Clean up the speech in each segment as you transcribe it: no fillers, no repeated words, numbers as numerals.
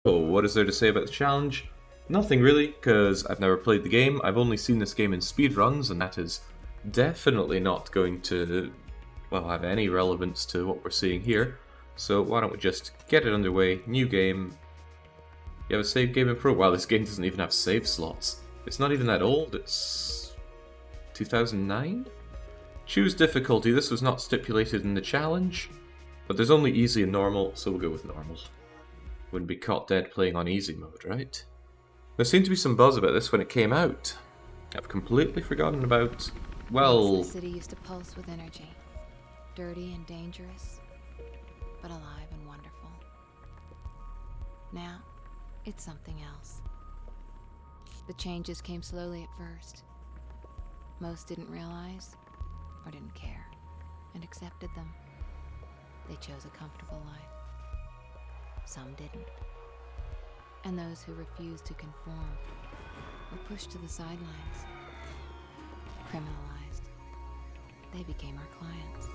Oh, what is there to say about the challenge? Nothing really, because I've never played the game. I've only seen this game in speedruns, and that is definitely not going to, well, have any relevance to what we're seeing here. So why don't we just get it underway, new game. You have a save game in Pro? Wow, this game doesn't even have save slots. It's not even that old, it's 2009? Choose difficulty. This was not stipulated in the challenge, but there's only easy and normal, so we'll go with normal. Wouldn't be caught dead playing on easy mode, right? There seemed to be some buzz about this when it came out. I've completely forgotten about, well... The city used to pulse with energy. Dirty and dangerous, but alive and wonderful. Now, it's something else. The changes came slowly at first. Most didn't realize, or didn't care, and accepted them. They chose a comfortable life. Some didn't. And those who refused to conform were pushed to the sidelines, criminalized. They became our clients.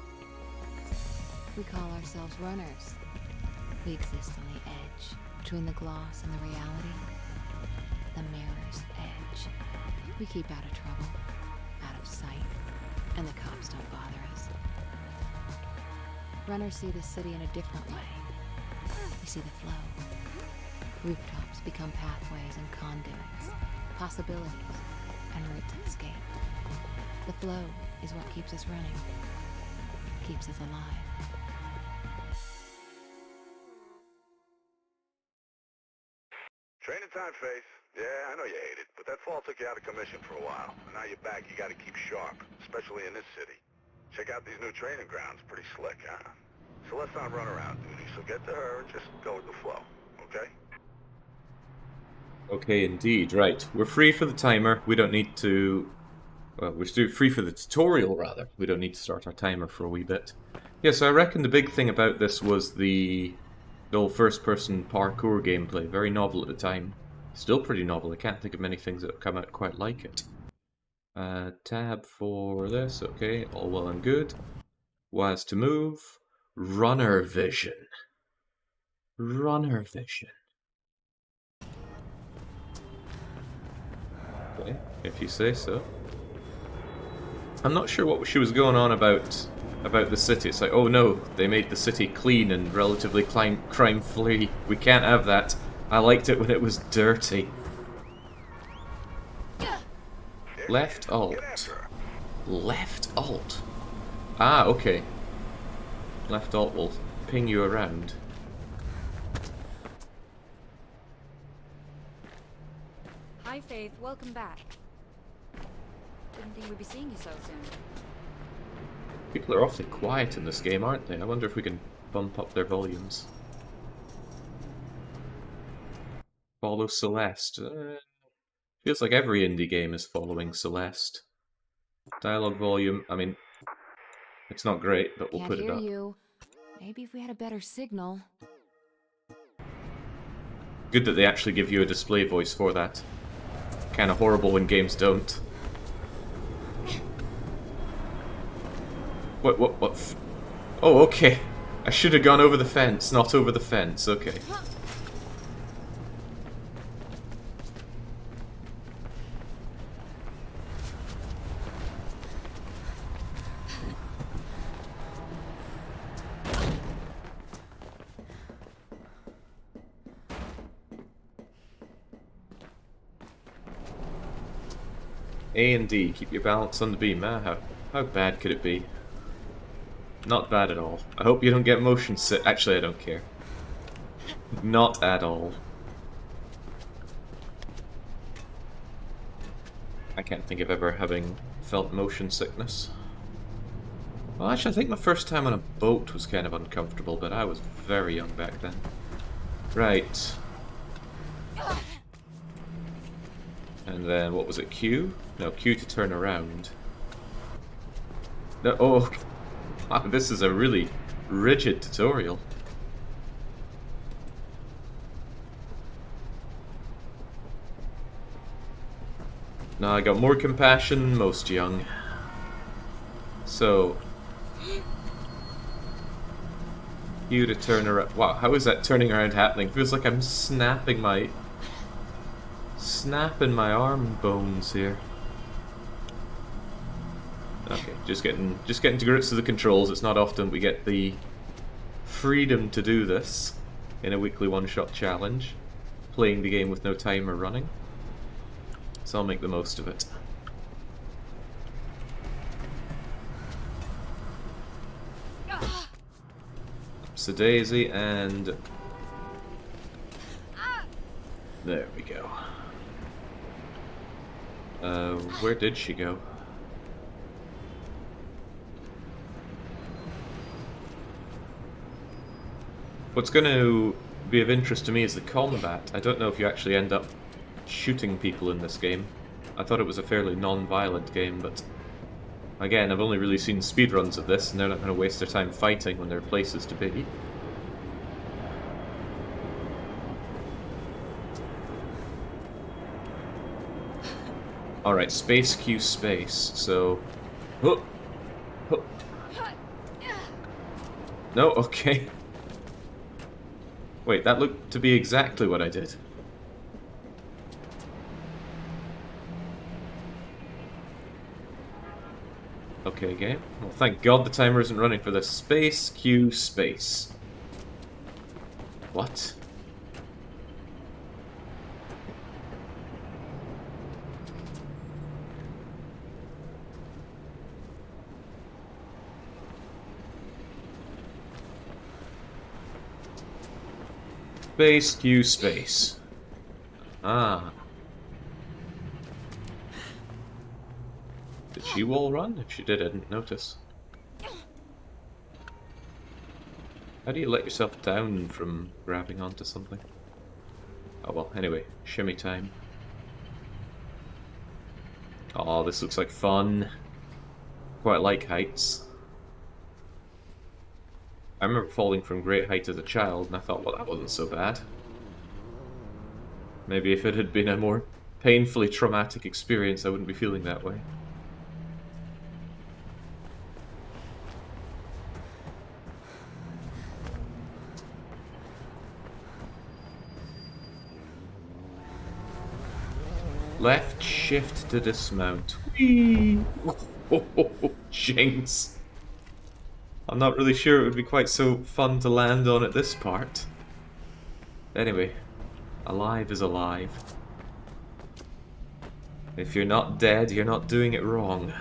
We call ourselves runners. We exist on the edge, between the gloss and the reality. The mirror's edge. We keep out of trouble, out of sight, and the cops don't bother us. Runners see the city in a different way. We see the flow. Rooftops become pathways and conduits, possibilities, and routes of escape. The flow is what keeps us running, keeps us alive. Training time, Faith. Yeah, I know you hate it, but that fall took you out of commission for a while. And now you're back, you gotta keep sharp, especially in this city. Check out these new training grounds, pretty slick, huh? Celeste's on runaround duty, so get to her and just go with the flow, okay? Okay, indeed, right. We're free for the timer. We don't need to... Well, we're still free for the tutorial, rather. We don't need to start our timer for a wee bit. Yeah, so I reckon the big thing about this was the old first-person parkour gameplay. Very novel at the time. Still pretty novel. I can't think of many things that have come out quite like it. Tab for this, okay, all well and good. Was to move. Runner vision. Runner vision. Okay, if you say so. I'm not sure what she was going on about the city. It's like, oh no, they made the city clean and relatively crime-free. We can't have that. I liked it when it was dirty. Left alt. Left alt. Ah, okay. Left alt will ping you around. Hi, Faith. Welcome back. Didn't think we'd be seeing you so soon. People are awfully quiet in this game, aren't they? I wonder if we can bump up their volumes. Follow Celeste. Feels like every indie game is following Celeste. Dialogue volume, I mean, it's not great, but we'll Can't put it hear up. you. Maybe if we had a better signal. Good that they actually give you a display voice for that. Kinda horrible when games don't. What? Oh, okay. I should have gone over the fence, not over the fence, okay. A and D, keep your balance on the beam. How bad could it be? Not bad at all. I hope you don't get motion sick. Actually, I don't care. Not at all. I can't think of ever having felt motion sickness. Well, actually, I think my first time on a boat was kind of uncomfortable, but I was very young back then. Right. And then, what was it, Q? No, Q to turn around. No, oh, wow, this is a really rigid tutorial. No, I got more compassion, most young. So... You to turn around. Wow, how is that turning around happening? Feels like I'm snapping my arm bones here. Okay, just getting to grips with the controls. It's not often we get the freedom to do this in a weekly one-shot challenge, playing the game with no timer running. So I'll make the most of it. Up's a daisy, and there we go. Where did she go? What's going to be of interest to me is the combat. I don't know if you actually end up shooting people in this game. I thought it was a fairly non-violent game, but again, I've only really seen speedruns of this, and they're not going to waste their time fighting when there are places to be. Alright, space Q space, so... Oh. Oh. No, okay. Wait, that looked to be exactly what I did. Okay, game. Well, thank God the timer isn't running for this. Space Q space. What? Space Q space. Ah. Did she wall run? If she did, I didn't notice. How do you let yourself down from grabbing onto something? Oh well, anyway, shimmy time. Oh, this looks like fun. Quite like heights. I remember falling from great height as a child, and I thought, well, that wasn't so bad. Maybe if it had been a more painfully traumatic experience, I wouldn't be feeling that way. Left shift to dismount. Whee! Jinx. I'm not really sure it would be quite so fun to land on at this part. Anyway, alive is alive. If you're not dead, you're not doing it wrong.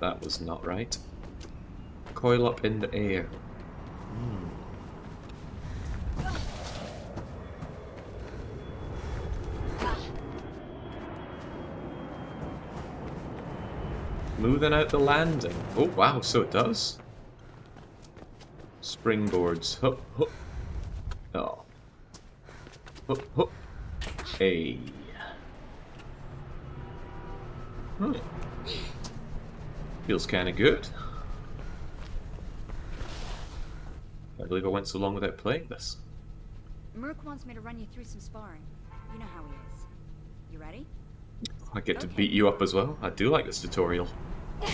That was not right. Coil up in the air. Smoothing out the landing. Oh wow, so it does. Springboards. Hup, hup. Oh. Hup, hup. Hey. Feels kinda good. I believe I went so long without playing this. Merc wants me to run you through some sparring. You know how he is. You ready? I get to beat you up as well. I do like this tutorial.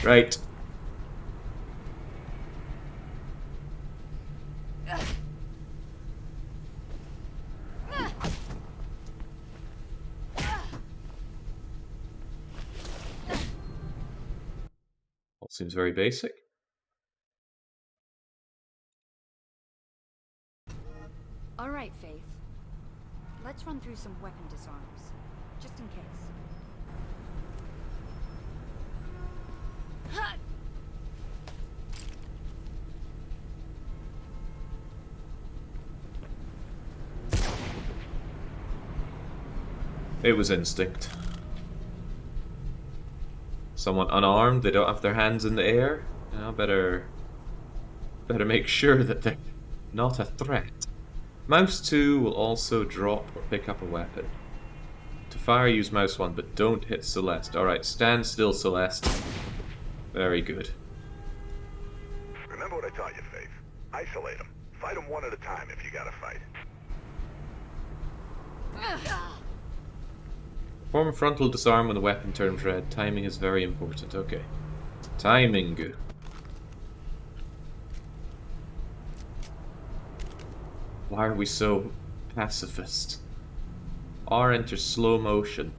Right. All seems very basic. All right, Faith. Let's run through some weapon disarms, just in case. It was instinct. Someone unarmed, they don't have their hands in the air. You know, better make sure that they're not a threat. Mouse 2 will also drop or pick up a weapon. To fire, use mouse 1, but don't hit Celeste. Alright, stand still, Celeste. Very good. Remember what I taught you, Faith. Isolate them. Fight them one at a time if you gotta fight. Perform a frontal disarm when the weapon turns red. Timing is very important. Okay. Timing. Why are we so pacifist? R enters slow motion.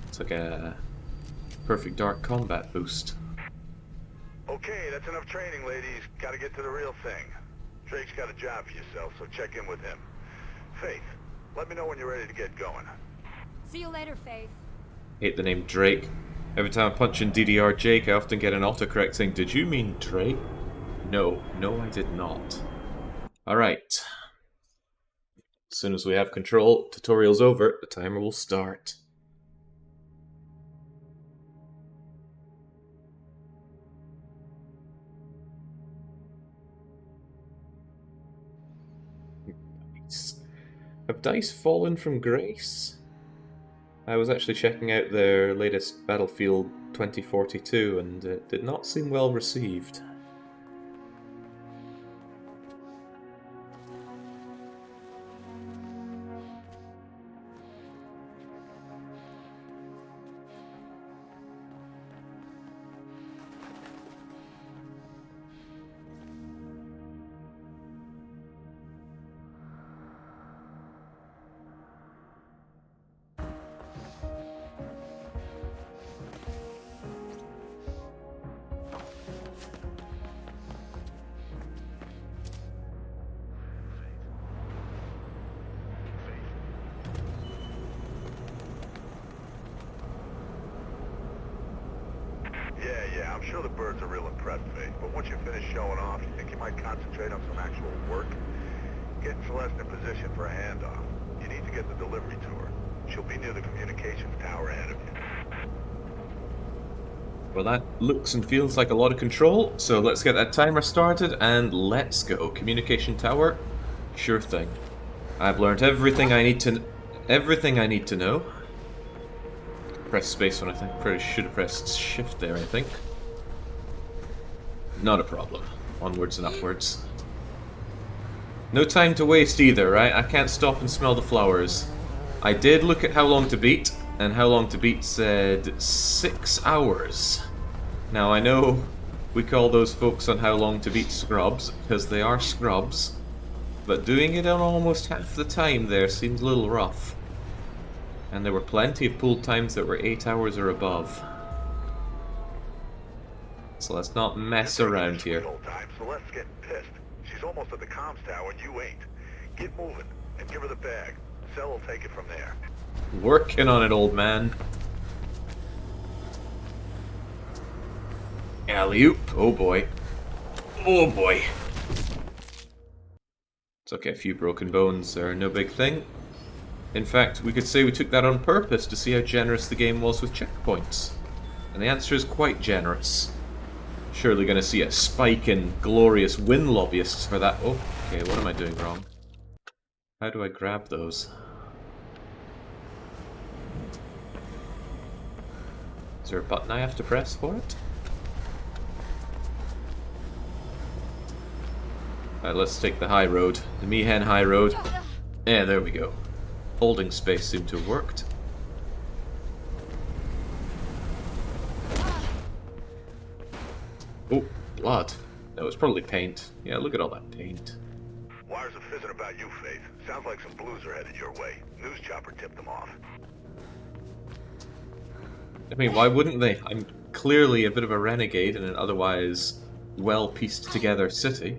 It's like a perfect dark combat boost. Okay, that's enough training, ladies. Gotta get to the real thing. Drake's got a job for yourself, so check in with him. Faith, let me know when you're ready to get going. See you later, Faith. Hate the name Drake. Every time I punch in DDR Jake, I often get an autocorrect saying, "Did you mean Drake?" No, I did not. Alright. As soon as we have control, tutorial's over, the timer will start. Nice. Have dice fallen from grace? I was actually checking out their latest Battlefield 2042 and it did not seem well received. Yeah, I'm sure the birds are real impressed, Faith. But once you're finished showing off, you think you might concentrate on some actual work? Getting Celeste in position for a handoff. You need to get the delivery to her. She'll be near the communications tower ahead of you. Well, that looks and feels like a lot of control, so let's get that timer started and let's go. Communication tower? Sure thing. I've learned everything I need to know. Press space when I think. Probably should have pressed shift there, I think. Not a problem. Onwards and upwards. No time to waste either, right? I can't stop and smell the flowers. I did look at how long to beat, and how long to beat said 6 hours. Now I know we call those folks on how long to beat scrubs, because they are scrubs, but doing it on almost half the time there seems a little rough. And there were plenty of pulled times that were 8 hours or above. So let's not mess around here. Celeste's getting pissed. She's almost at the comms tower and you ain't. Get moving and give her the bag. Cell will take it from there. Working on it, old man. Alley-oop. Oh boy. Oh boy. It's okay, a few broken bones are no big thing. In fact, we could say we took that on purpose to see how generous the game was with checkpoints. And the answer is quite generous. Surely gonna see a spike in glorious win lobbyists for that. Oh, okay, what am I doing wrong? How do I grab those? Is there a button I have to press for it? Alright, let's take the high road. The Meehan High Road. Yeah, there we go. Holding space seemed to have worked. Oh, blood. That was probably paint. Yeah, look at all that paint. Wires are fizzing about you, Faith. Sounds like some blues are headed your way. News chopper tipped them off. I mean, why wouldn't they? I'm clearly a bit of a renegade in an otherwise well-pieced together city.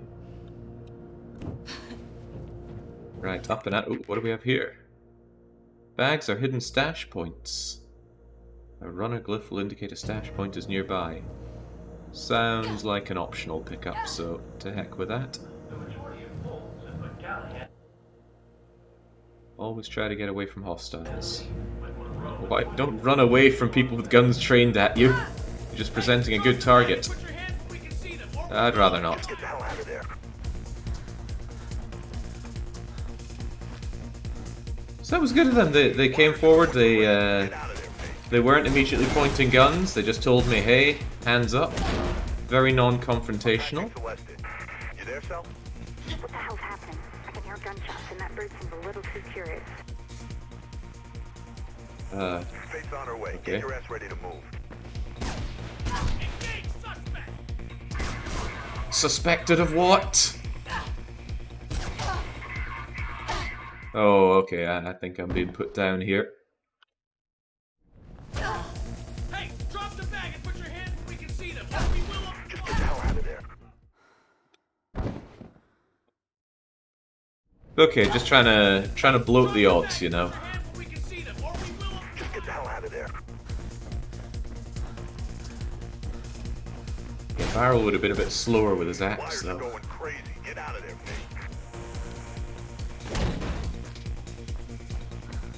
Right, up and out. Oh, what do we have here? Bags are hidden stash points. A runner glyph will indicate a stash point is nearby. Sounds like an optional pickup, so to heck with that. Always try to get away from hostiles. Why? Don't run away from people with guns trained at you. You're just presenting a good target. I'd rather not. Get the hell out of there. So that was good of them. They came forward. They weren't immediately pointing guns. They just told me, "Hey, hands up." Very non-confrontational. You there, Cell? What the hell's happening? I can hear gunshots and that bird seems a little too curious. Faith's on her way. Okay. Get your ass ready to move. Suspected of what? Oh, okay, I think I'm being put down here. Hey, drop the bag and put your hands where we can see them. Or we will. Just get the hell out of there. Okay, just trying to bloat the odds, you know. Put your hands where we can see them. Or we will. Just get the hell out of there. Yeah, Barrel would have been a bit slower with his axe, Wires are though. going crazy. Get out of there, Faith.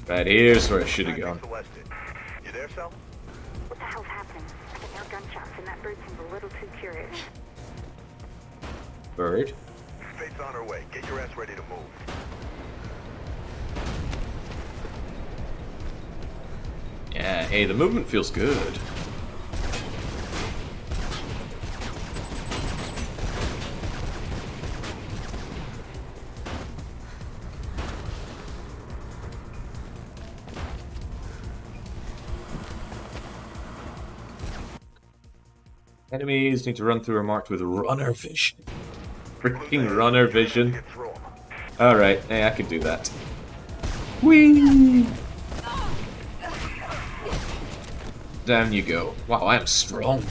Right, here's where I should have gone. Celeste. You there, Sal? What the hell's happening? I can hear gunshots, and that bird seems a little too curious. Bird. Faith's on her way. Get your ass ready to move. Yeah, hey, the movement feels good. Enemies need to run through are marked with runner vision. Freaking runner vision. Get through 'em. Alright, hey, I can do that. Whee! Down you go. Wow, I am strong.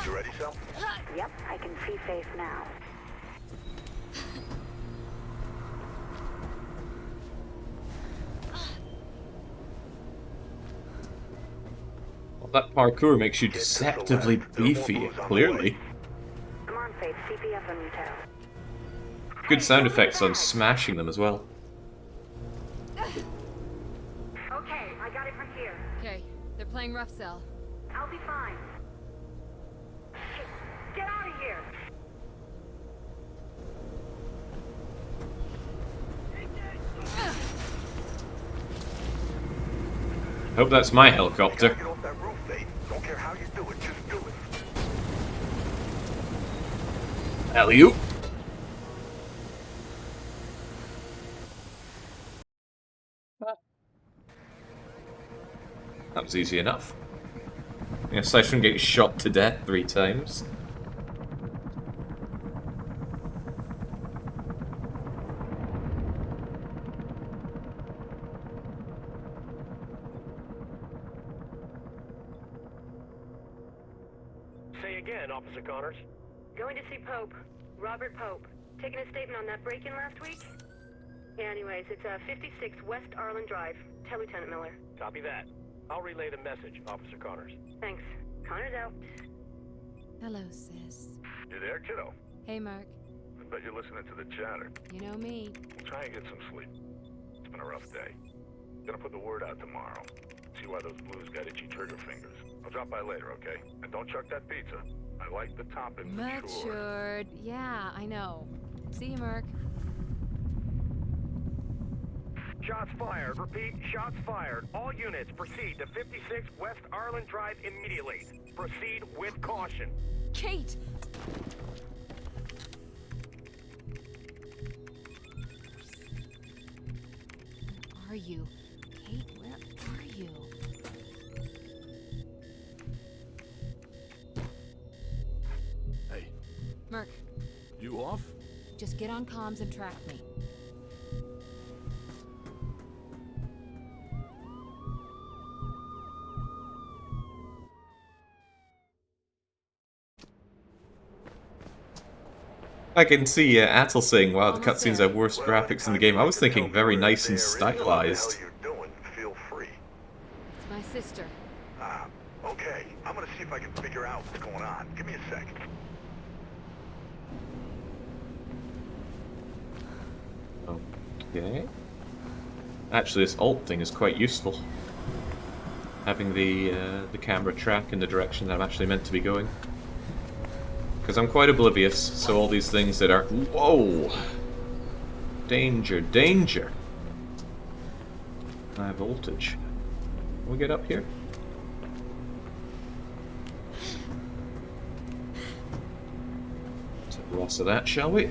You ready, Sal? Yep, I can see Faith now. Well, that parkour makes you deceptively beefy, clearly. Come on, Faith, CPF on your tail. Good sound effects on smashing them as well. Okay, I got it from here. Okay, they're playing rough cell. I'll be fine. Shit, get out of here! Hope that's my Gotta helicopter. get off that roof, Faith. Don't care how you do it. Just do it. Alley-oop. That was easy enough. Yeah, aside from getting shot to death 3 times. Say again, Officer Connors. Going to see Pope. Robert Pope. Taking a statement on that break-in last week? Yeah, anyways, it's 56 West Arlen Drive. Tell Lieutenant Miller. Copy that. I'll relay the message, Officer Connors. Thanks. Connor's out. Hello, sis. You there, kiddo? Hey, Mark. I bet you're listening to the chatter. You know me. Try and get some sleep. It's been a rough day. Gonna put the word out tomorrow. See why those blues got itchy trigger fingers. I'll drop by later, okay? And don't chuck that pizza. I like the toppings. Sure. Matured. Yeah, I know. See you, Mark. Shots fired. Repeat, shots fired. All units proceed to 56 West Arlen Drive immediately. Proceed with caution. Kate! Where are you? Kate, where are you? Hey, Mark, you off? just get on comms and track me. I can see Atul saying, wow, the Almost cutscenes there. have worse graphics in the game. I was thinking very nice and stylized. What the hell you're doing, feel free. It's my sister. Okay. I'm gonna see if I can figure out what's going on. Give me a sec. Okay. Actually, this alt thing is quite useful. Having the camera track in the direction that I'm actually meant to be going. Because I'm quite oblivious, so all these things that are... Whoa! Danger, danger! High voltage. Can we get up here? loss of that, shall we?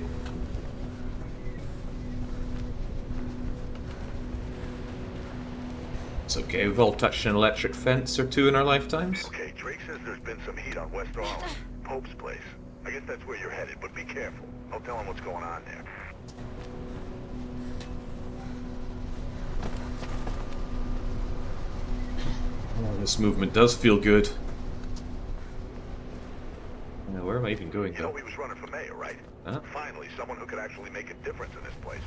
It's okay, we've all touched an electric fence or two in our lifetimes. Okay, Drake says there's been some heat on West Arlen. Pope's place. I guess that's where you're headed, but be careful. I'll tell him what's going on there. Oh, this movement does feel good. Now, where am I even going, You know though? he was running for mayor, right? Huh? Finally, someone who could actually make a difference in this place.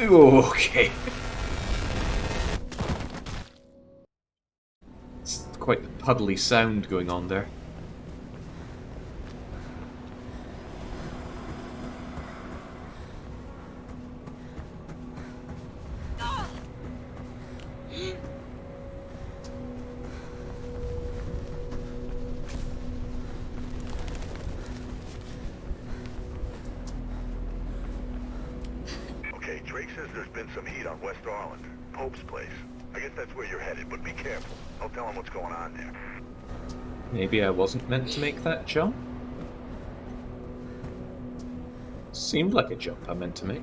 Okay. It's quite the puddly sound going on there. Okay, Drake says there's been some heat on West Arlen. Pope's place. I guess that's where you're headed, but be careful. I'll tell him what's going on there. Maybe I wasn't meant to make that jump? Seemed like a jump I meant to make.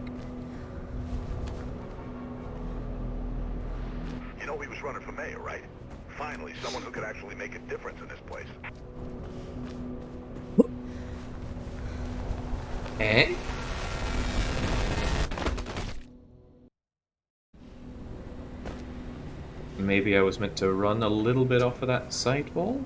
You know he was running for mayor, right? Finally, someone who could actually make a difference in this place. Eh? Maybe I was meant to run a little bit off of that side wall?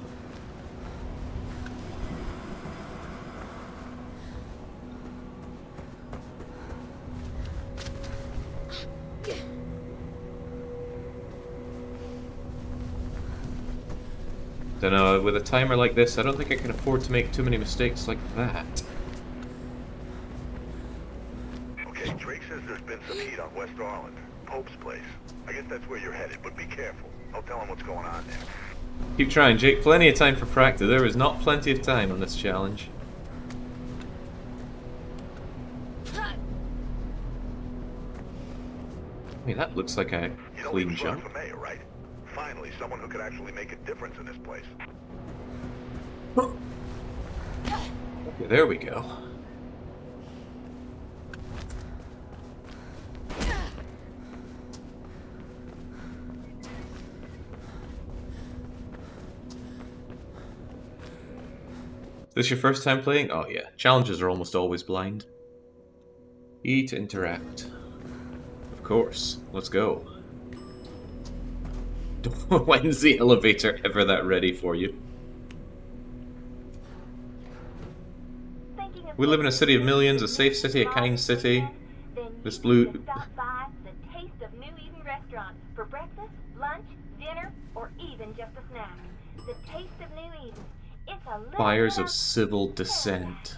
Dunno, with a timer like this, I don't think I can afford to make too many mistakes like that. Okay, Drake says there's been some heat on West Arlen. Pope's place. I guess that's where you're headed, but be careful. I'll tell him what's going on there. Keep trying, Jake. Plenty of time for practice. There is not plenty of time on this challenge. I mean, that looks like a You know he clean was running jump. for mayor, right? Finally, someone who could actually make a difference in this place. Okay, there we go. This your first time playing? Oh yeah, challenges are almost always blind. E to interact. Of course, let's go. When's the elevator ever that ready for you? We live in a city of millions, a safe city, a kind city. This blue... Stop by the Taste of New Eden restaurant for breakfast, lunch, dinner, or even just a snack. The Taste of New Eden. It's a little Fires bit of civil dissent.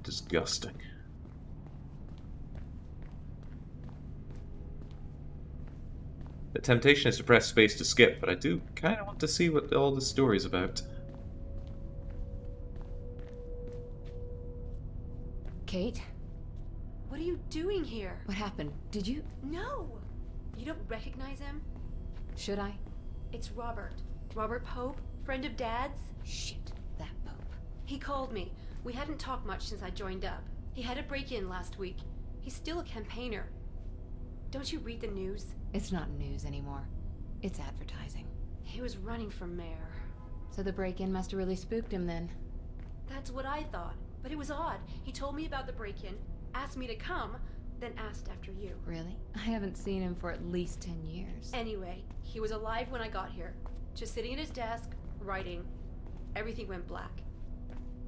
Disgusting. The temptation is to press space to skip, but I do kind of want to see what all the story's about. Kate? What are you doing here? What happened? Did you... No! You don't recognize him? Should I? It's Robert. Robert Pope, friend of Dad's. Shit, that Pope. He called me. We hadn't talked much since I joined up. He had a break-in last week. He's still a campaigner. Don't you read the news? It's not news anymore. It's advertising. He was running for mayor. So the break-in must have really spooked him then. That's what I thought. But it was odd. He told me about the break-in, asked me to come, then asked after you. Really? I haven't seen him for at least 10 years. Anyway, he was alive when I got here. Just sitting at his desk, writing. Everything went black.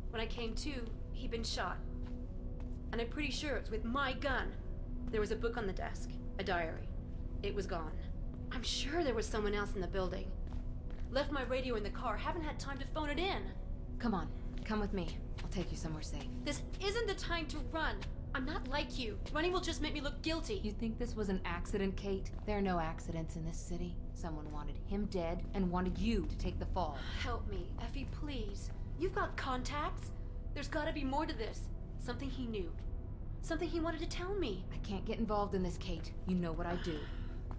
When I came to, he'd been shot. And I'm pretty sure it was with my gun. There was a book on the desk, a diary. It was gone. I'm sure there was someone else in the building. Left my radio in the car, haven't had time to phone it in. Come on, come with me. I'll take you somewhere safe. This isn't the time to run. I'm not like you. Running will just make me look guilty. You think this was an accident, Kate? There are no accidents in this city. Someone wanted him dead and wanted you to take the fall. Help me, Effie, please. You've got contacts. There's gotta be more to this. Something he knew. Something he wanted to tell me. I can't get involved in this, Kate. You know what I do.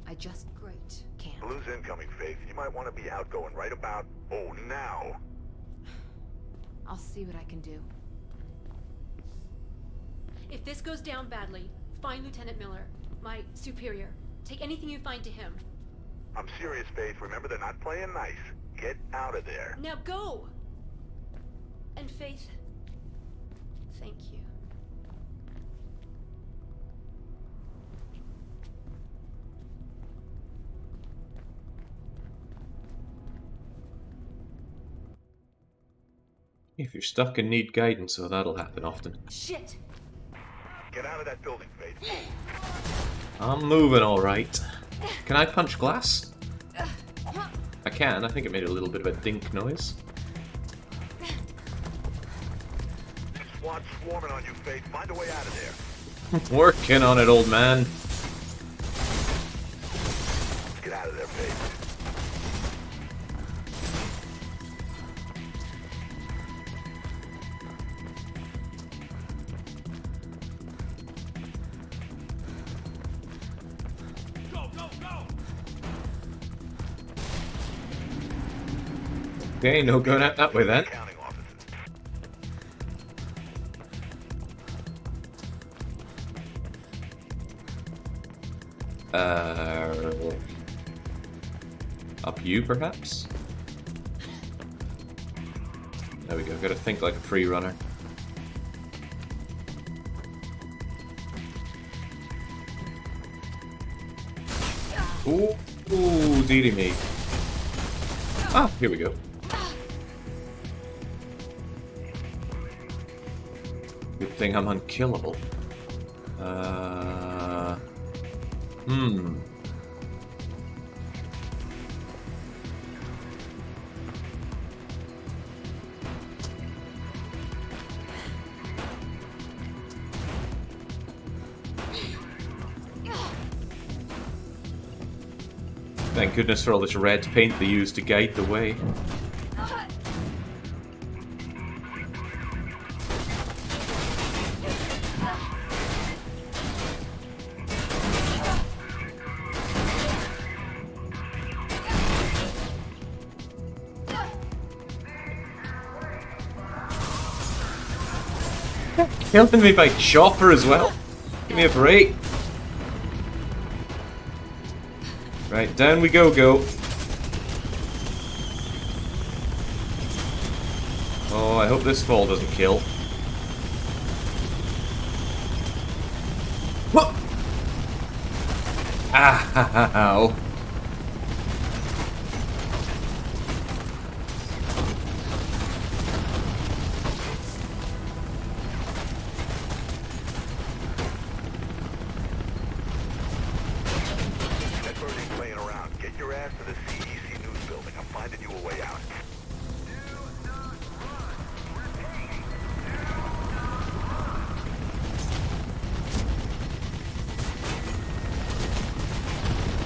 I just Great. can't. Blue's incoming, Faith. You might want to be outgoing right about, oh, now. I'll see what I can do. If this goes down badly, find Lieutenant Miller, my superior. Take anything you find to him. I'm serious, Faith. Remember, they're not playing nice. Get out of there. Now go! And Faith, thank you. If you're stuck and need guidance, so that'll happen often. Shit! Get out of that building, Faith. I'm moving alright. Can I punch glass? I can. I think it made a little bit of a dink noise. SWAT's swarming on you, Faith. Find a way out of there. Working on it, old man. Get out of there, Faith. Okay, no going out that way then. Accounting offices. Up you, perhaps? There we go, gotta think like a free runner. Ooh, dearie me. Ah, here we go. Good thing I'm unkillable. Thank goodness for all this red paint they used to guide the way. Killing me by chopper as well? Give me a break. Right, down we go. Oh, I hope this fall doesn't kill. Whoa! Ah, ow.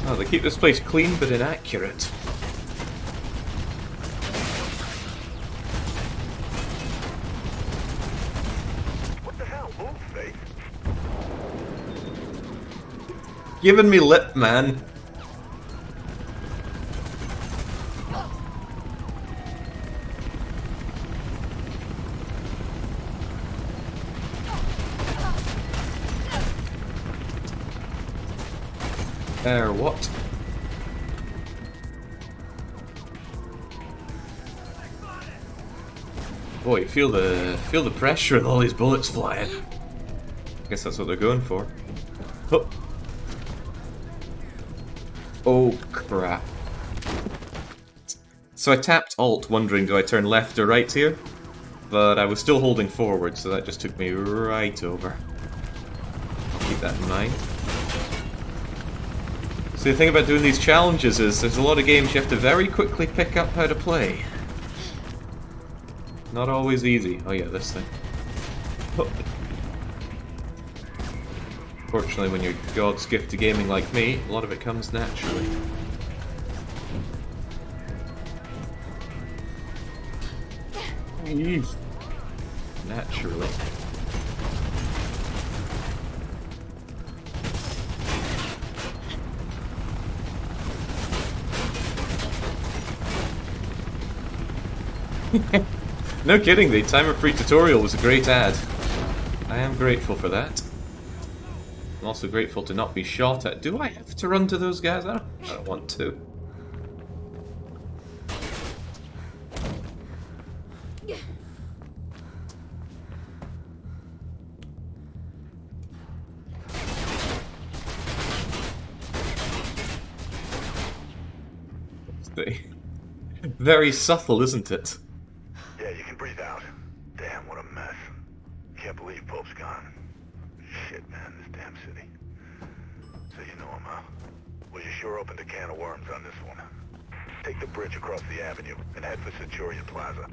Oh, they keep this place clean but inaccurate. What the hell? Move, Faith. Giving me lip, man. What? Boy, feel the pressure of all these bullets flying. I guess that's what they're going for. Oh, oh crap. So I tapped Alt wondering do I turn left or right here? But I was still holding forward, so that just took me right over. I'll keep that in mind. So the thing about doing these challenges is there's a lot of games you have to very quickly pick up how to play. Not always easy. Oh yeah, this thing. Oh. Fortunately, when you're God's gift to gaming like me, a lot of it comes naturally. Eesh. Naturally. No kidding, the timer-free tutorial was a great ad. I am grateful for that. I'm also grateful to not be shot at. Do I have to run to those guys? I don't want to. Very subtle, isn't it? Yeah, you can breathe out. Damn, what a mess. Can't believe Pope's gone. Shit, man, this damn city. So you know him, huh? Well, you sure opened a can of worms on this one. Take the bridge across the avenue and head for Centurion Plaza.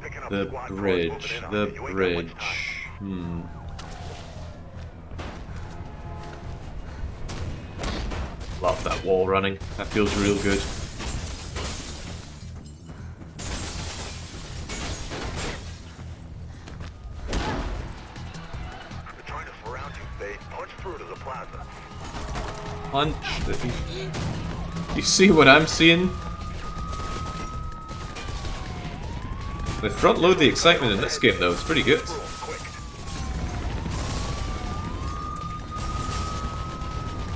Picking up The squad cars bridge, moving in on the you. You ain't got much bridge. time. Love that wall running. That feels real good. They're trying to surround you, Faith. Punch through to the plaza. Punch. You see what I'm seeing? They front load the excitement in this game though, it's pretty good.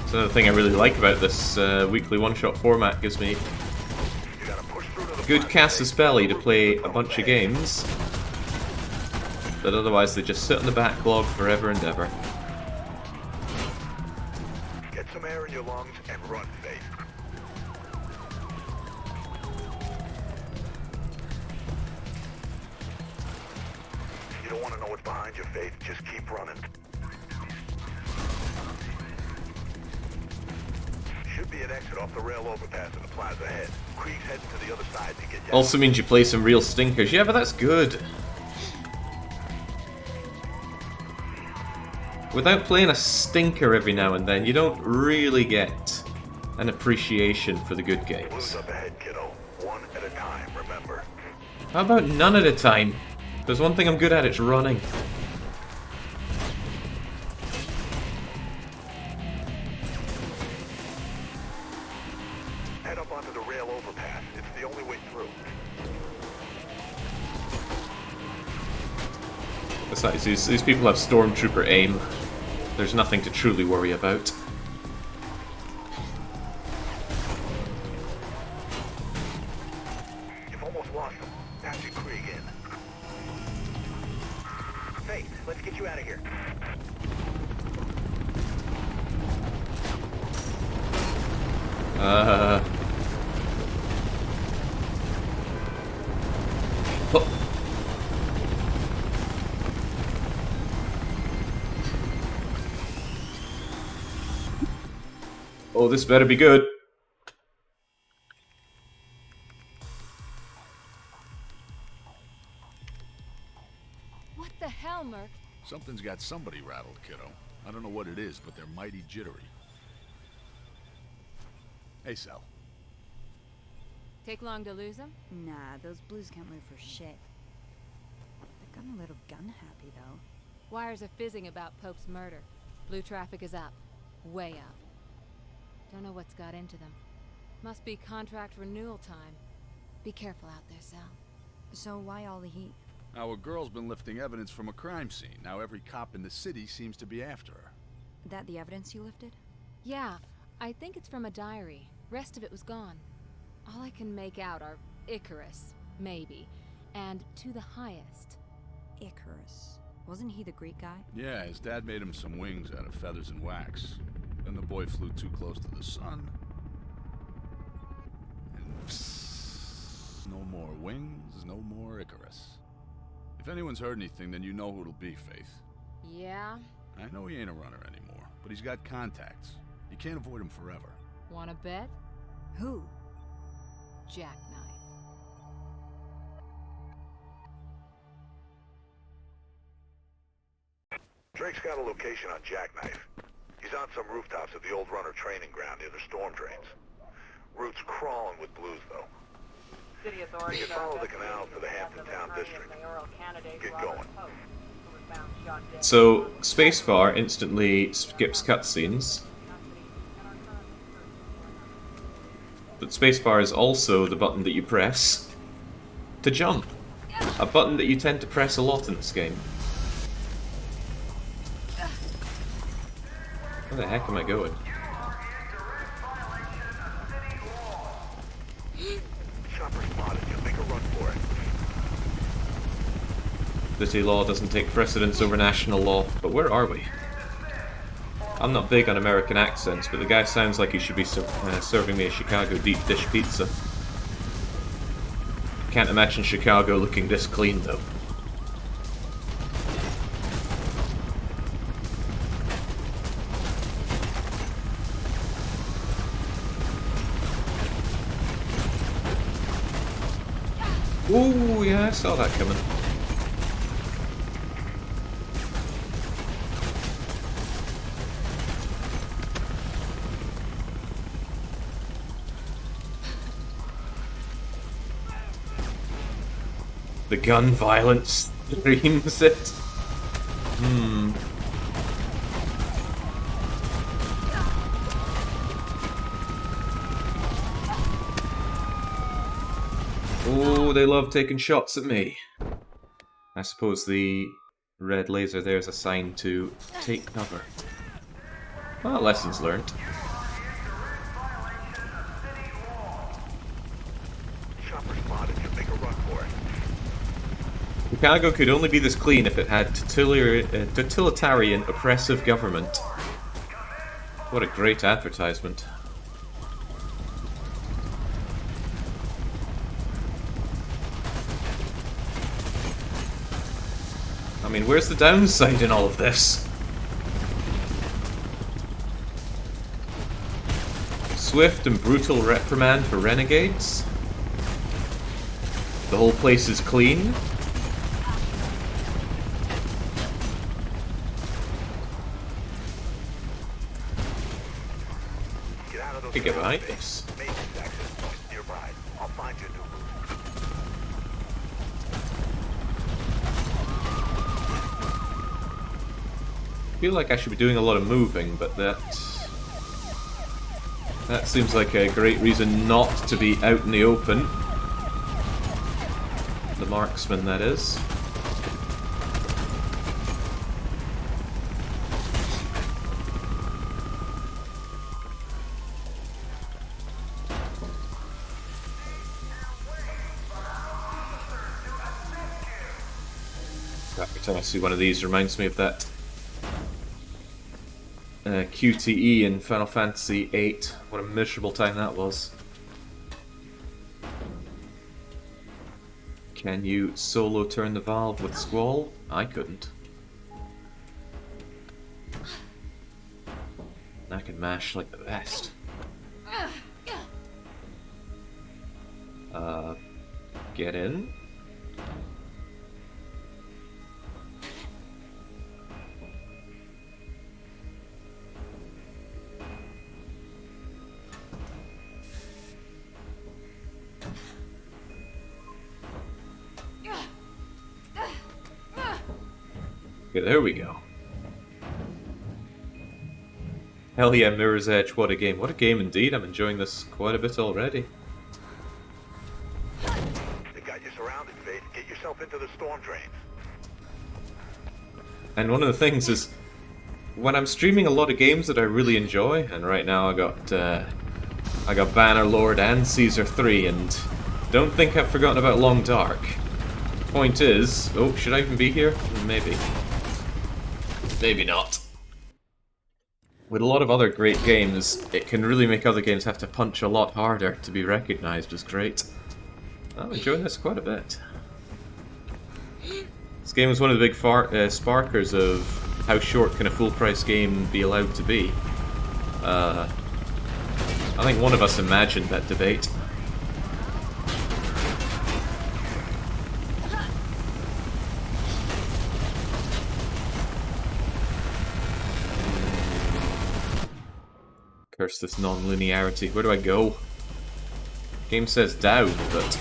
It's another thing I really like about this weekly one-shot format. Gives me a good casus belli to play a bunch of games that otherwise they just sit in the backlog forever and ever. Get some air in your lungs and run, Faith. You don't want to know what's behind your Faith. Just keep running. Should be an exit off the rail overpass in the plaza ahead. Krieg's heading to the other side to get down. Also means you play some real stinkers. Yeah, but that's good. Without playing a stinker every now and then, you don't really get an appreciation for the good Blue's games. up ahead, kiddo. One at a time, remember. How about none at a time? There's one thing I'm good at, it's running. Head up onto the rail overpass. It's the only way through. Besides, these people have stormtrooper aim. There's nothing to truly worry about. You've almost lost them. Pass your Krieg in. Faith, let's get you out of here. Oh. Oh, this better be good. What the hell, Merc? Something's got somebody rattled, kiddo. I don't know what it is, but they're mighty jittery. Hey, Sal. Take long to lose him? Nah, those blues can't move for shit. They've gotten a little gun-happy, though. Wires are fizzing about Pope's murder. Blue traffic is up. Way up. Don't know what's got into them. Must be contract renewal time. Be careful out there, Sal. So why all the heat? Our girl's been lifting evidence from a crime scene. Now every cop in the city seems to be after her. That the evidence you lifted? Yeah, I think it's from a diary. Rest of it was gone. All I can make out are Icarus, maybe, and to the highest. Icarus. Wasn't he the Greek guy? Yeah, his dad made him some wings out of feathers and wax. Then the boy flew too close to the sun. And psst, no more wings, no more Icarus. If anyone's heard anything, then you know who it'll be, Faith. Yeah? I know he ain't a runner anymore, but he's got contacts. You can't avoid him forever. Wanna bet? Who? Jackknife. Drake's got a location on Jackknife. He's on some rooftops of the old runner training ground near the storm drains. Route's crawling with blues, though. City You authorities can follow the canal to the Hampton Town District. Get going. So, spacebar instantly skips cutscenes. But spacebar is also the button that you press to jump. a button that you tend to press a lot in this game. Where the heck am I going? Chopper spotted you. Make a run for it. City law doesn't take precedence over national law, but where are we? I'm not big on American accents, but the guy sounds like he should be serving me a Chicago deep dish pizza. Can't imagine Chicago looking this clean, though. Ooh, yeah, I saw that coming. The gun violence screams it. Oh, they love taking shots at me. I suppose the red laser there is a sign to take cover. Well, lessons learned. Chopper spotted you. Make a run for it. Chicago could only be this clean if it had totalitarian, oppressive government. What a great advertisement. I mean, where's the downside in all of this? Swift and brutal reprimand for renegades? The whole place is clean? I get behind this. I'll find you a new route. I feel like I should be doing a lot of moving, but that seems like a great reason not to be out in the open. The marksman, that is. Every time I see one of these, reminds me of that QTE in Final Fantasy VIII. What a miserable time that was. Can you solo turn the valve with Squall? I couldn't. I can mash like the best. Get in. Okay, there we go. Hell yeah, Mirror's Edge, what a game. What a game indeed. I'm enjoying this quite a bit already. They got you surrounded, Faith. Get yourself into the storm drains. And one of the things is, when I'm streaming a lot of games that I really enjoy, and right now I got Bannerlord and Caesar 3, and don't think I've forgotten about Long Dark. Point is, oh, should I even be here? Maybe. Maybe not. With a lot of other great games, it can really make other games have to punch a lot harder to be recognized as great. I'm enjoying this quite a bit. This game was one of the big sparkers of how short can a full-price game be allowed to be. I think one of us imagined that debate. Curse this non-linearity. Where do I go? Game says down, but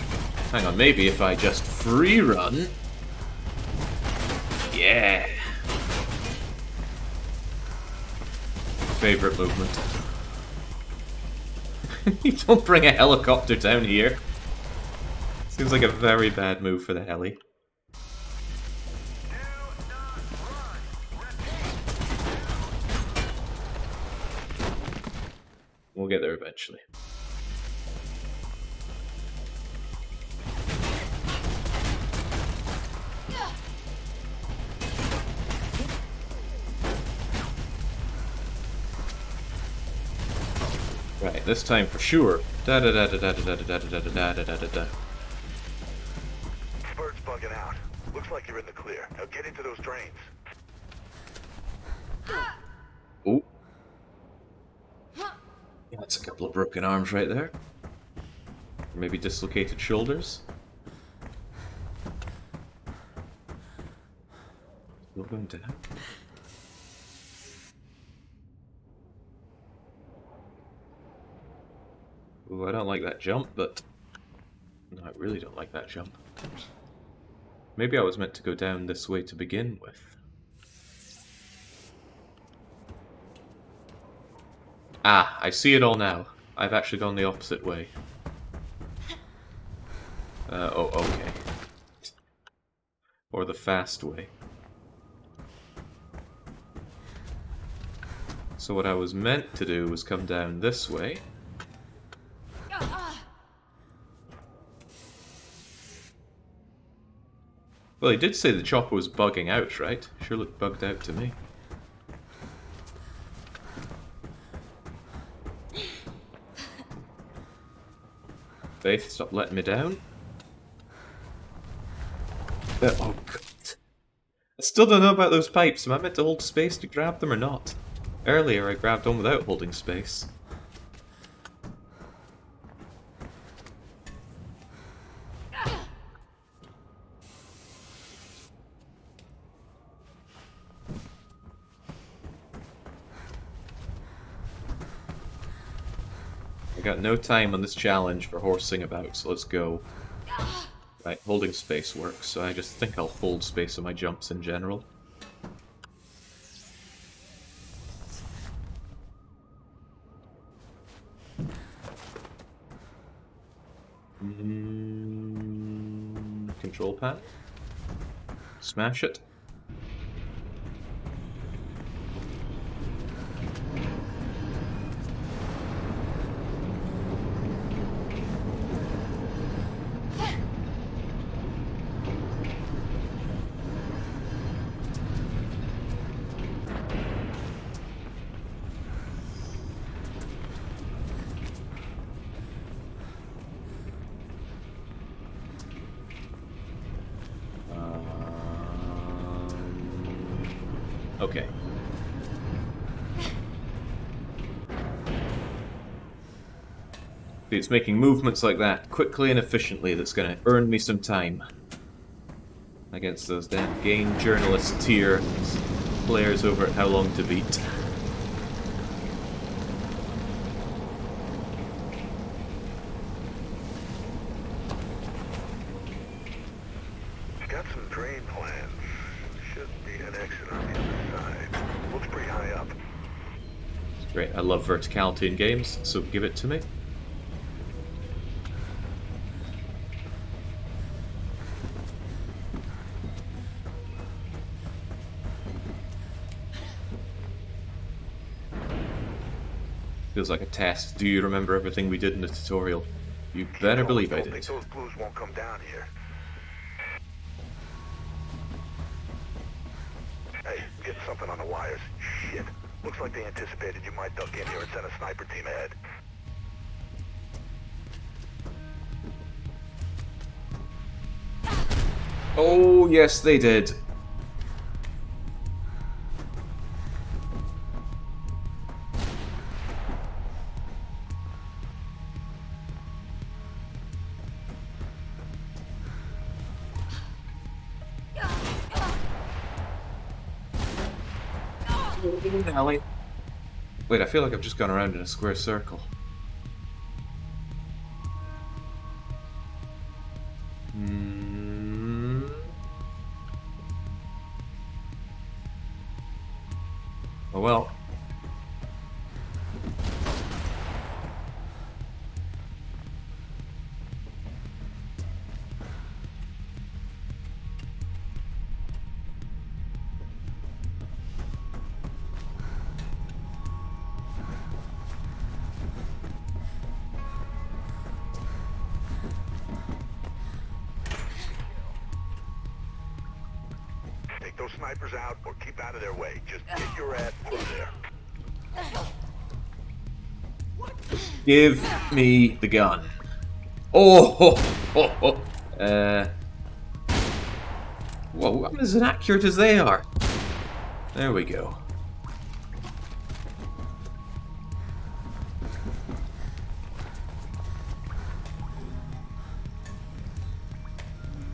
hang on, maybe if I just free run. Yeah. Favorite movement. You don't bring a helicopter down here. Seems like a very bad move for the heli. We'll get there eventually. Right, this time for sure. Da da da da da da da da da da da da da da. Bird's bugging out. Looks like you're in the clear. Now get into those drains. Oh. Yeah, that's a couple of broken arms right there. Or maybe dislocated shoulders. Still going down. Ooh, I don't like that jump, but... No, I really don't like that jump. Maybe I was meant to go down this way to begin with. Ah, I see it all now. I've actually gone the opposite way. Oh, okay. Or the fast way. So what I was meant to do was come down this way. Well, he did say the chopper was bugging out, right? Sure looked bugged out to me. Faith, stop letting me down. Oh, God. I still don't know about those pipes. Am I meant to hold space to grab them or not? Earlier, I grabbed on without holding space. I got no time on this challenge for horsing about, so let's go. Right, holding space works, so I just think I'll hold space on my jumps in general. Control pad. Smash it. Okay. It's making movements like that, quickly and efficiently, that's going to earn me some time. Against those damn game journalist tier players over at How Long to Beat. Got some drain plans. Should be an exit on the other side. Looks pretty high up. Great, I love verticality in games, so give it to me. Feels like a test. Do you remember everything we did in the tutorial? You better believe I Don't did. think those blues won't come down here. Hey, getting something on the wires. Shit. Looks like they anticipated you might duck in here and send a sniper team ahead. Oh, yes, they did. Wait, I feel like I've just gone around in a square circle. Oh well. Take those snipers out or keep out of their way. Just get your ass through there. Give me the gun. Oh! Whoa, I'm as inaccurate as they are. There we go.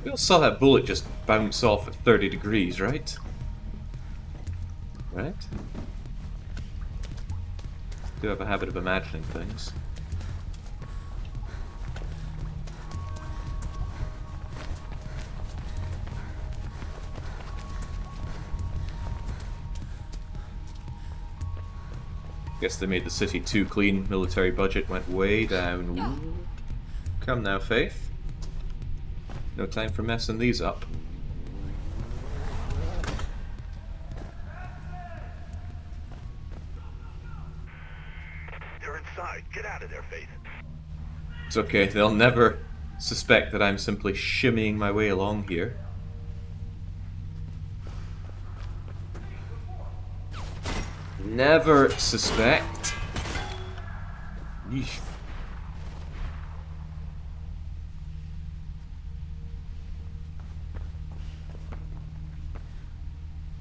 We all saw that bullet just bounce off at 30 degrees, right? Right? Do have a habit of imagining things. Guess they made the city too clean. Military budget went way down. Ooh. Come now, Faith. No time for messing these up. They're inside. Get out of there, Faith. It's okay, they'll never suspect that I'm simply shimmying my way along here. Never suspect. Yeesh.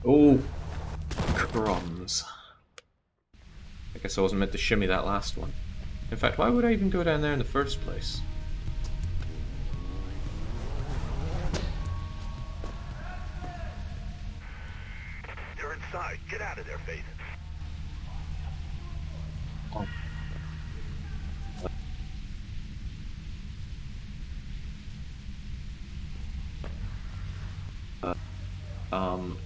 Oh, crumbs. I guess I wasn't meant to shimmy that last one. In fact, why would I even go down there in the first place? They're inside. Get out of there, Faith.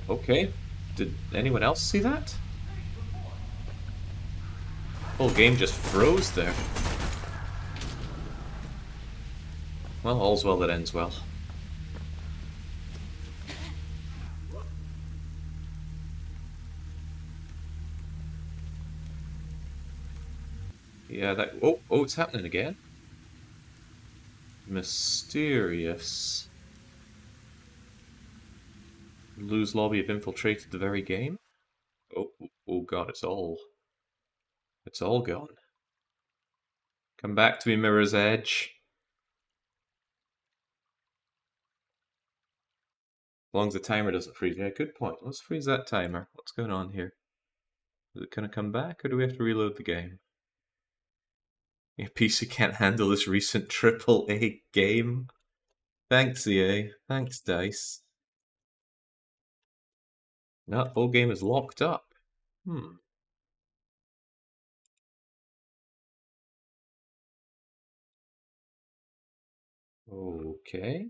Okay. Did anyone else see that? Whole game just froze there. Well, all's well that ends well. Yeah, that... Oh, it's happening again. Mysterious. Lose lobby have infiltrated the very game? Oh god, it's all gone. Come back to me, Mirror's Edge. As long as the timer doesn't freeze. Yeah, good point. Let's freeze that timer. What's going on here? Is it gonna come back, or do we have to reload the game? Your PC can't handle this recent AAA game. Thanks, EA. Thanks, DICE. That full game is locked up. Okay.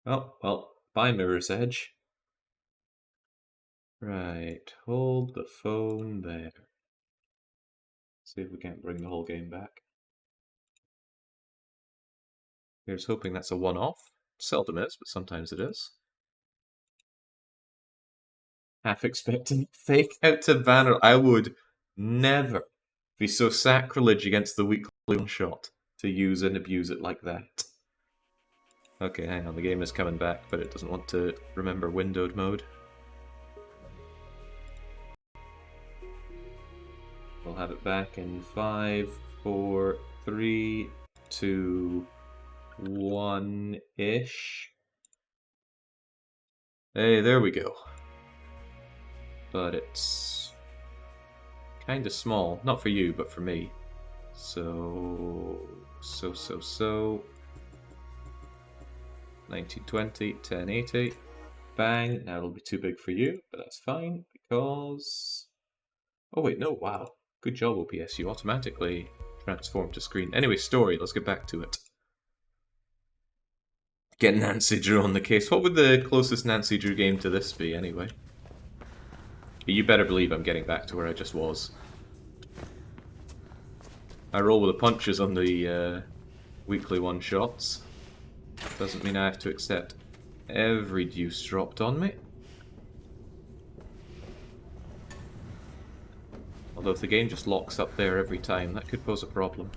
Oh, well, bye, Mirror's Edge. Right, hold the phone there. See if we can't bring the whole game back. Here's hoping that's a one-off. Seldom is, but sometimes it is. Half expecting fake out to banner. I would never be so sacrilege against the weekly one-shot to use and abuse it like that. Okay, hang on, the game is coming back, but it doesn't want to remember windowed mode. We'll have it back in 5, 4, 3, 2, 1-ish. Hey, there we go. But it's kind of small. Not for you, but for me. So... 1920, 1080. Bang. Now it'll be too big for you, but that's fine because... Oh wait, no, wow. Good job, OPS. You automatically transform to screen. Anyway, story. Let's get back to it. Get Nancy Drew on the case. What would the closest Nancy Drew game to this be, anyway? You better believe I'm getting back to where I just was. I roll with the punches on the weekly one-shots. Doesn't mean I have to accept every deuce dropped on me. Although if the game just locks up there every time, that could pose a problem.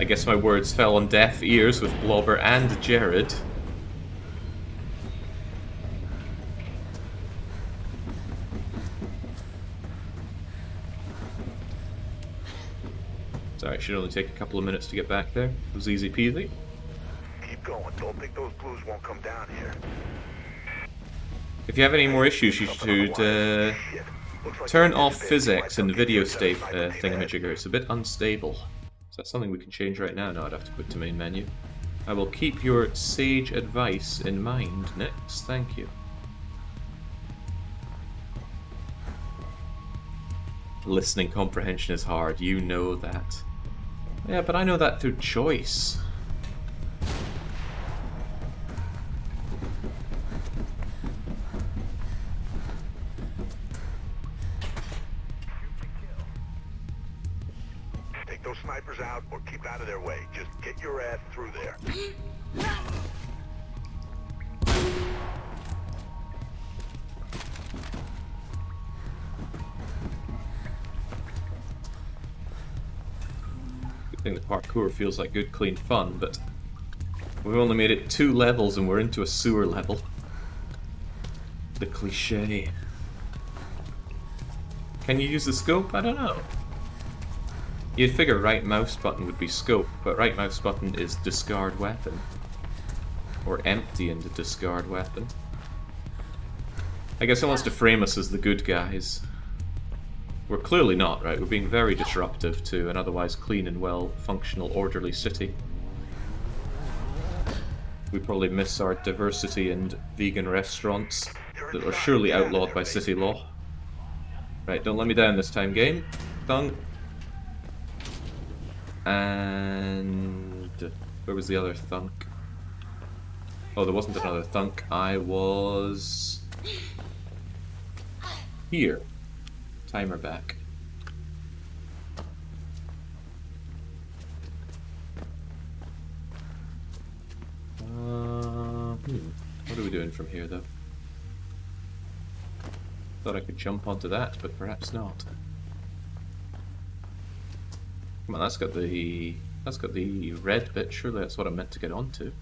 guess my words fell on deaf ears with Blobber and Jared. Sorry, it should only take a couple of minutes to get back there. It was easy peasy. Keep going. Don't think those blues won't come down here. If you have any more issues, you should turn off physics in the video state thingamajigger. It's a bit unstable. So that's something we can change right now. No, I'd have to put to main menu. I will keep your sage advice in mind, Nix. Thank you. Listening comprehension is hard. You know that. Yeah, but I know that through choice. Take those snipers out or keep out of their way. Just get your ass through there. Good thing the parkour feels like good, clean fun, but we've only made it 2 levels and we're into a sewer level. The cliche. Can you use the scope? I don't know. You'd figure right mouse button would be scope, but right mouse button is discard weapon. Or empty and discard weapon. I guess it wants to frame us as the good guys. We're clearly not, right? We're being very disruptive to an otherwise clean and well functional, orderly city. We probably miss our diversity and vegan restaurants that are surely outlawed by city law. Right, don't let me down this time, game. Done. And where was the other thunk? Oh, there wasn't another thunk. I was here. Timer back. What are we doing from here, though? Thought I could jump onto that, but perhaps not. Come on, that's got the red bit. Surely that's what I meant to get onto.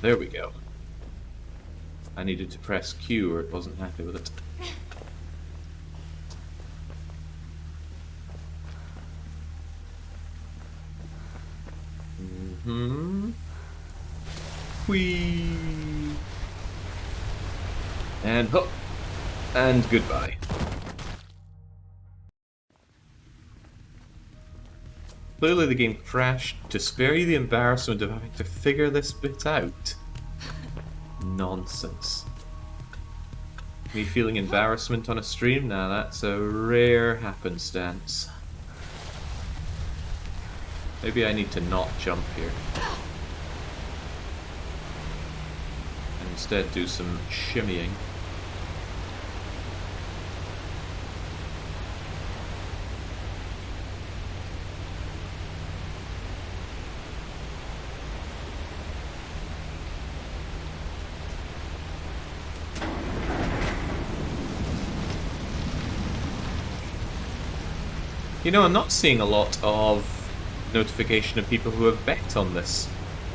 There we go. I needed to press Q or it wasn't happy with it. Whee! And hook! And goodbye. Clearly the game crashed to spare you the embarrassment of having to figure this bit out. Nonsense. Me feeling embarrassment on a stream? Nah, that's a rare happenstance. Maybe I need to not jump here. And instead do some shimmying. You know, I'm not seeing a lot of notification of people who have bet on this.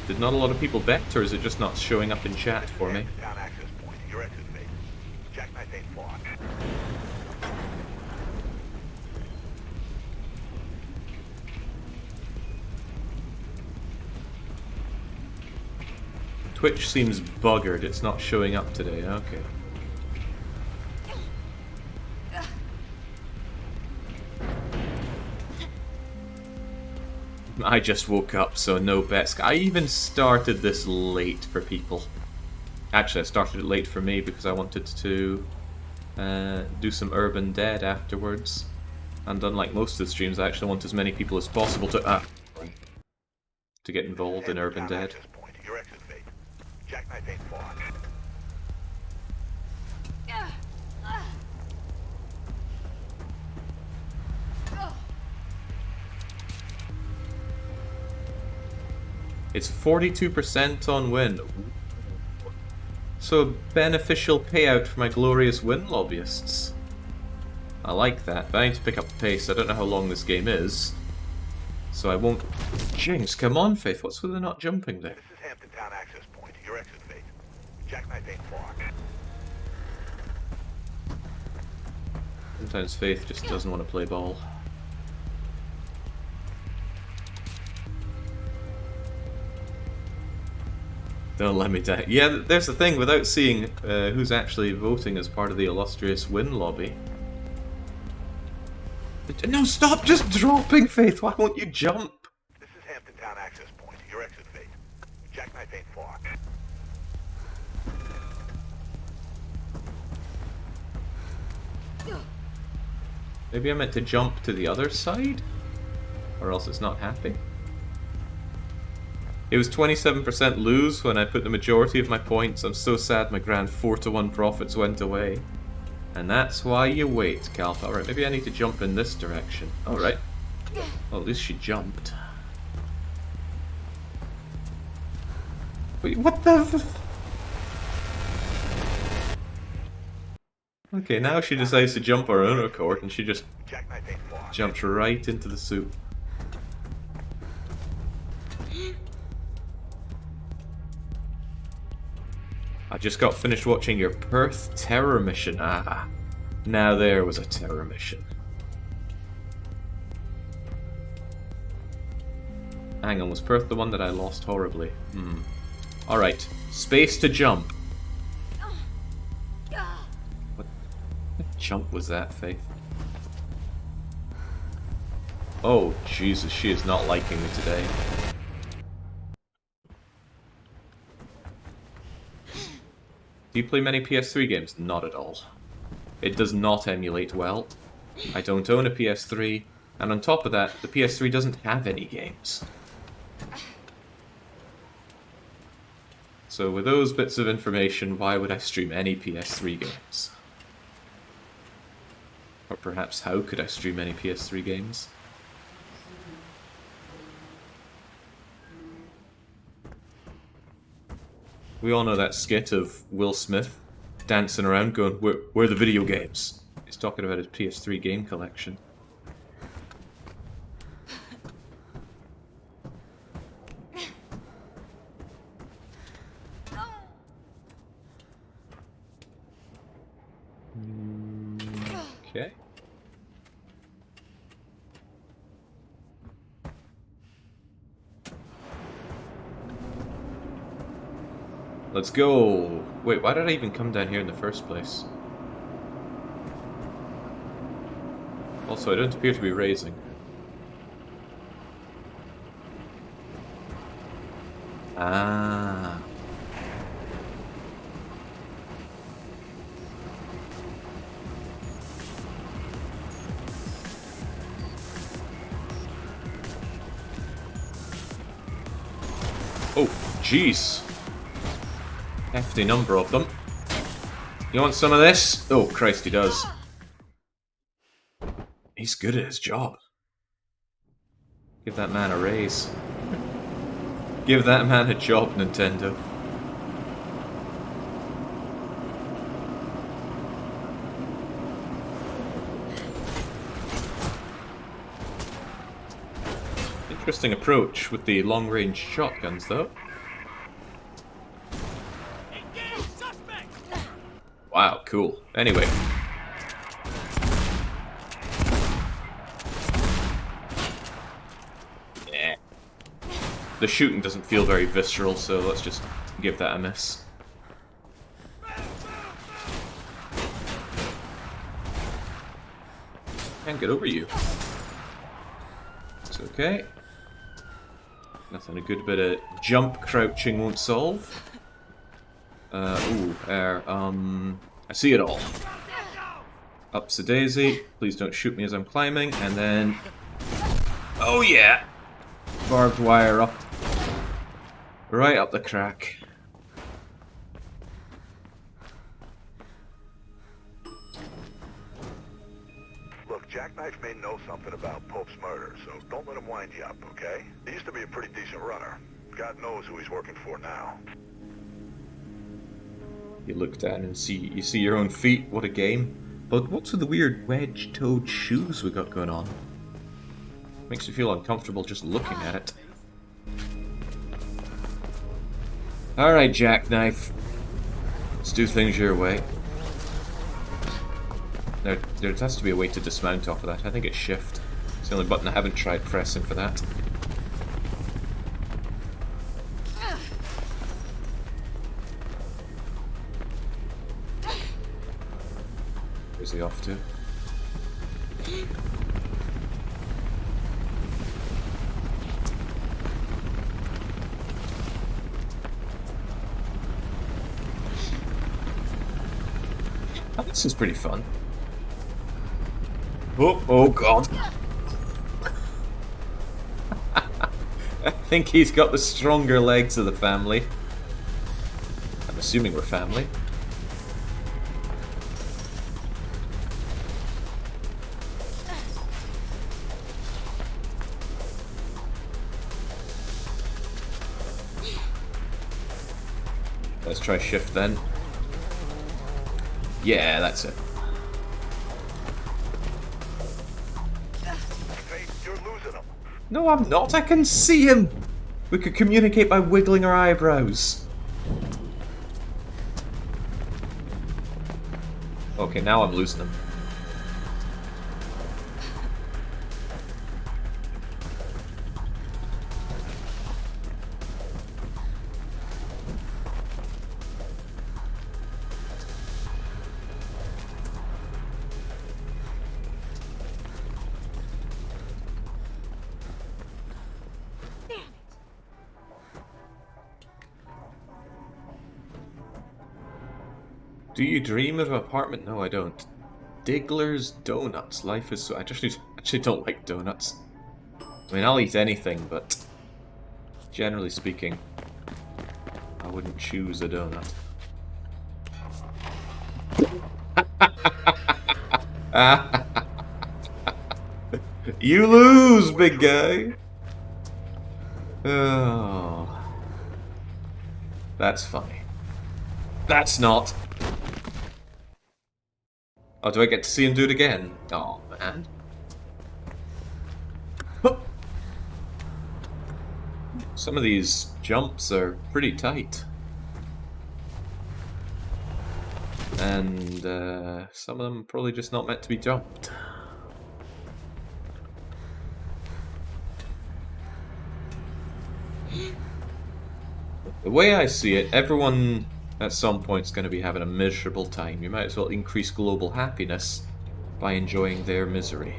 Did not a lot of people bet, or is it just not showing up in chat for me? Down access point. Your exit phase. Jackknife ain't far. Twitch seems buggered. It's not showing up today. Okay. I just woke up, so no bets. I even started this late for people. Actually, I started it late for me because I wanted to do some Urban Dead afterwards. And unlike most of the streams, I actually want as many people as possible to get involved in Urban Dead. Your exit phase. Jackknife ain't far. It's 42% on win. So a beneficial payout for my glorious win lobbyists. I like that, but I need to pick up the pace. I don't know how long this game is, so I won't... Jinx, come on, Faith, what's with the not jumping there? This is Hampton Town access point. Your exit, Faith. Jackknife ain't far. Sometimes Faith just doesn't want to play ball. Don't let me die. Yeah, there's the thing, without seeing who's actually voting as part of the illustrious win lobby. No, stop just dropping, Faith! Why won't you jump? This is Hampton Town access point. Your exit, Faith. Jackknife ain't far. Maybe I meant to jump to the other side? Or else it's not happy? It was 27% lose when I put the majority of my points. I'm so sad my grand 4-to-1 profits went away. And that's why you wait, Calp. Alright, maybe I need to jump in this direction. Alright. Well, at least she jumped. Wait, what the... Okay, now she decides to jump her own accord and she just jumps right into the soup. I just got finished watching your Perth terror mission. Ah, now there was a terror mission. Hang on, was Perth the one that I lost horribly? Alright, space to jump. What jump was that, Faith? Oh, Jesus, she is not liking me today. Do you play many PS3 games? Not at all. It does not emulate well. I don't own a PS3, and on top of that, the PS3 doesn't have any games. So with those bits of information, why would I stream any PS3 games? Or perhaps how could I stream any PS3 games? We all know that skit of Will Smith dancing around going, where are the video games? He's talking about his PS3 game collection. Okay. Let's go! Wait, why did I even come down here in the first place? Also, I don't appear to be raising. Ah. Oh, jeez. Hefty number of them. You want some of this? Oh, Christ, he does. He's good at his job. Give that man a raise. Give that man a job, Nintendo. Interesting approach with the long-range shotguns, though. Wow, cool. Anyway. Yeah. The shooting doesn't feel very visceral, so let's just give that a miss. Can't get over you. It's okay. Nothing a good bit of jump crouching won't solve. I see it all. Up's a daisy. Please don't shoot me as I'm climbing. And then... Oh yeah! Barbed wire up. Right up the crack. Look, Jackknife may know something about Pope's murder, so don't let him wind you up, okay? He used to be a pretty decent runner. God knows who he's working for now. You look down and you see your own feet. What a game! But what's with the weird wedge-toed shoes we got going on? Makes you feel uncomfortable just looking at it. All right, Jackknife. Let's do things your way. There has to be a way to dismount off of that. I think it's shift. It's the only button I haven't tried pressing for that. Where's he off to? Oh, this is pretty fun. Oh god. I think he's got the stronger legs of the family. I'm assuming we're family. Let's try shift then. Yeah, that's it. Hey, you're losing him. No, I'm not. I can see him. We could communicate by wiggling our eyebrows. Okay, now I'm losing him. Do you dream of an apartment? No, I don't. Diggler's Donuts. Life is so... I actually don't like donuts. I mean, I'll eat anything, but... generally speaking, I wouldn't choose a donut. You lose, big guy! Oh... That's funny. That's not... Oh, do I get to see him do it again? Oh, man. Some of these jumps are pretty tight. And some of them are probably just not meant to be jumped. The way I see it, everyone at some point is going to be having a miserable time. You might as well increase global happiness by enjoying their misery.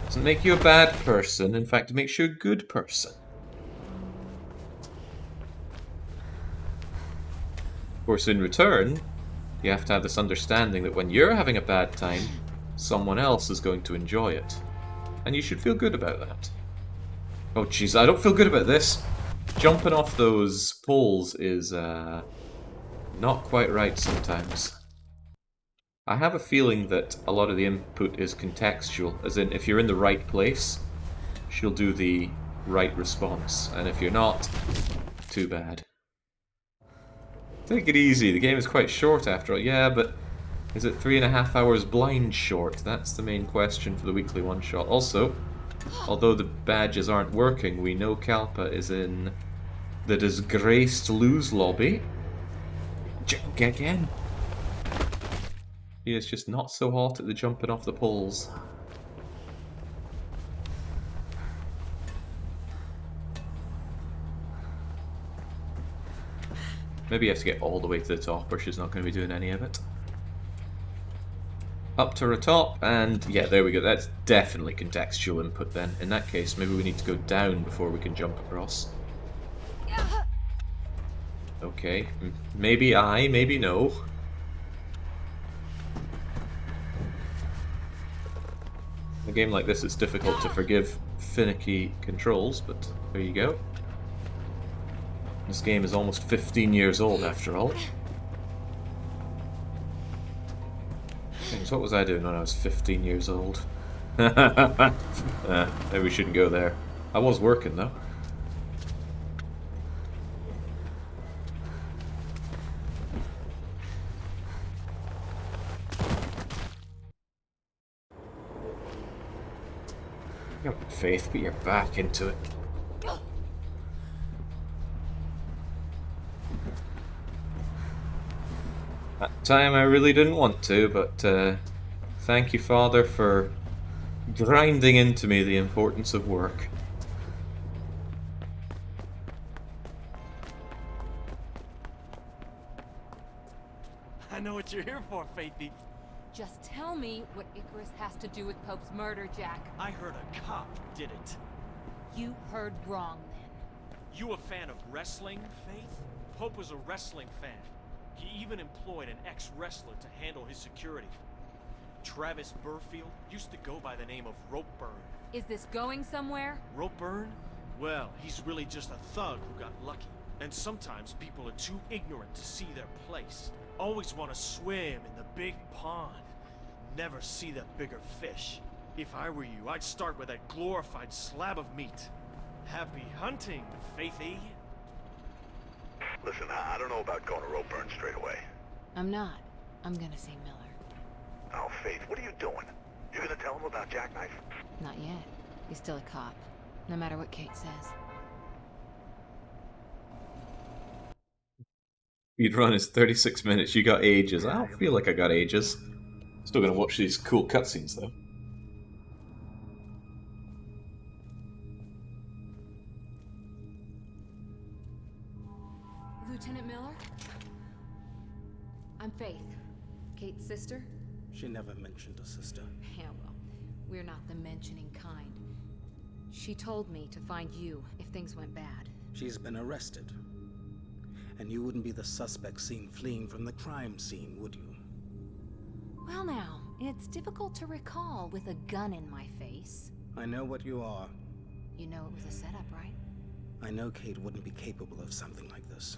Doesn't make you a bad person, in fact it makes you a good person. Of course, in return, you have to have this understanding that when you're having a bad time, someone else is going to enjoy it. And you should feel good about that. Oh jeez, I don't feel good about this. Jumping off those poles is not quite right sometimes. I have a feeling that a lot of the input is contextual, as in if you're in the right place, she'll do the right response, and if you're not, too bad. Take it easy, the game is quite short after all. Yeah, but is it 3.5 hours blind short? That's the main question for the weekly one-shot. Also, although the badges aren't working, we know Kalpa is in the disgraced lose lobby. Again. He is just not so hot at the jumping off the poles. Maybe you have to get all the way to the top, or she's not going to be doing any of it. Up to the top, and yeah, there we go. That's definitely contextual input then. In that case, maybe we need to go down before we can jump across. Okay, maybe I, maybe no. A game like this, it's difficult to forgive finicky controls, but there you go. This game is almost 15 years old after all. So what was I doing when I was 15 years old? Maybe we shouldn't go there. I was working though. Faith, put your back into it. That time I really didn't want to, but thank you, Father, for grinding into me the importance of work. I know what you're here for, Faithy. Just tell me what Icarus has to do with Pope's murder, Jack. I heard a cop did it. You heard wrong, then. You a fan of wrestling, Faith? Pope was a wrestling fan. He even employed an ex-wrestler to handle his security. Travis Burfield used to go by the name of Ropeburn. Is this going somewhere? Ropeburn? Well, he's really just a thug who got lucky. And sometimes people are too ignorant to see their place. Always want to swim in the big pond. Never see the bigger fish. If I were you, I'd start with that glorified slab of meat. Happy hunting, Faithy. Listen, I don't know about going to Ropeburn straight away. I'm not. I'm gonna see Miller. Oh, Faith, what are you doing? You gonna tell him about Jackknife? Not yet. He's still a cop, no matter what Kate says. Speed run is 36 minutes. You got ages. I don't feel like I got ages. Still gonna watch these cool cutscenes though. Lieutenant Miller? I'm Faith. Kate's sister? She never mentioned a sister. Yeah, well, we're not the mentioning kind. She told me to find you if things went bad. She's been arrested. And you wouldn't be the suspect seen fleeing from the crime scene, would you? Well now, it's difficult to recall with a gun in my face. I know what you are. You know it was a setup, right? I know Kate wouldn't be capable of something like this.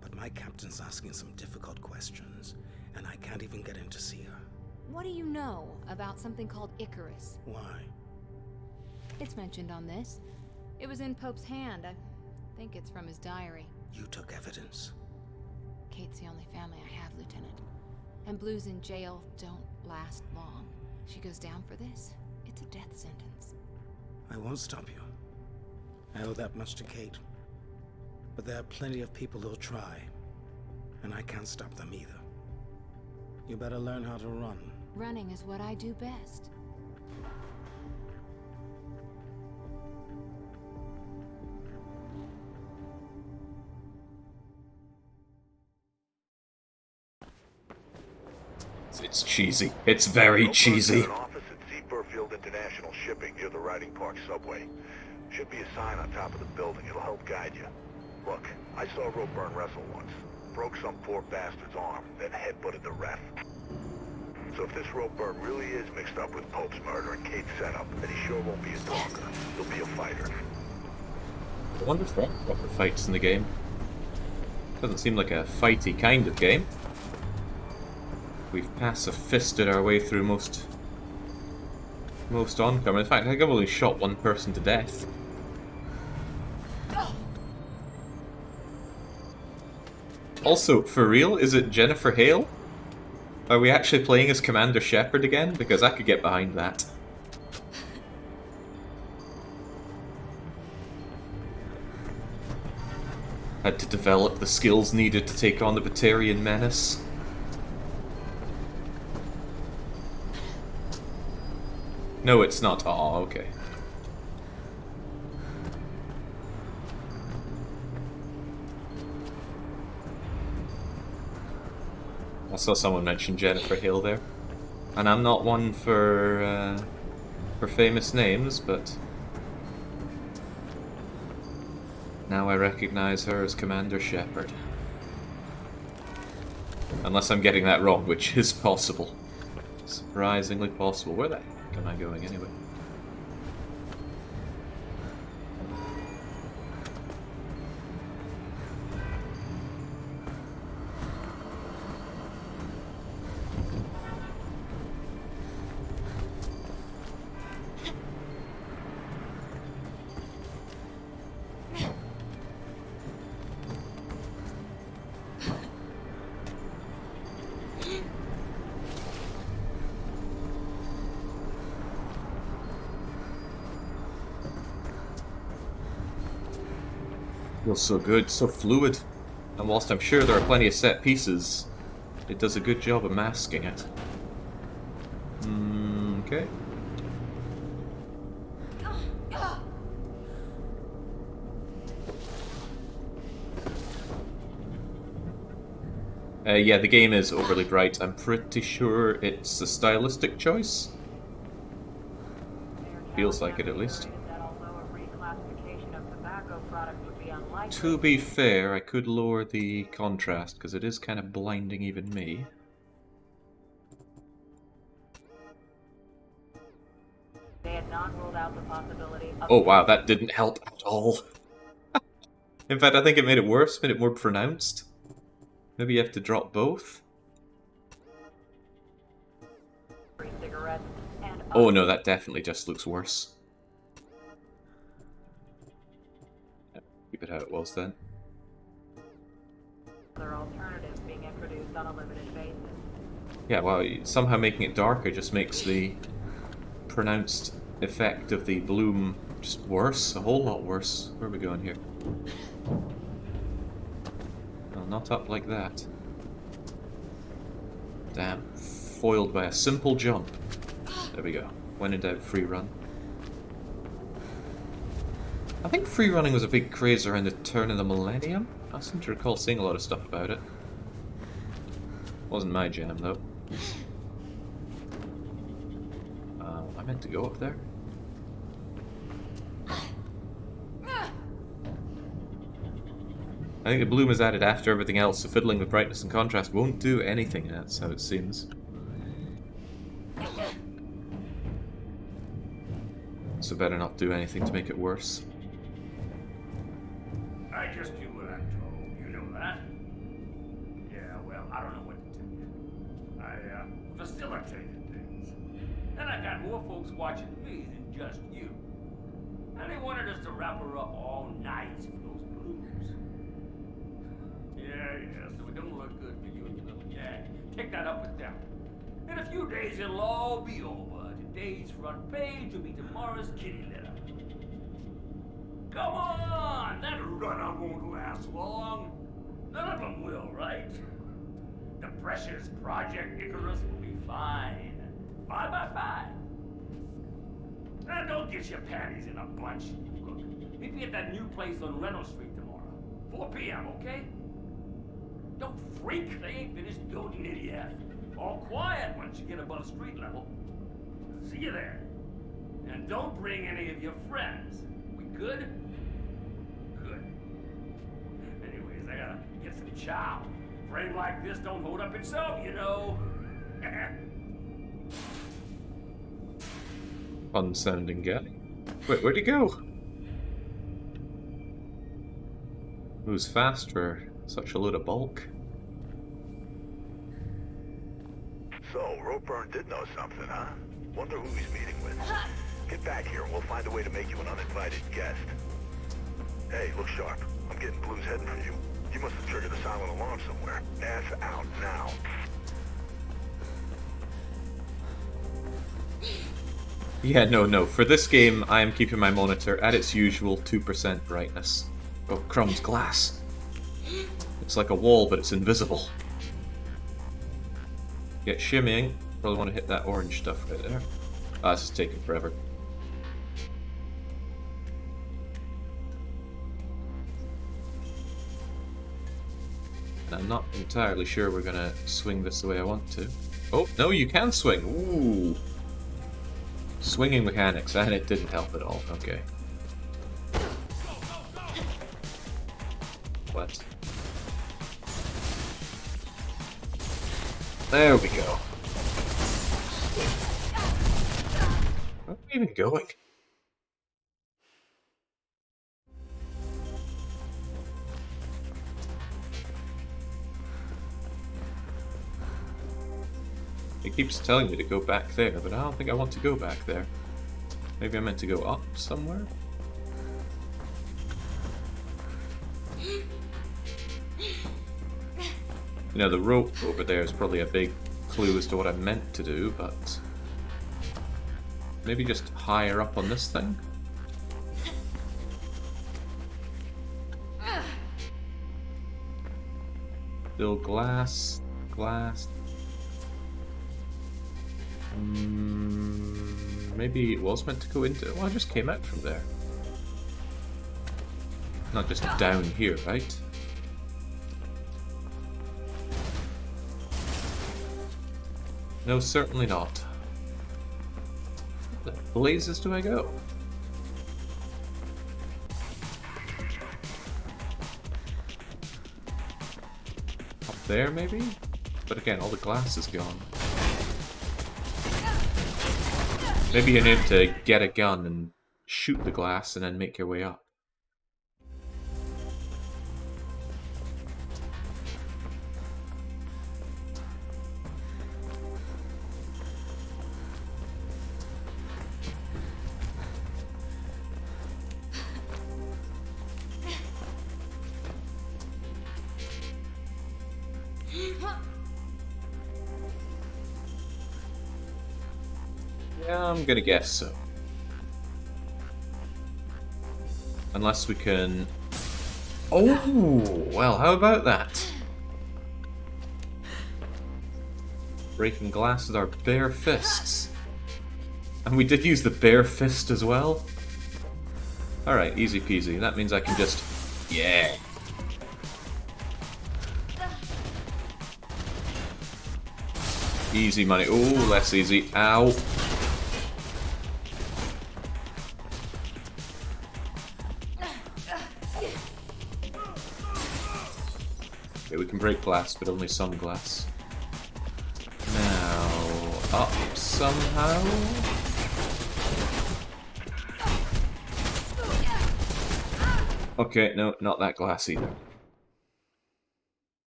But my captain's asking some difficult questions, and I can't even get in to see her. What do you know about something called Icarus? Why? It's mentioned on this. It was in Pope's hand. I think it's from his diary. You took evidence. Kate's the only family I have, Lieutenant. And Blues in jail don't last long. She goes down for this, it's a death sentence. I won't stop you. I owe that much to Kate. But there are plenty of people who'll try. And I can't stop them either. You better learn how to run. Running is what I do best. It's cheesy. It's very cheesy. An office at C. Burfield International Shipping near the Riding Park subway. Should be a sign on top of the building. It'll help guide you. Look, I saw Ropeburn wrestle once. Broke some poor bastard's arm, then headbutted the ref. So if this Ropeburn really is mixed up with Pope's murder and Kate's setup, then he sure won't be a talker. He'll be a fighter. I wonder if there are proper fights in the game. Doesn't seem like a fighty kind of game. We've pacifisted our way through most oncoming. In fact, I think I've only shot one person to death. Also, for real, is it Jennifer Hale? Are we actually playing as Commander Shepard again? Because I could get behind that. Had to develop the skills needed to take on the Batarian menace. No, it's not. Oh, okay. I saw someone mention Jennifer Hale there, and I'm not one for famous names, but now I recognize her as Commander Shepard. Unless I'm getting that wrong, which is possible. Surprisingly possible. Where the heck am I going anyway? Feels so good, so fluid. And whilst I'm sure there are plenty of set pieces, it does a good job of masking it. Okay. Yeah, the game is overly bright. I'm pretty sure it's a stylistic choice. Feels like it, at least. To be fair, I could lower the contrast, because it is kind of blinding even me. They had not ruled out the possibility of... Oh wow, that didn't help at all. In fact, I think it made it worse, made it more pronounced. Maybe you have to drop both? Oh no, that definitely just looks worse. Keep it how it was then. Other alternatives being introduced on a limited basis. Yeah, well, somehow making it darker just makes the pronounced effect of the bloom just worse, a whole lot worse. Where are we going here? Well, not up like that. Damn, foiled by a simple jump. There we go. When in doubt, free run. I think free running was a big craze around the turn of the millennium. I seem to recall seeing a lot of stuff about it. Wasn't my jam, though. I meant to go up there. I think the bloom is added after everything else, so fiddling with brightness and contrast won't do anything, that's how it seems. So better not do anything to make it worse. I just do what I'm told, you know that? Yeah, well, I don't know what to tell you. I facilitated things. And I got more folks watching me than just you. And they wanted us to wrap her up all night for those blooms. Yeah, so it don't look good for you and your little Jack. Take that up with them. In a few days it'll all be over. Today's front page will be tomorrow's kitty litter. Come on! That run-up won't last long. None of them will, right? The precious Project Icarus will be fine. 5 by 5. And don't get your panties in a bunch. Look, meet me at that new place on Reynolds Street tomorrow. 4 p.m., okay? Don't freak, they ain't finished building it yet. All quiet once you get above street level. See you there. And don't bring any of your friends. We good? Good. Anyways, I gotta get some chow. Frame like this don't hold up itself, you know. Fun sounding guy. Wait, where'd he go? Moves fast for such a load of bulk. So, Ropeburn did know something, huh? Wonder who he's meeting with. Get back here and we'll find a way to make you an uninvited guest. Hey, look sharp. I'm getting blues heading for you. You must have triggered a silent alarm somewhere. Ass out now. Yeah, no. For this game, I am keeping my monitor at its usual 2% brightness. Oh, crumbs, glass. It's like a wall, but it's invisible. Get shimmying. Probably want to hit that orange stuff right there. Ah, this is taking forever. And I'm not entirely sure we're gonna swing this the way I want to. Oh, no, you can swing! Ooh! Swinging mechanics, and it didn't help at all. Okay. What? There we go. Where are we even going? It keeps telling me to go back there, but I don't think I want to go back there. Maybe I meant to go up somewhere? You know, the rope over there is probably a big clue as to what I meant to do, but... maybe just higher up on this thing? Still glass. Glass. Maybe it was meant to go into... Well, I just came out from there. Not just down here, right? No, certainly not. Where the blazes do I go? Up there, maybe? But again, all the glass is gone. Maybe you need to get a gun and shoot the glass and then make your way up. Yeah, I'm gonna guess so. Unless we can... Oh, well, how about that? Breaking glass with our bare fists. And we did use the bare fist as well. Alright, easy peasy. That means I can just... Yeah! Easy money. Oh, less easy. Ow. Okay, we can break glass, but only some glass. Now, up somehow? Okay, no, not that glass either.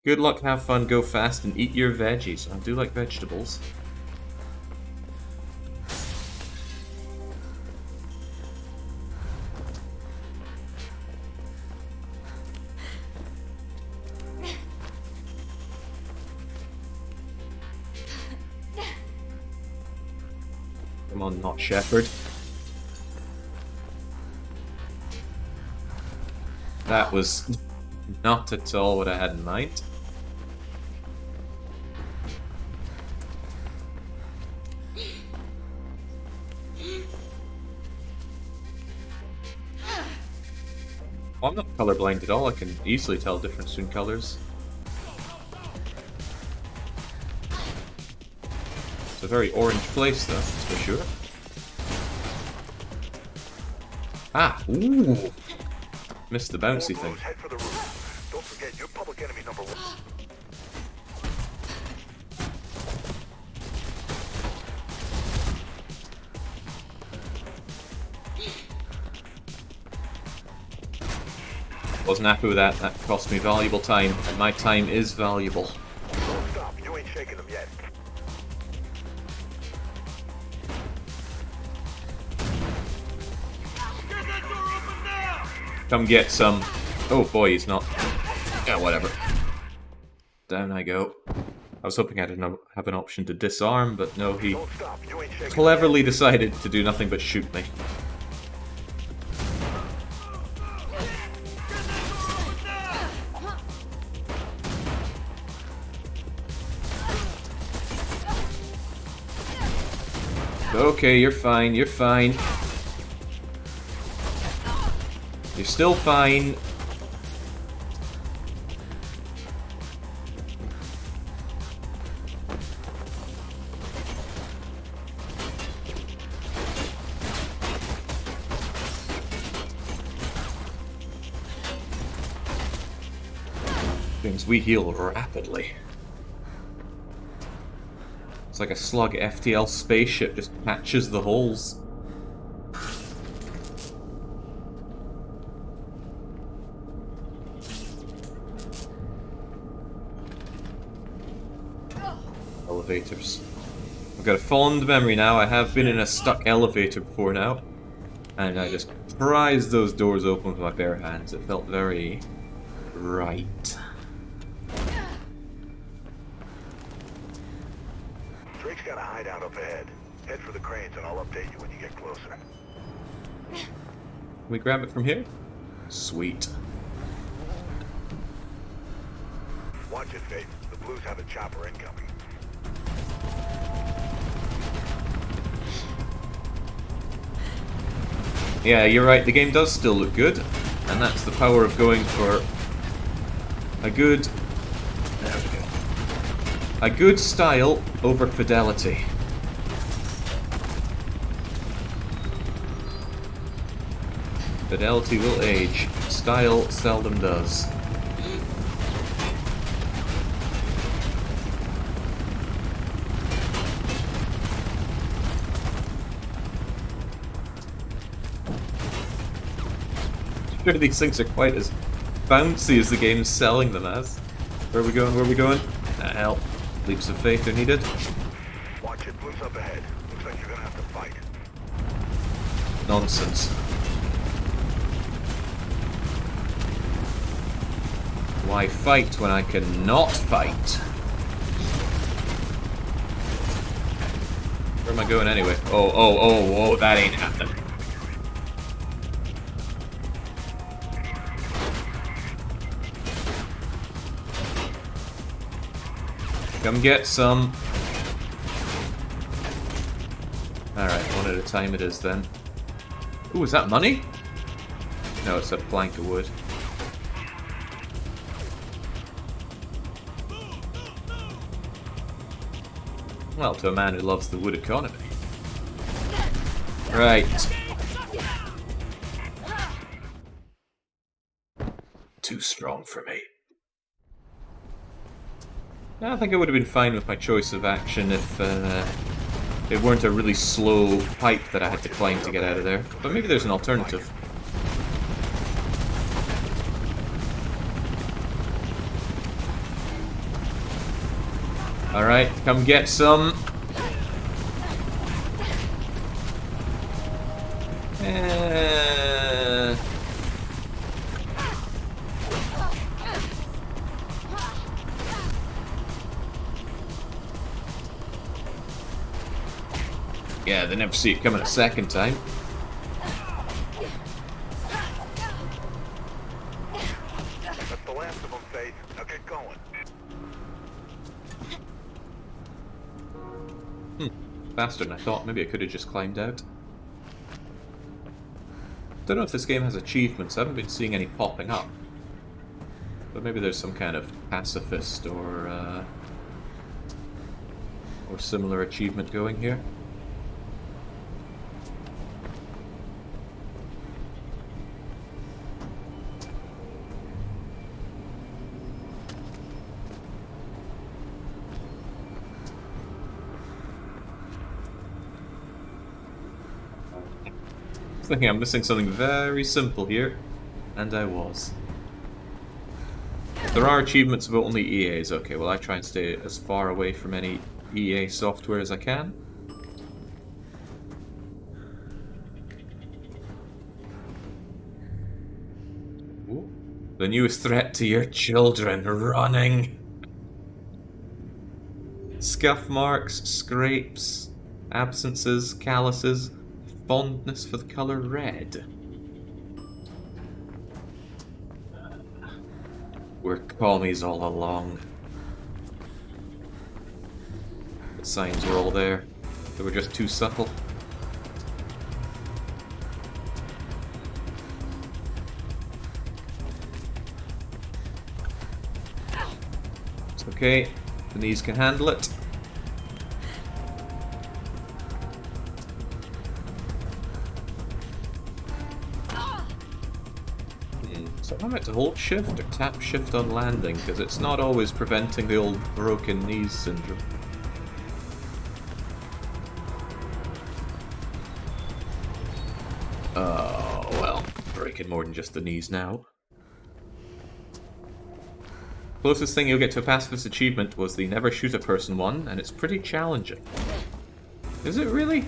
Good luck, have fun, go fast, and eat your veggies. I do like vegetables. Come on, not Shepherd. That was not at all what I had in mind. Well, I'm not colorblind at all, I can easily tell the difference between colors. It's a very orange place though, that's for sure. Ah, ooh! Missed the bouncy thing. Head for the roof. Don't forget, you're public enemy number 1. Wasn't happy with that, that cost me valuable time, and my time is valuable. Don't stop, you ain't shaking them yet. Come get some. Oh boy, he's not. Yeah, whatever. Down I go. I was hoping I'd have an option to disarm, but no, he cleverly decided to do nothing but shoot me. Okay, you're fine, you're fine. You're still fine. Things we heal rapidly. It's like a slug FTL spaceship just patches the holes. Elevators. I've got a fond memory now. I have been in a stuck elevator before now. And I just prized those doors open with my bare hands. It felt very right. Drake's got a hideout up ahead. Head for the cranes and I'll update you when you get closer. Can we grab it from here? Sweet. Watch Watch it, Faith. The Blues have a chopper incoming. Yeah, you're right, the game does still look good, and that's the power of going for a good... There we go. A good style over fidelity. Fidelity will age. Style seldom does. Sure, these things are quite as bouncy as the game's selling them as. Where are we going? Where are we going? Ah, hell. Leaps of faith are needed. Watch it, Blues up ahead. Looks like you're gonna have to fight. Nonsense. Why fight when I can not fight? Where am I going anyway? Oh, that ain't happening. Come get some. Alright, one at a time it is then. Ooh, is that money? No, it's a plank of wood. Well, to a man who loves the wood economy. Right. Too strong for me. I think I would have been fine with my choice of action if it weren't a really slow pipe that I had to climb to get out of there. But maybe there's an alternative. Alright, come get some. Yeah, they never see it coming a second time. That's the last of them, Faith. Now get going. Faster than I thought. Maybe I could have just climbed out. Don't know if this game has achievements. I haven't been seeing any popping up. But maybe there's some kind of pacifist or similar achievement going here. I was thinking I'm missing something very simple here, and I was. There are achievements about only EAs. Okay, well I try and stay as far away from any EA software as I can. Ooh. The newest threat to your children, running. Scuff marks, scrapes, absences, calluses, fondness for the colour red. We're commies all along. The signs were all there. They were just too subtle. It's okay. The knees can handle it. So I meant to hold shift or tap shift on landing, because it's not always preventing the old broken knees syndrome. Oh, well, breaking more than just the knees now. Closest thing you'll get to a pacifist achievement was the never shoot a person one, and it's pretty challenging. Is it really?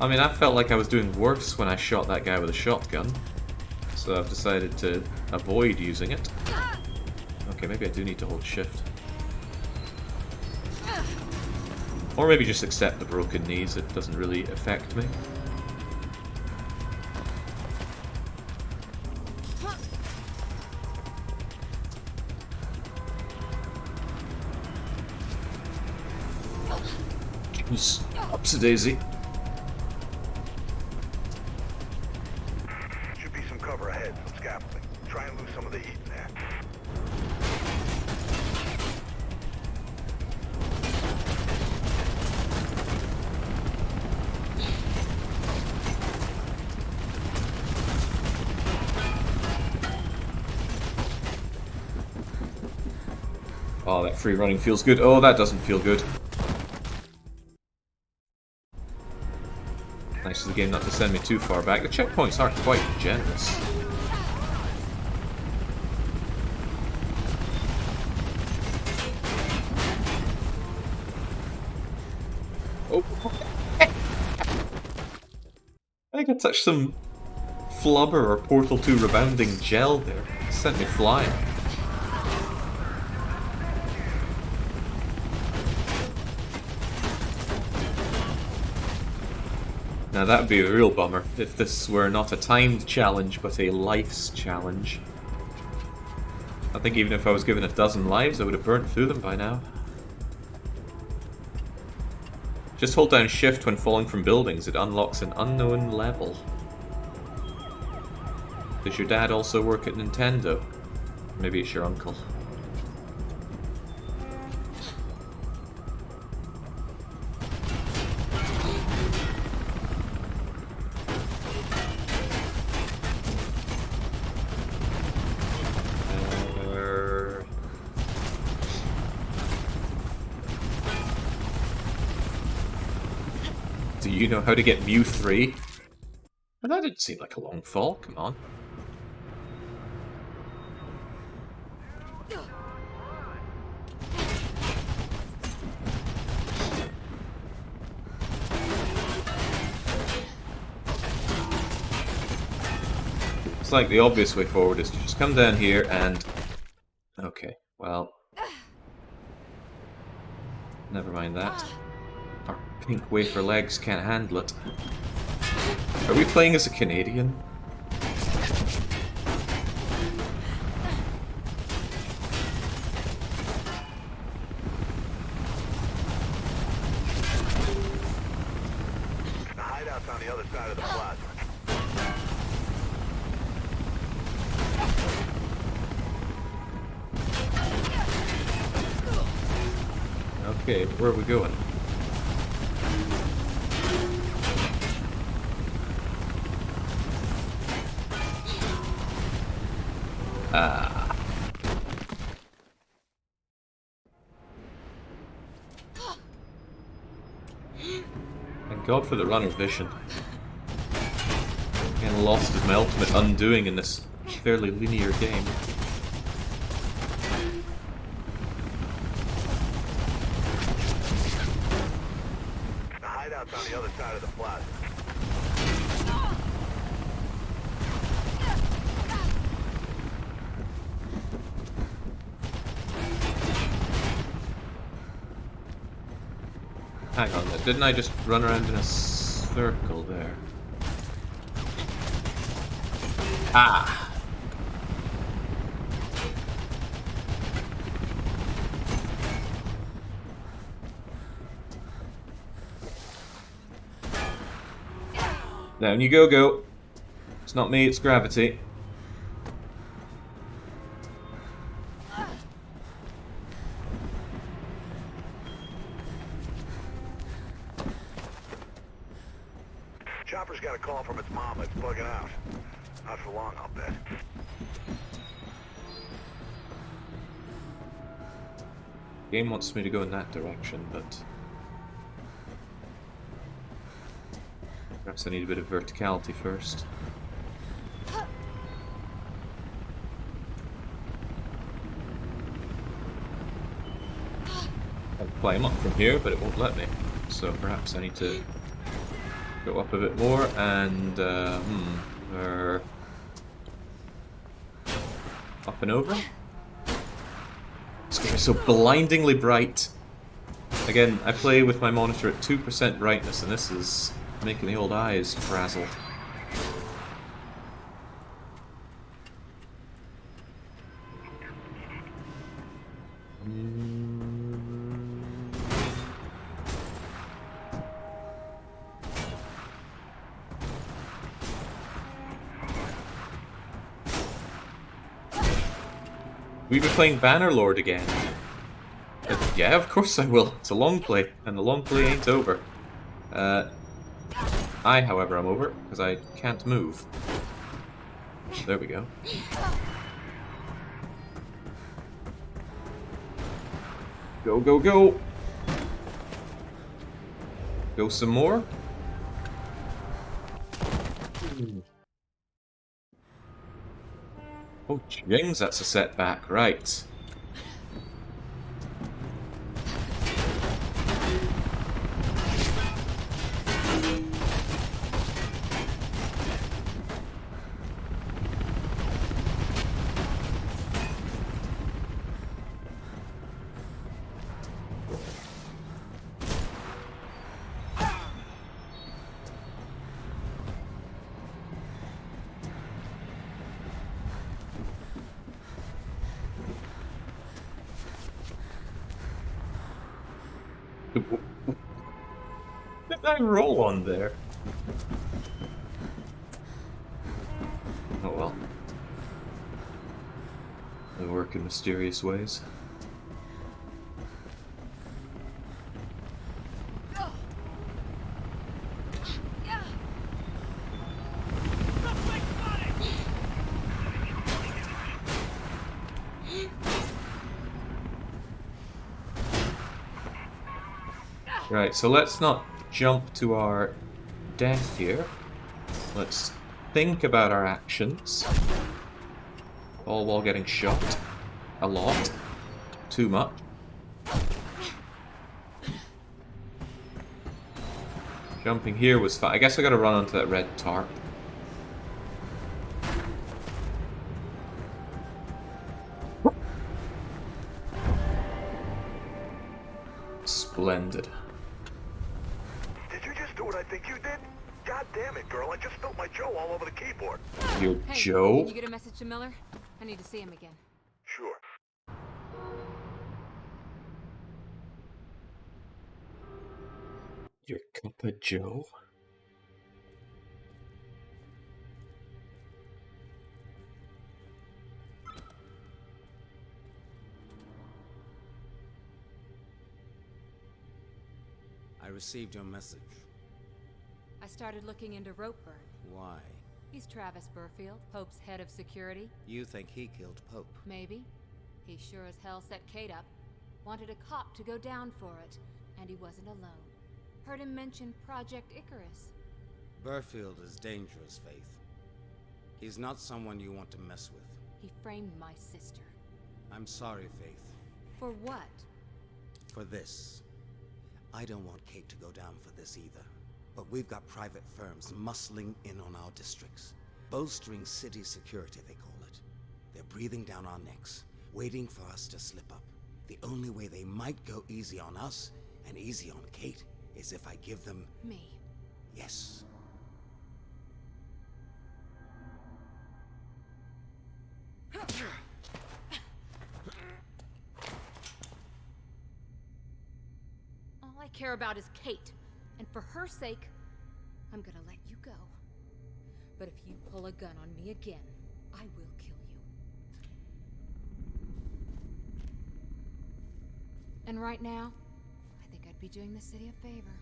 I mean, I felt like I was doing worse when I shot that guy with a shotgun. So I've decided to avoid using it. Okay, maybe I do need to hold shift. Or maybe just accept the broken knees, it doesn't really affect me. Jeez, upsie-daisy. Should be some cover ahead, some scaffolding. Try and lose some of the heat in there. Oh, that free running feels good. Oh, that doesn't feel good. Nice of the game not to send me too far back. The checkpoints are quite generous. Oh. I think I touched some flubber or Portal 2 rebounding gel there. It sent me flying. Now that would be a real bummer if this were not a timed challenge but a life's challenge. I think even if I was given a dozen lives I would have burnt through them by now. Just hold down shift when falling from buildings, it unlocks an unknown level. Does your dad also work at Nintendo? Maybe it's your uncle. Do you know how to get Mew 3? Well, that didn't seem like a long fall, come on. It's like the obvious way forward is to just come down here and... Okay, well... Never mind that. Our pink wafer legs can't handle it. Are we playing as a Canadian? The hideout's on the other side of the plaza. Okay, where are we going? Ah. Thank God for the runner vision. Getting lost is my ultimate undoing in this fairly linear game. The hideout's on the other side of the plaza. Hang on, didn't I just run around in a circle there? Ah! Down you go. It's not me, it's gravity. Chopper's got a call from its mama. It's bugging out. Not for long, I'll bet. Game wants me to go in that direction, but perhaps I need a bit of verticality first. I'll climb up from here, but it won't let me. So perhaps I need to go up a bit more and up and over. It's gonna be so blindingly bright. Again, I play with my monitor at 2% brightness, and this is making the old eyes frazzle. We be playing Bannerlord again. Yeah, of course I will. It's a long play, and the long play ain't over. I, however, am over, because I can't move. There we go. Go, go, go! Go some more. Oh, James, that's a setback, right. Did I roll on there? Oh well. They work in mysterious ways. Right, so let's not jump to our death here. Let's think about our actions. All while getting shot. A lot. Too much. Jumping here was fine. I guess I gotta run onto that red tarp. Splendid. Did you just do what I think you did? God damn it, girl. I just spilled my Joe all over the keyboard. Your Hey, Joe? Can you get a message to Miller? I need to see him again. Sure. Your cup of Joe? I received your message. I started looking into Ropeburn. Why? He's Travis Burfield, Pope's head of security. You think he killed Pope? Maybe. He sure as hell set Kate up. Wanted a cop to go down for it. And he wasn't alone. Heard him mention Project Icarus. Burfield is dangerous, Faith. He's not someone you want to mess with. He framed my sister. I'm sorry, Faith. For what? For this. I don't want Kate to go down for this either. But we've got private firms muscling in on our districts. Bolstering city security, they call it. They're breathing down our necks, waiting for us to slip up. The only way they might go easy on us, and easy on Kate, is if I give them... Me. Yes. All I care about is Kate. And for her sake, I'm gonna let you go. But if you pull a gun on me again, I will kill you. And right now, I think I'd be doing the city a favor.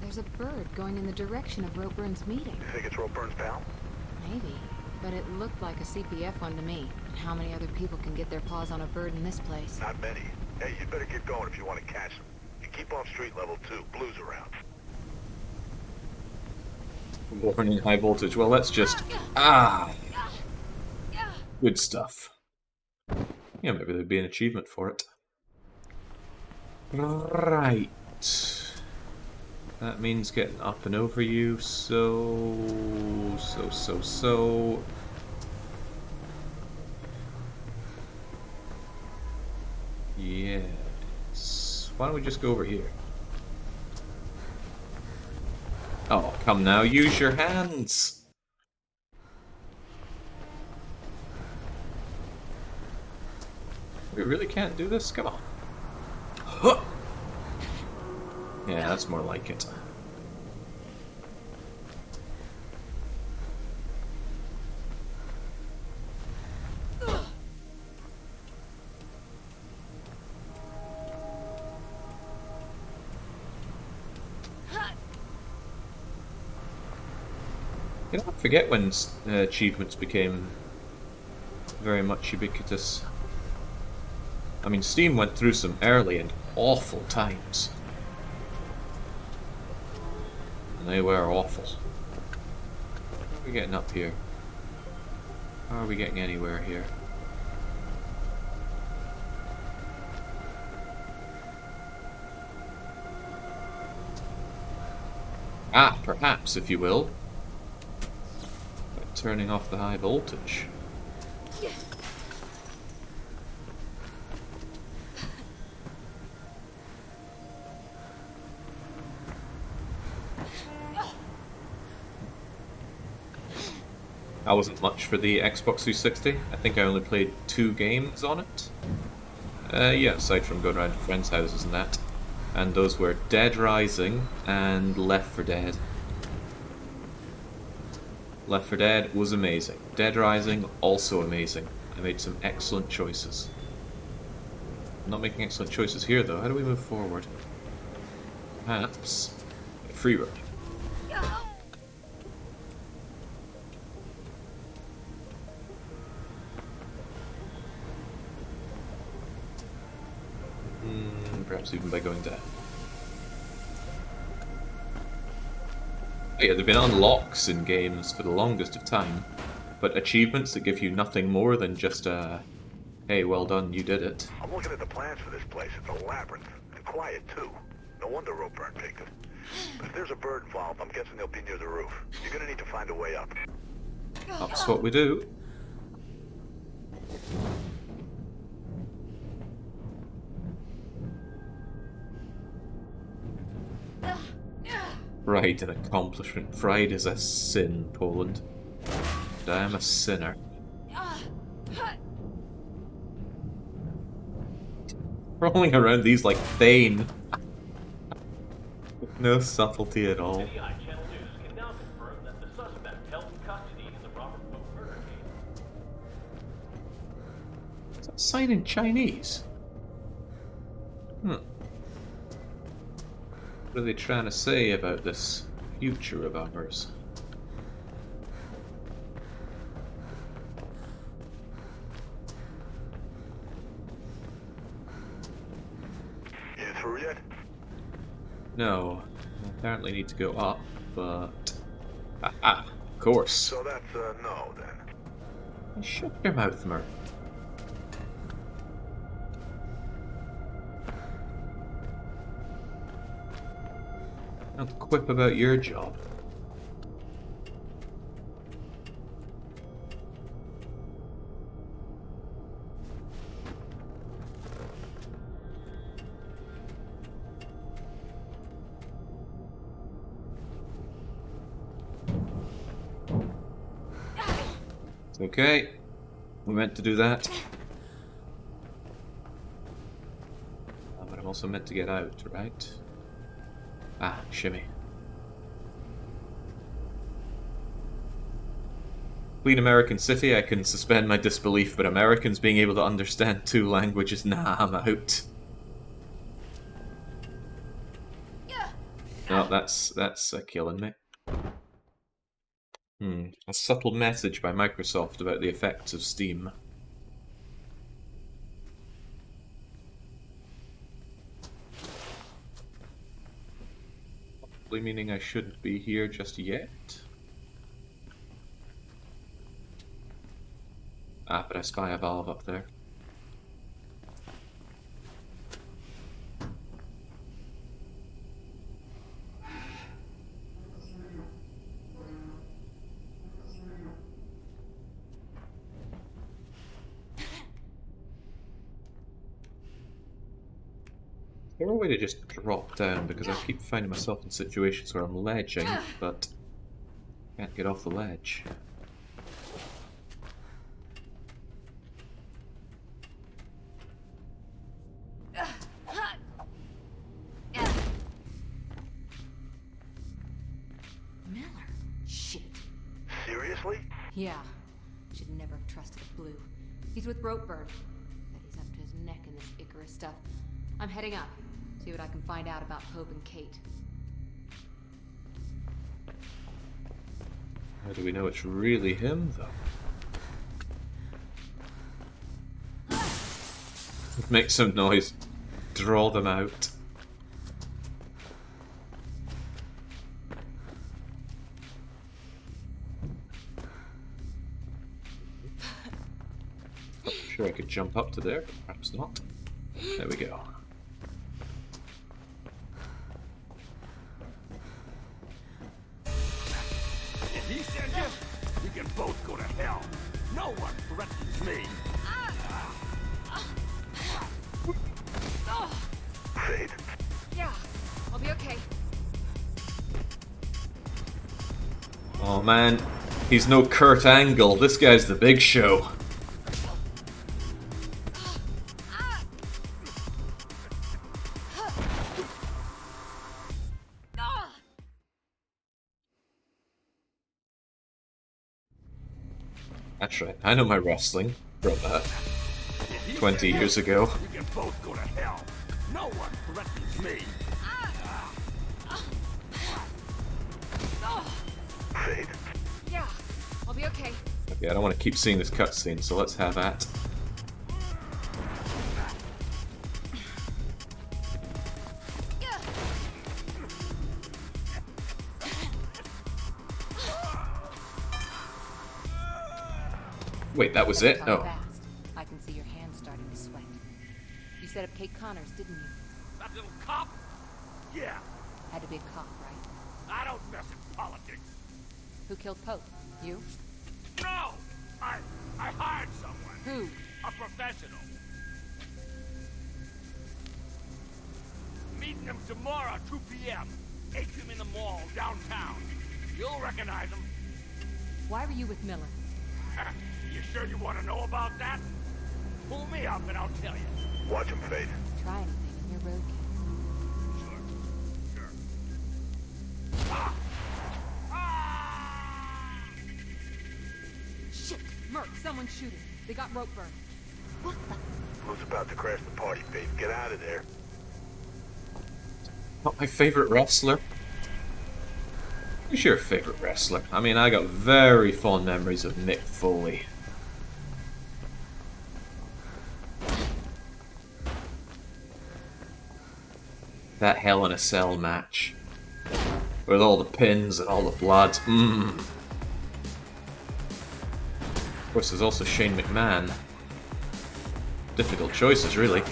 There's a bird going in the direction of Ropeburn's meeting. You think it's Ropeburn's pal? Maybe, but it looked like a CPF one to me. And how many other people can get their paws on a bird in this place? Not many. Hey, you'd better get going if you want to catch them. You keep off street level 2. Blue's around. Warning, high voltage. Well, let's just... Ah! Good stuff. Yeah, maybe there'd be an achievement for it. Right. That means getting up and over you, so... Yes. Why don't we just go over here? Oh, come now, use your hands! We really can't do this? Come on. Huh. Yeah, that's more like it. You know, I forget when achievements became very much ubiquitous. I mean, Steam went through some early and awful times. And they were awful. How are we getting up here? How are we getting anywhere here? Ah, perhaps, if you will. By turning off the high voltage. I wasn't much for the Xbox 360. I think I only played 2 games on it. Yeah, aside from going around to friends' houses and that. And those were Dead Rising and Left 4 Dead. Left 4 Dead was amazing. Dead Rising, also amazing. I made some excellent choices. I'm not making excellent choices here though. How do we move forward? Perhaps free roam. Perhaps even by going down. Yeah, there have been unlocks in games for the longest of time, but achievements that give you nothing more than just a, hey, well done, you did it. I'm looking at the plans for this place. It's a labyrinth, and quiet too. No wonder Ropeburn picked it. But if there's a bird involved, I'm guessing they'll be near the roof. You're gonna need to find a way up. That's what we do. Pride and accomplishment. Pride is a sin, Poland. And I am a sinner. Rolling around these like Thane. With no subtlety at all. Is that sign in Chinese? What are they trying to say about this future of ours? You through yet? No. I apparently need to go up, but... Ah, of course. So that's no, then. Shut your mouth, Mer. Don't quip about your job. It's okay. We meant to do that. But I'm also meant to get out, right? Ah, shimmy. Clean American City, I can suspend my disbelief, but Americans being able to understand 2 languages, nah, I'm out. No, that's killing me. A subtle message by Microsoft about the effects of Steam. Meaning I shouldn't be here just yet. Ah, but I spy a valve up there. Is there a way to just drop down? Because I keep finding myself in situations where I'm ledging, but can't get off the ledge. Yeah. Should never have trusted Blue. He's with Ropeburn. Bet he's up to his neck in this Icarus stuff. I'm heading up. See what I can find out about Pope and Kate. How do we know it's really him, though? Make some noise. Draw them out. Oh, sure I could jump up to there, but perhaps not. There we go. If he sends you, we can both go to hell. No one threatens me. Fade. Yeah, I'll be okay. Oh man, he's no Kurt Angle. This guy's the big show. That's right, I know my wrestling from 20 years ago. We can both go to hell. No one threatens me. Fade. Yeah, I'll be okay. Okay, I don't want to keep seeing this cutscene, so let's have that. Wait, that was it? Oh. Fast. I can see your hands starting to sweat. You set up Kate Connors, didn't you? That little cop? Yeah. Had to be a cop, right? I don't mess in politics. Who killed Pope? You? No! I hired someone. Who? A professional. Meeting him tomorrow, 2 p.m. Atrium in the mall, downtown. You'll recognize him. Why were you with Miller? You sure you want to know about that? Pull me up and I'll tell you. Watch him, Fade. Try anything in your road game. Sure. Ah! Ah! Shit! Merc, someone's shooting. They got Ropeburn. What the? Who's about to crash the party, Fade? Get out of there. Not my favorite wrestler. Who's your favorite wrestler? I mean, I got very fond memories of Mick Foley. That Hell in a Cell match. With all the pins and all the blood. Of course, there's also Shane McMahon. Difficult choices, really.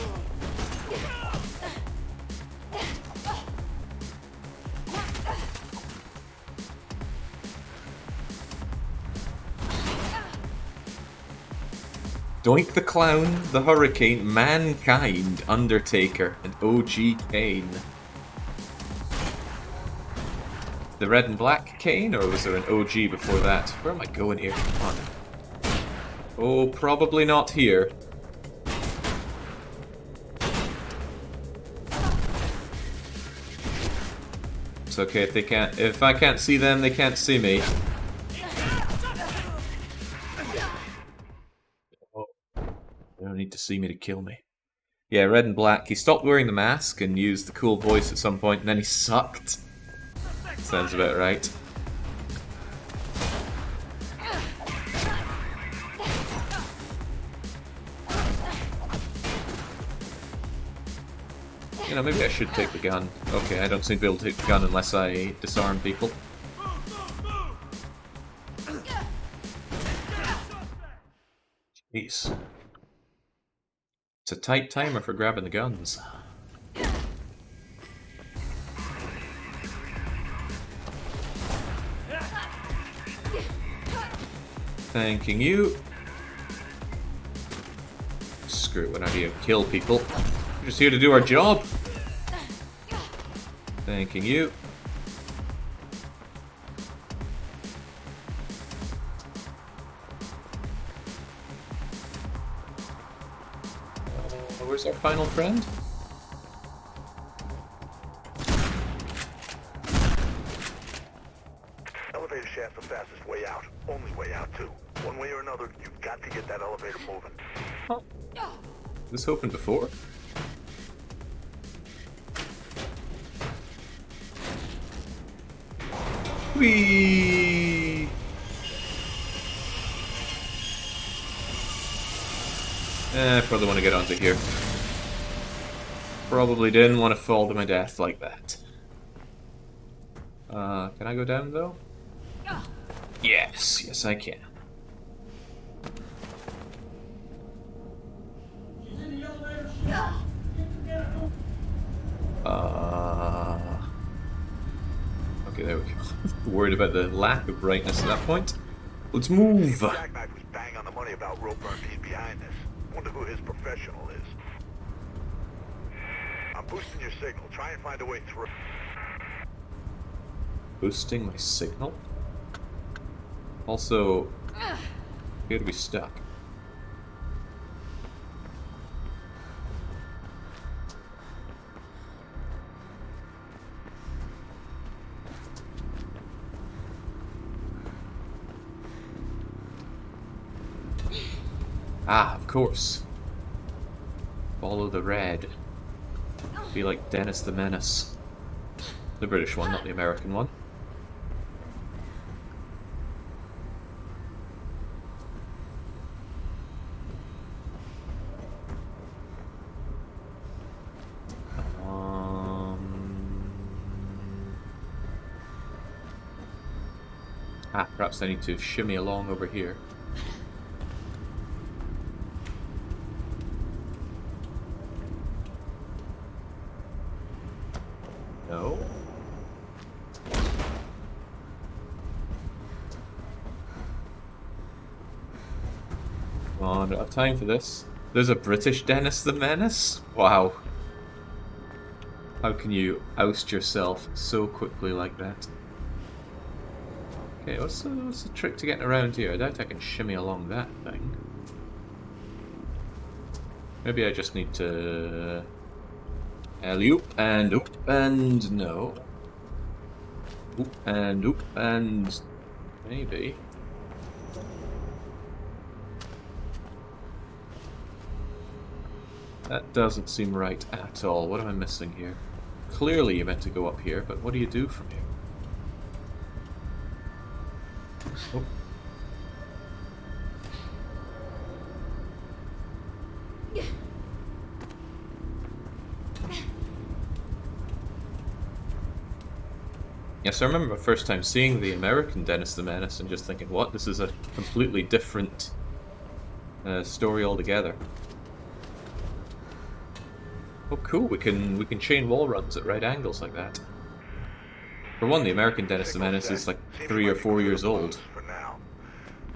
Doink the Clown, the Hurricane, Mankind, Undertaker, and OG Kane. The red and black Kane, or was there an OG before that? Where am I going here? Come on. Oh, probably not here. It's okay if they can't. If I can't see them, they can't see me. They don't need to see me to kill me. Yeah, red and black. He stopped wearing the mask and used the cool voice at some point, and then he sucked. Sounds about right. You know, maybe I should take the gun. Okay, I don't seem to be able to take the gun unless I disarm people. Jeez. It's a tight timer for grabbing the guns. Thanking you. Screw it, we're not here to kill people. We're just here to do our job. Thanking you. Where's our final friend? Elevator shaft that's the fastest way out. Only way out, too. One way or another, you've got to get that elevator moving. Oh. This opened before? Whee! I probably want to get onto here. Probably didn't want to fall to my death like that. Can I go down though? Yes, yes I can. Okay, there we go. Worried about the lack of brightness at that point. Let's move! Jackknife was bang on the money about Roper and being behind this. Wonder who his professional is. I'm boosting your signal. Try and find a way through. Boosting my signal? Also, appear to be stuck. Ah, of course. Follow the red. Be like Dennis the Menace. The British one, not the American one. Perhaps I need to shimmy along over here. No? Come on, I don't have time for this. There's a British Dennis the Menace? Wow. How can you oust yourself so quickly like that? Okay, what's the trick to getting around here? I doubt I can shimmy along that thing. Maybe I just need to... alley-oop and oop and no. Oop and maybe. That doesn't seem right at all. What am I missing here? Clearly you meant to go up here, but what do you do from here? Oh. Yes, I remember the first time seeing the American Dennis the Menace and just thinking, what? This is a completely different story altogether. Oh cool, we can chain wall runs at right angles like that. For one, the American Dennis the Menace is like 3 or 4 years old. For now.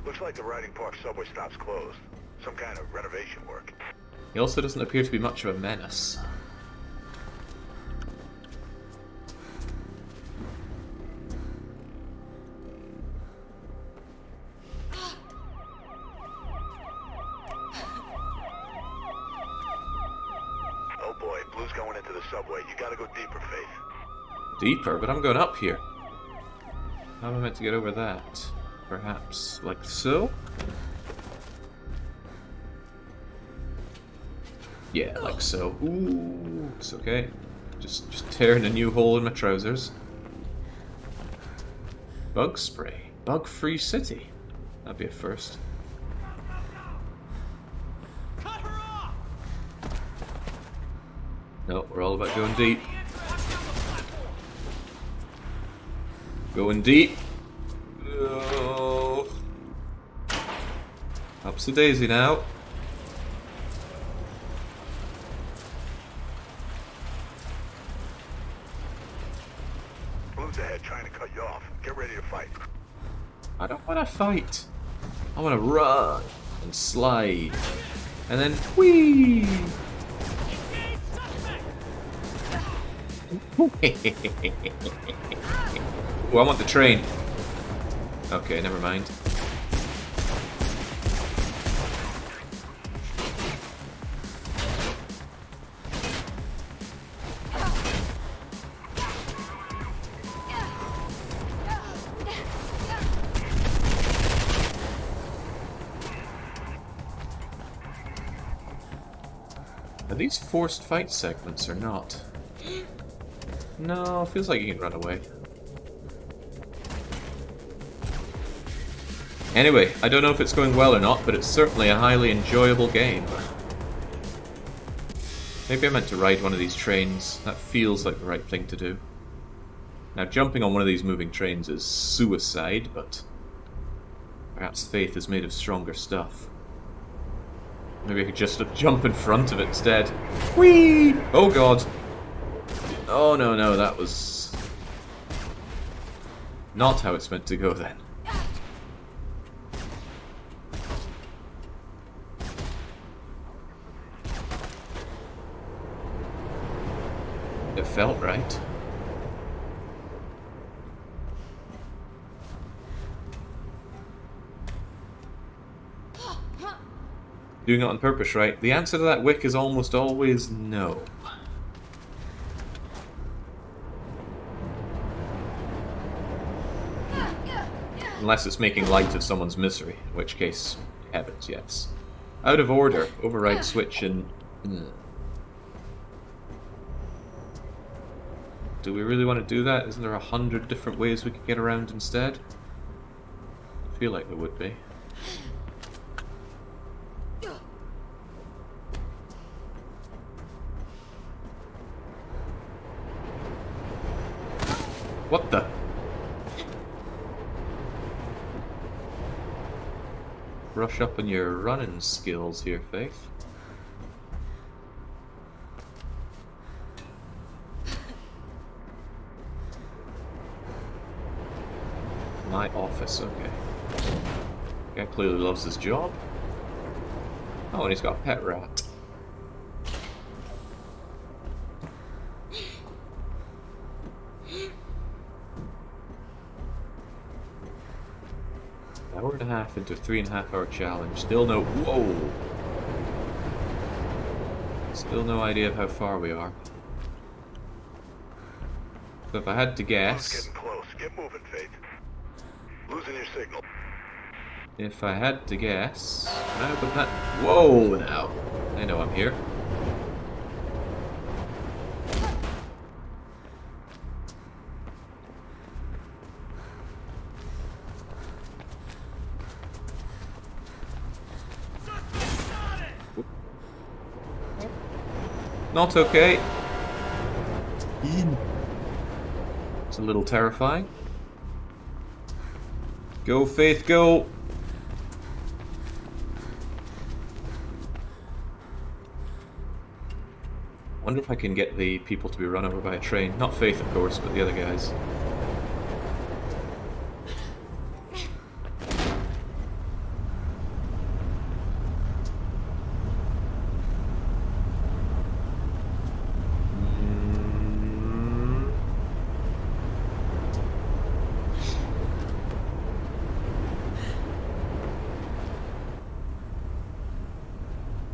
Looks like the Riding Park subway stop's closed. Some kind of renovation work. He also doesn't appear to be much of a menace. Oh boy, Blue's going into the subway. You gotta go deeper, Faith. Deeper? But I'm going up here. How am I meant to get over that? Perhaps like so? Yeah, like so. Ooh, it's okay. Just tearing a new hole in my trousers. Bug spray. Bug-free city. That'd be a first. No, we're all about going deep. Going deep. Oh. Ups the daisy now. Blue's ahead trying to cut you off. Get ready to fight. I don't want to fight. I want to run and slide. And then whee! Oh, I want the train. Okay, never mind. Are these forced fight segments or not? No, feels like you can run away. Anyway, I don't know if it's going well or not, but it's certainly a highly enjoyable game. Maybe I meant to ride one of these trains. That feels like the right thing to do. Now, jumping on one of these moving trains is suicide, but perhaps Faith is made of stronger stuff. Maybe I could just jump in front of it instead. Whee! Oh god. Oh no, no, that was not how it's meant to go then. It felt right. Doing it on purpose, right? The answer to that wick is almost always no. Unless it's making light of someone's misery, in which case, heavens, yes. Out of order, override switch and... Do we really want to do that? Isn't there 100 different ways we could get around instead? I feel like there would be. What the? Brush up on your running skills here, Faith. My office, okay. Guy clearly loves his job. Oh, and he's got a pet rat. An hour and a half into a 3.5 hour challenge. Still no. Whoa! Still no idea of how far we are. So if I had to guess. Getting close. Get moving, Faith. Losing your signal. If I had to guess. Now, but that. Whoa! Now. I know I'm here. Not okay. It's a little terrifying. Go, Faith, go! Wonder if I can get the people to be run over by a train. Not Faith, of course, but the other guys.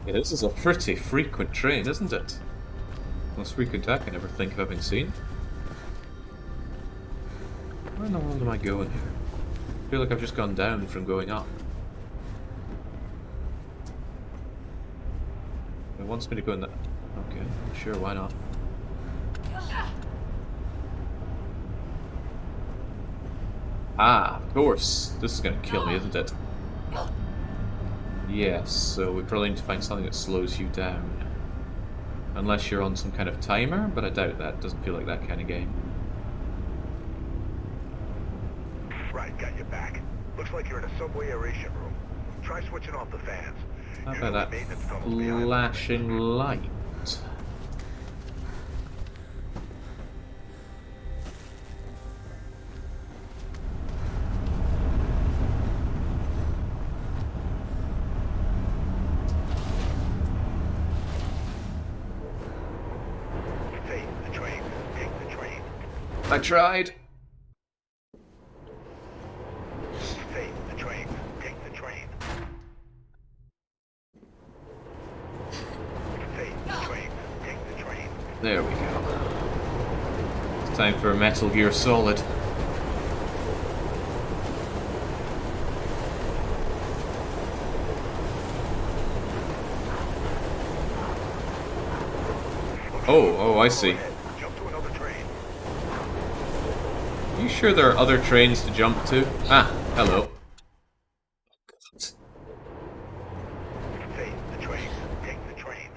Yeah, this is a pretty frequent train, isn't it? Most frequent I can ever think of having seen. Where in the world am I going here? I feel like I've just gone down from going up. It wants me to go in that. Okay, sure, why not? Ah, of course. This is gonna kill me, isn't it? Yes, so we probably need to find something that slows you down. Unless you're on some kind of timer, but I doubt that. Doesn't feel like that kind of game. Right, got your back. Looks like you're in a subway aeration room. Try switching off the fans. How about that flashing light? I tried. Take the train. Take the train. Take the train. Take the train. There we go. It's time for Metal Gear Solid. Oh, I see. Jump to another train. Are you sure there are other trains to jump to? Ah, hello. Hey, the train. Take the train.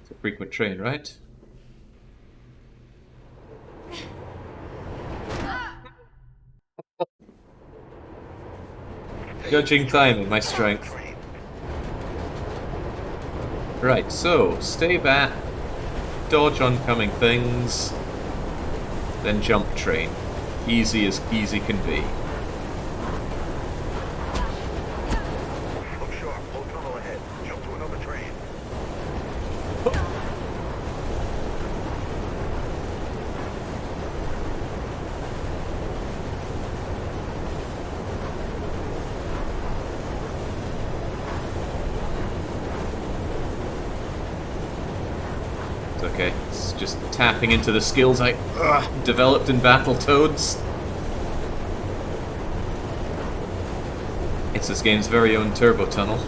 It's a frequent train, right? Judging time and my strength. Right, so stay back, dodge oncoming things, then jump train. Easy as easy can be. Look sharp. Low tunnel ahead. Jump to another train. It's okay. It's just tapping into the skills I developed in Battletoads. It's this game's very own turbo tunnel.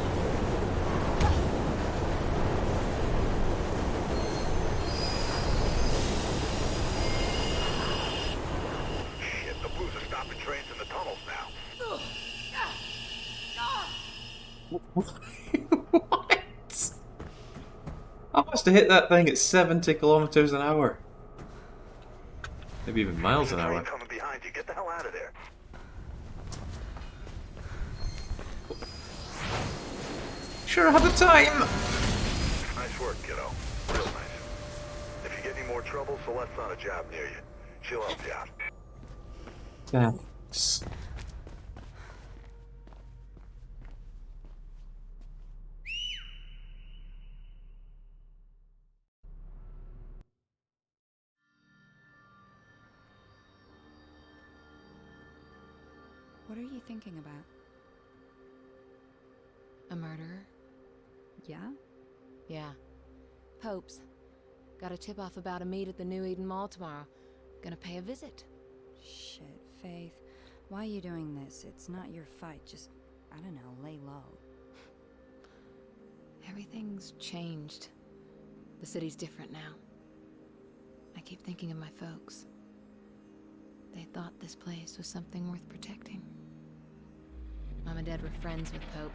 Shit, the Blues are stopping trains in the tunnels now. What? I must have hit that thing at 70 kilometers an hour. Maybe even miles an hour. Coming behind you. Get the hell out of there. Sure, I have the time. Nice work, kiddo. Real nice. If you get any more trouble, Celeste's on a job near you. She'll help you out. Thanks. What are you thinking about? A murderer? Yeah? Yeah. Pope's. Got a tip-off about a meet at the New Eden Mall tomorrow. Gonna pay a visit. Shit, Faith. Why are you doing this? It's not your fight. Just, I don't know, lay low. Everything's changed. The city's different now. I keep thinking of my folks. They thought this place was something worth protecting. Mom and Dad were friends with Pope.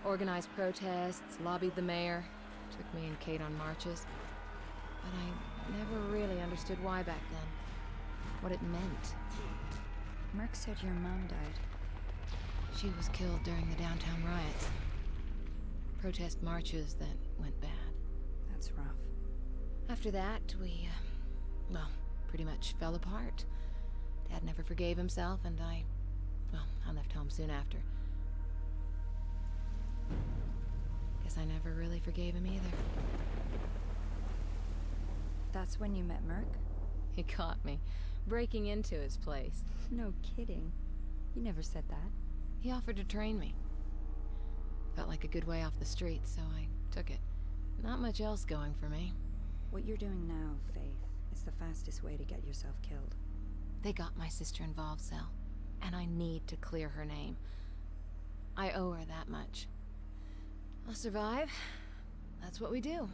Organized protests, lobbied the mayor, took me and Kate on marches. But I never really understood why back then. What it meant. Merc said your mom died. She was killed during the downtown riots. Protest marches that went bad. That's rough. After that, we, well, pretty much fell apart. Dad never forgave himself, and I left home soon after. Guess I never really forgave him either. That's when you met Merc? He caught me, breaking into his place. No kidding. You never said that. He offered to train me. Felt like a good way off the street, so I took it. Not much else going for me. What you're doing now, Faith, is the fastest way to get yourself killed. They got my sister involved, Sel, and I need to clear her name. I owe her that much. I'll survive. That's what we do.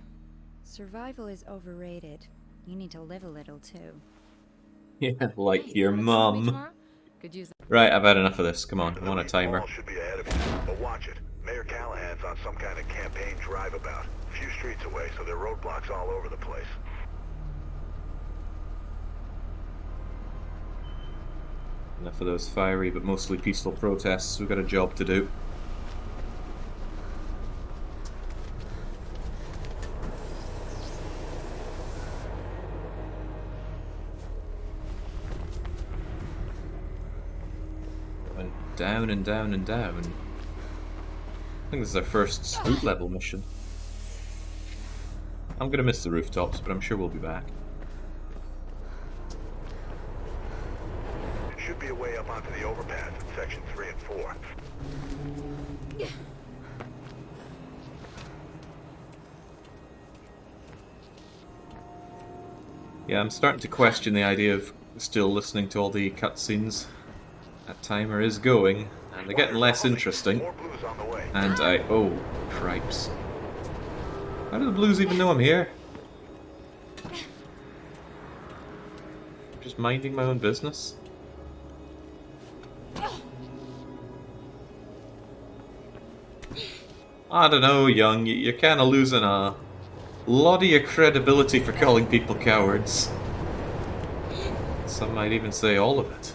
Survival is overrated. You need to live a little, too. Yeah, like Hey, your wanna come with me mum. tomorrow? Could use that. Right, I've had enough of this. Come on, I want a timer. Mall should be ahead of you, but watch it. Mayor Callahan's on some kind of campaign drive-about. A few streets away, so there are roadblocks all over the place. Enough of those fiery but mostly peaceful protests. We've got a job to do. Going down and down and down. I think this is our first street level mission. I'm gonna miss the rooftops, but I'm sure we'll be back. Should be a way up onto the overpass in section 3 and 4. Yeah, I'm starting to question the idea of still listening to all the cutscenes. That timer is going, and they're getting less interesting. More Blues on the way. And oh, cripes. How do the Blues even know I'm here? Just minding my own business. I don't know, Young. You're kind of losing a lot of your credibility for calling people cowards. Some might even say all of it.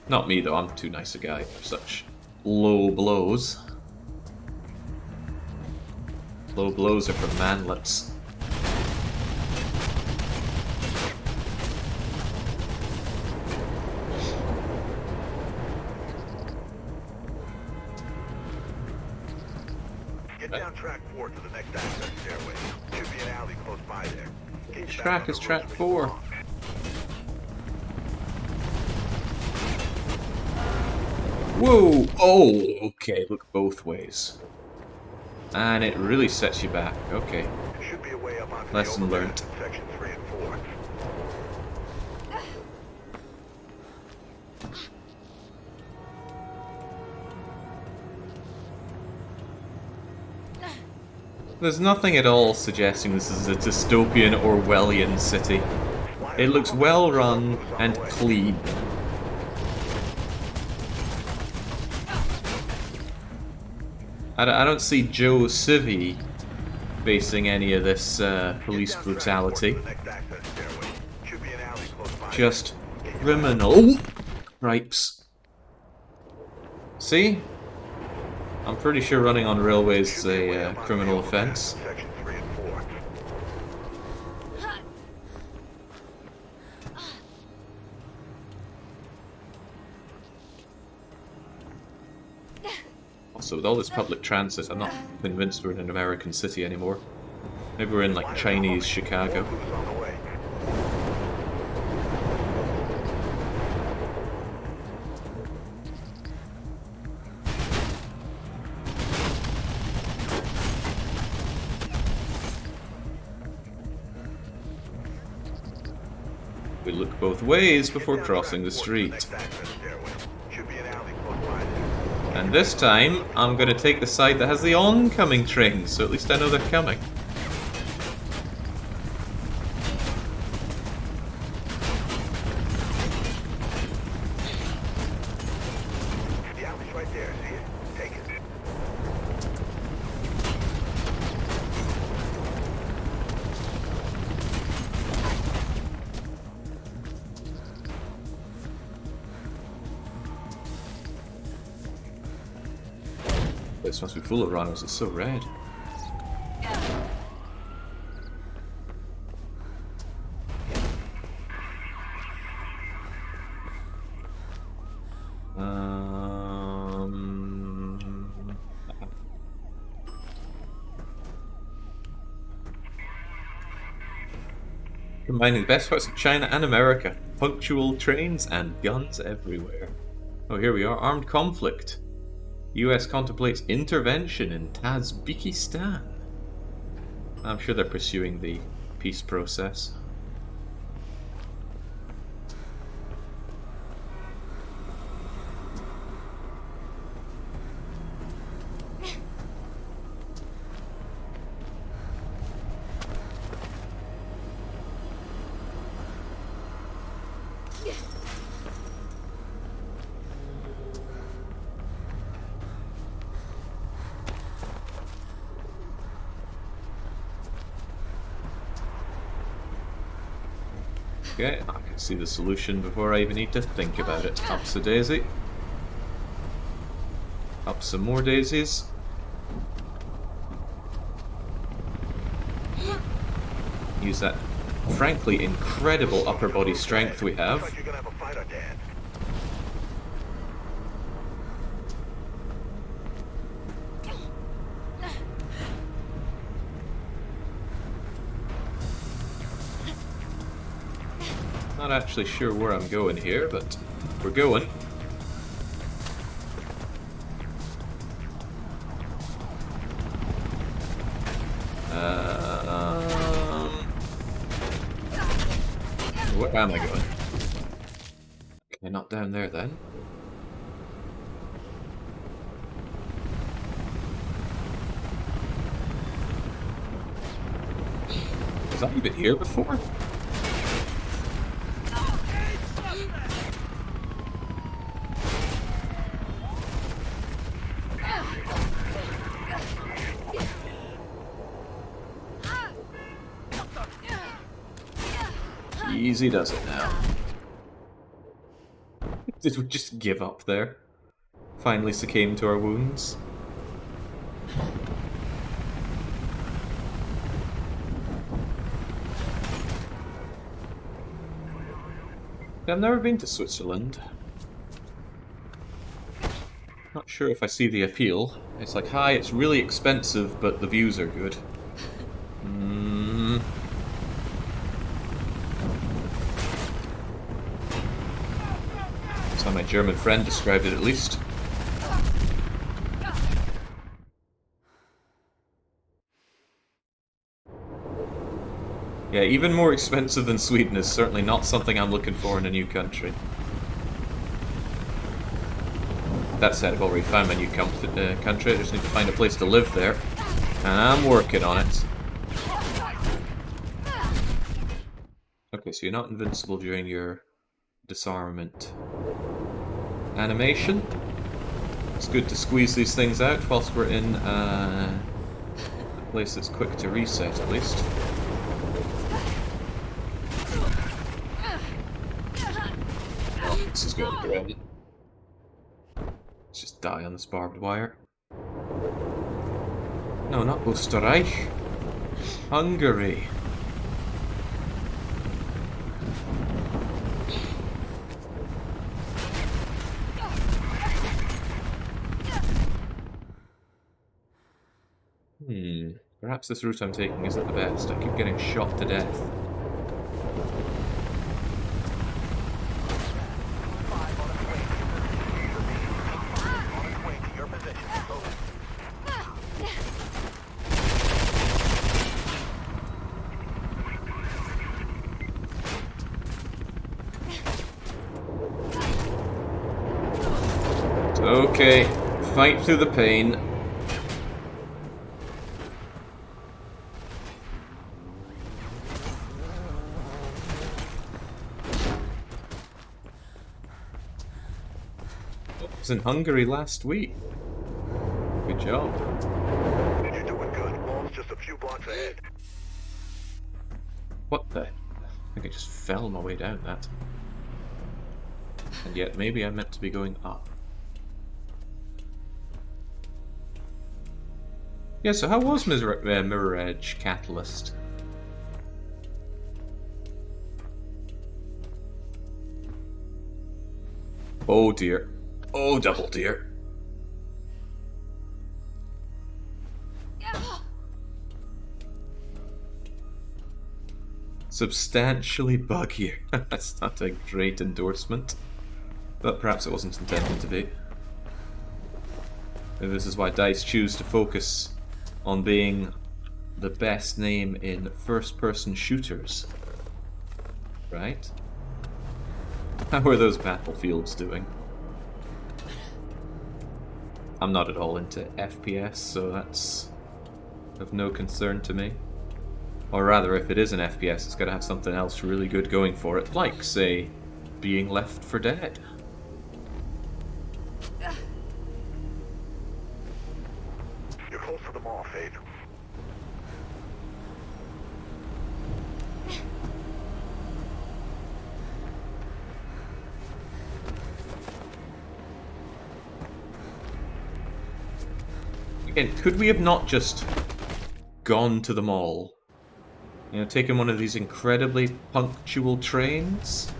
Not me, though. I'm too nice a guy for such low blows. Low blows are for manlets. Get down track 4 to the next access stairway. Should be an alley close by there. Which track is track 4? Whoa! Oh, okay, look both ways. And it really sets you back. Okay. Should be a way up onto Lesson learned. section 3 and 4. There's nothing at all suggesting this is a dystopian Orwellian city. It looks well run and clean. I don't see Joe Civvy facing any of this police brutality. Just criminal gripes. See? I'm pretty sure running on railways is a criminal offence. Also, with all this public transit, I'm not convinced we're in an American city anymore. Maybe we're in like Chinese Chicago. We look both ways before crossing the street. And this time, I'm going to take the side that has the oncoming trains, so at least I know they're coming. The alley's right there, see it? Take it. This must be full of runners, it's so red. Combining the best parts of China and America. Punctual trains and guns everywhere. Oh, here we are. Armed conflict. US contemplates intervention in Tajikistan. I'm sure they're pursuing the peace process. Okay, I can see the solution before I even need to think about it. Up's a daisy. Up some more daisies. Use that, frankly, incredible upper body strength we have. Not actually sure where I'm going here, but we're going. Where am I going? Okay, not down there then. Was that even here before? Easy does it now. Did we just give up there? Finally succumb to our wounds? I've never been to Switzerland. Not sure if I see the appeal. It's like, hi, it's really expensive, but the views are good. That's how my German friend described it, at least. Yeah, even more expensive than Sweden is certainly not something I'm looking for in a new country. That said, I've already found my new country. I just need to find a place to live there. And I'm working on it. Okay, so you're not invincible during your disarmament animation. It's good to squeeze these things out whilst we're in a place that's quick to reset, at least. Oh, this is going great. Let's just die on this barbed wire. No, not Österreich. Hungary. Perhaps this route I'm taking isn't the best. I keep getting shot to death. Okay, fight through the pain. I was in Hungary last week. Good job. You're doing good. Wall's just a few blocks ahead. What the? I think I just fell my way down that. And yet, maybe I'm meant to be going up. Yeah, so how was Mirror Edge Catalyst? Oh dear. Oh, double dear. Substantially buggier. That's not a great endorsement. But perhaps it wasn't intended to be. Maybe this is why DICE choose to focus on being the best name in first-person shooters. Right? How are those battlefields doing? I'm not at all into FPS, so that's of no concern to me. Or rather, if it is an FPS, it's got to have something else really good going for it, like, say, being Left 4 Dead. You're close to the mall, Fade. Again, could we have not just gone to the mall? You know, taken one of these incredibly punctual trains?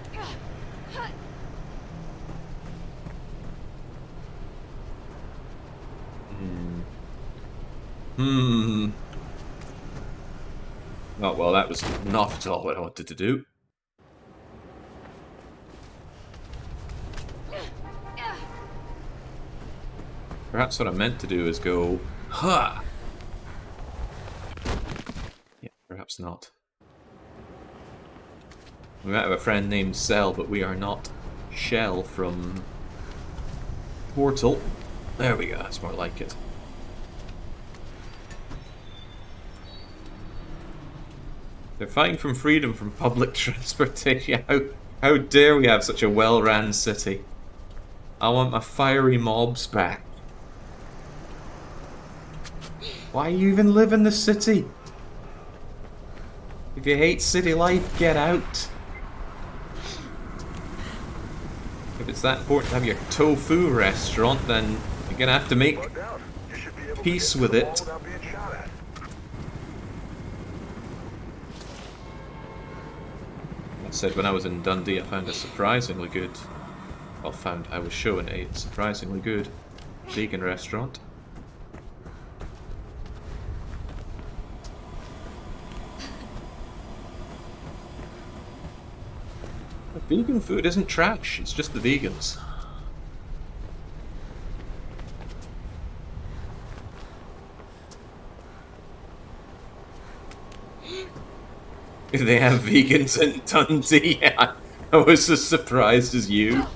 Oh, well, that was not at all what I wanted to do. Perhaps what I meant to do is go, ha! Yeah, perhaps not. We might have a friend named Cell, but we are not Shell from Portal. There we go, that's more like it. They're fighting from freedom from public transportation. How dare we have such a well-ran city? I want my fiery mobs back. Why you even live in the city? If you hate city life, get out. If it's that important to have your tofu restaurant, then you're gonna have to make peace with it. I said when I was in Dundee, I found a surprisingly good... Well, I was shown a surprisingly good vegan restaurant. The vegan food isn't trash, it's just the vegans. If they have vegans in Dundee, yeah, I was as surprised as you.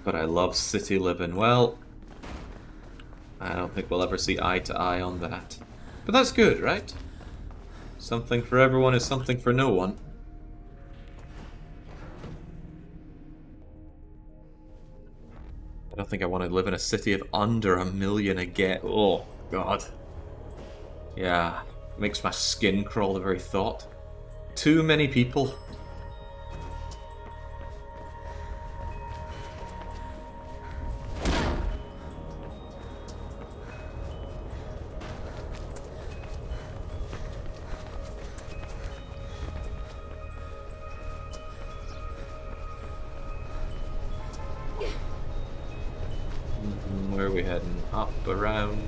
But I love city living. Well, I don't think we'll ever see eye to eye on that. But that's good, right? Something for everyone is something for no one. I don't think I want to live in a city of under 1 million again. Oh, God. Yeah, makes my skin crawl the very thought. Too many people. Where are we heading? Up, around...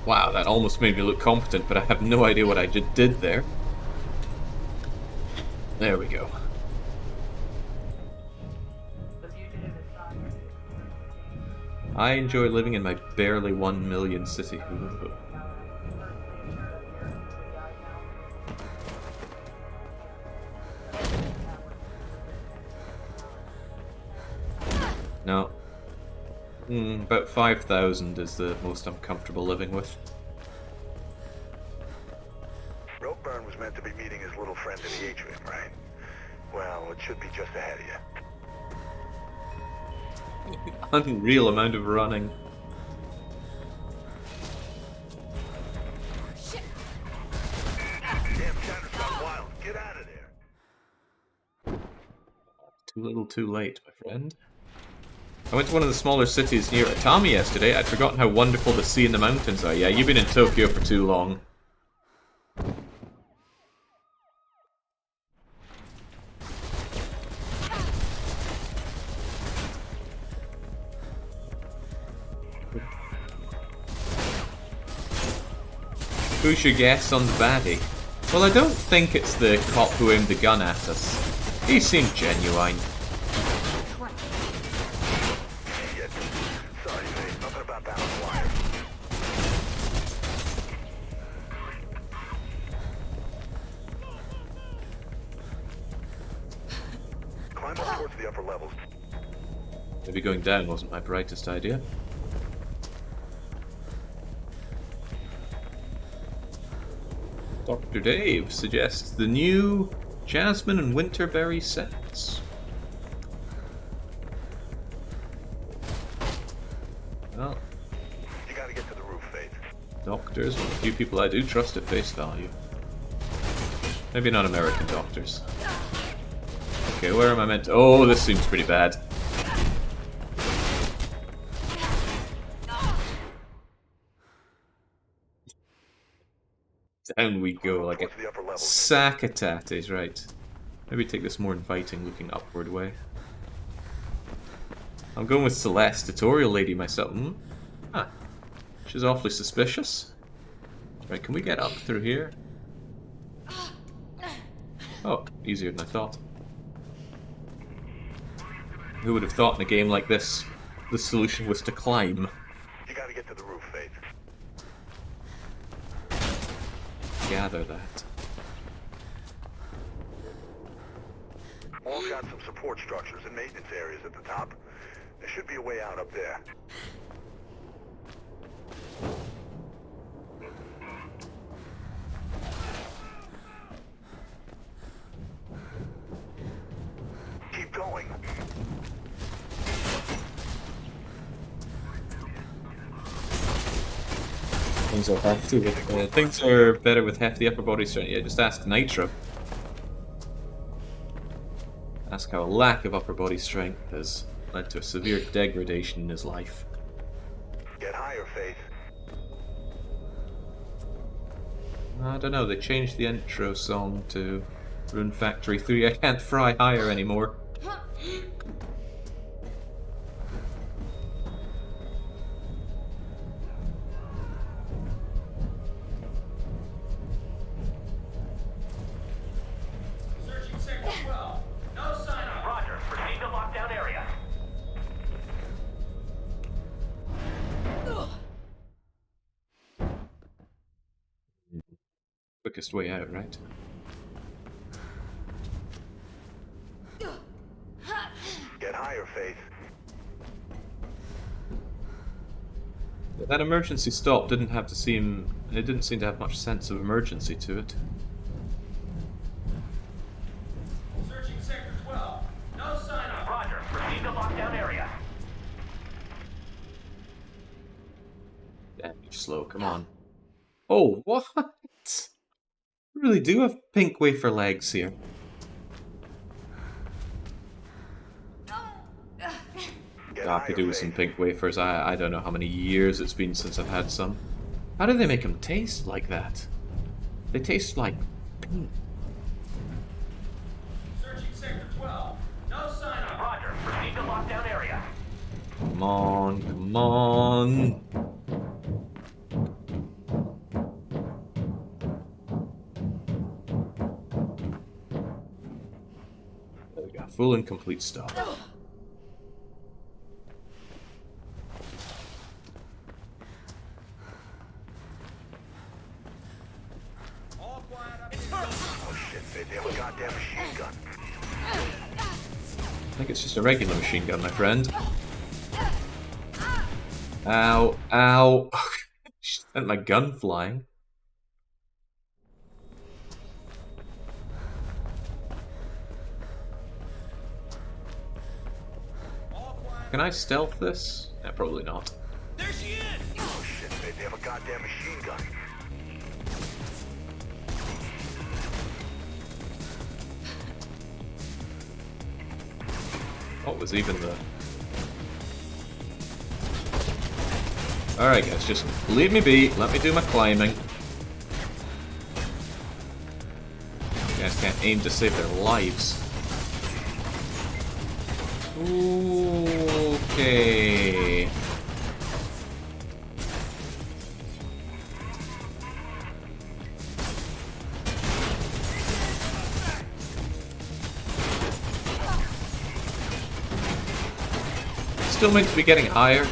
Wow, that almost made me look competent, but I have no idea what I just did there. There we go. I enjoy living in my barely 1 million city. No. About 5,000 is the most I'm comfortable living with. Ropeburn was meant to be meeting his little friend in the atrium, right? Well, it should be just ahead of you. Unreal amount of running. Shit. Damn Chatter's gone wild. Get out of there. Too little too late, my friend. I went to one of the smaller cities near Atami yesterday. I'd forgotten how wonderful the sea and the mountains are. Yeah, you've been in Tokyo for too long. Who's your guess on the baddie? Well, I don't think it's the cop who aimed the gun at us. He seemed genuine. Maybe going down wasn't my brightest idea. Dr. Dave suggests the new Jasmine and Winterberry scents. Well, you gotta get to the roof, Faith. Doctors, one of the few people I do trust at face value. Maybe not American doctors. Okay, where am I meant to... Oh, this seems pretty bad. Down we go, like a sack of tatties, right. Maybe take this more inviting looking upward way. I'm going with Celeste, tutorial lady myself. Ah, she's awfully suspicious. Right, can we get up through here? Oh, easier than I thought. Who would have thought in a game like this, the solution was to climb? You gotta get to the roof, Faith. Gather that. All got some support structures and maintenance areas at the top. There should be a way out up there. Keep going. Things are hefty with, things are better with hefty upper body strength. Yeah, just ask Nitro. Ask how a lack of upper body strength has led to a severe degradation in his life. Get higher, Faith. I don't know, they changed the intro song to Rune Factory 3. I can't fry higher anymore. Searching Sector 12. No sign of. Roger. Proceed to lockdown area. Quickest way out, right? Get higher, Faith. That emergency stop didn't have to seem... It didn't seem to have much sense of emergency to it. Searching Sector 12. No sign of. Roger. Proceed to lockdown area. Damn, you're slow, come on. Oh, what? We really do have pink wafer legs here. God, I could do with some pink wafers. I don't know how many years it's been since I've had some. How do they make them taste like that? They taste like pink. Searching Sector 12. No sign of. Roger. Proceed to lockdown area. Come on, come on. There we go. Full and complete stop. They have a goddamn machine gun. I think it's just a regular machine gun, my friend. Ow, ow. She sent my gun flying. Can I stealth this? Yeah, probably not. There she is! Oh shit, they have a goddamn machine gun. What was even the... Alright guys, just leave me be, let me do my climbing. You guys can't aim to save their lives. Okay. Still meant to be getting higher.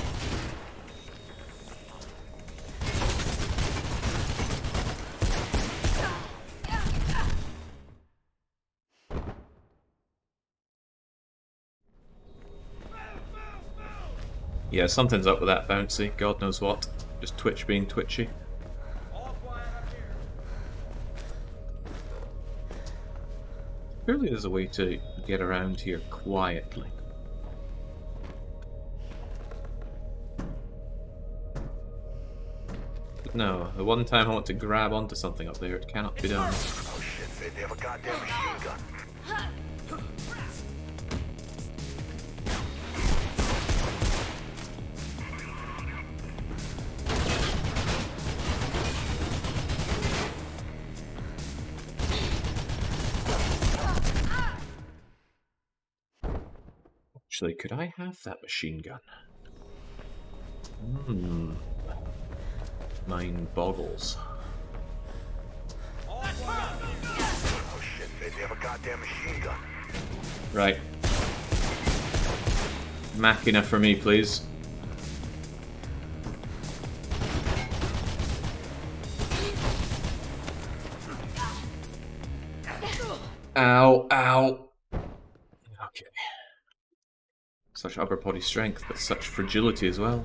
Yeah, something's up with that bouncy. God knows what. Just Twitch being twitchy. Surely there's a way to get around here quietly. But no, the one time I want to grab onto something up there, it cannot be done. Oh shit, they have a goddamn machine gun. Actually, could I have that machine gun? Mind boggles. Oh shit, they have a goddamn machine gun. Right. Machina for me, please. Ow, ow. Okay. Such upper body strength, but such fragility as well.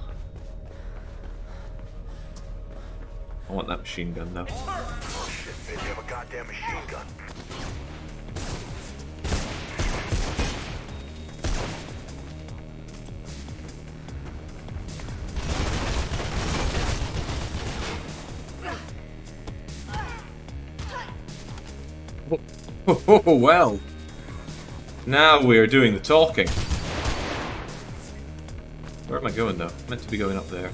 I want that machine gun though. Oh shit, babe, you have a goddamn machine gun. Oh, well. Now we are doing the talking. Where am I going though? I'm meant to be going up there.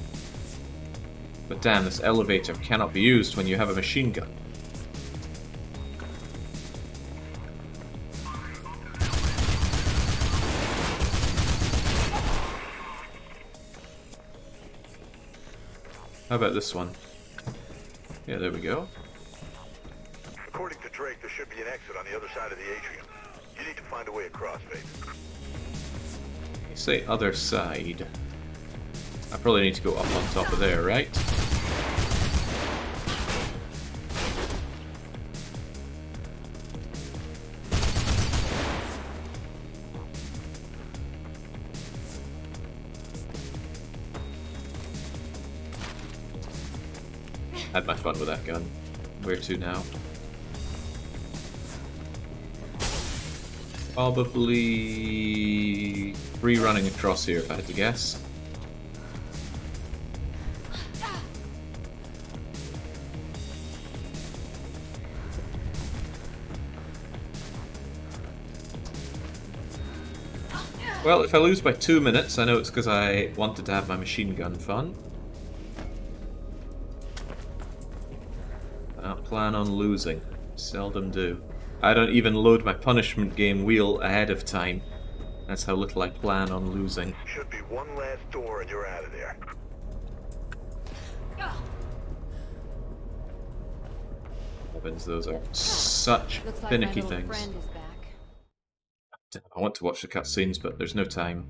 But damn, this elevator cannot be used when you have a machine gun. How about this one? Yeah, there we go. According to Drake, there should be an exit on the other side of the atrium. You need to find a way across, babe. You say other side. I probably need to go up on top of there, right? Had my fun with that gun. Where to now? Probably free running across here if I had to guess. Well, if I lose by 2 minutes, I know it's because I wanted to have my machine gun fun. I don't plan on losing. Seldom do. I don't even load my punishment game wheel ahead of time. That's how little I plan on losing. Should be one last door and you're out of there. Heavens, those are such finicky Looks like my little things. friend is back. I want to watch the cutscenes, but there's no time.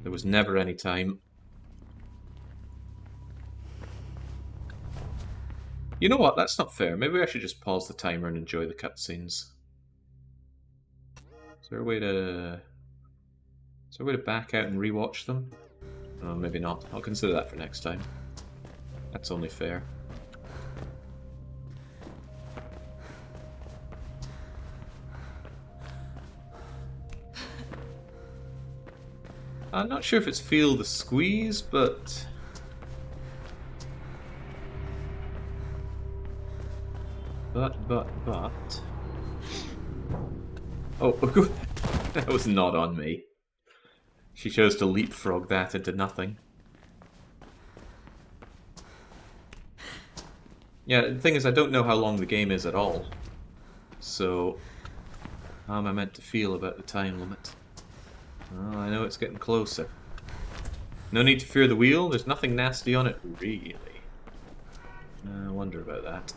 There was never any time. You know what? That's not fair. Maybe I should just pause the timer and enjoy the cutscenes. Is there a way to back out and rewatch them? Oh, maybe not. I'll consider that for next time. That's only fair. I'm not sure if it's feel the squeeze, but... But... Oh, that was not on me. She chose to leapfrog that into nothing. Yeah, the thing is, I don't know how long the game is at all. So, how am I meant to feel about the time limit? Oh, I know it's getting closer. No need to fear the wheel, there's nothing nasty on it, really. I wonder about that.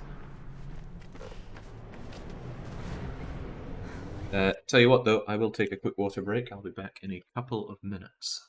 Tell you what though, I will take a quick water break. I'll be back in a couple of minutes.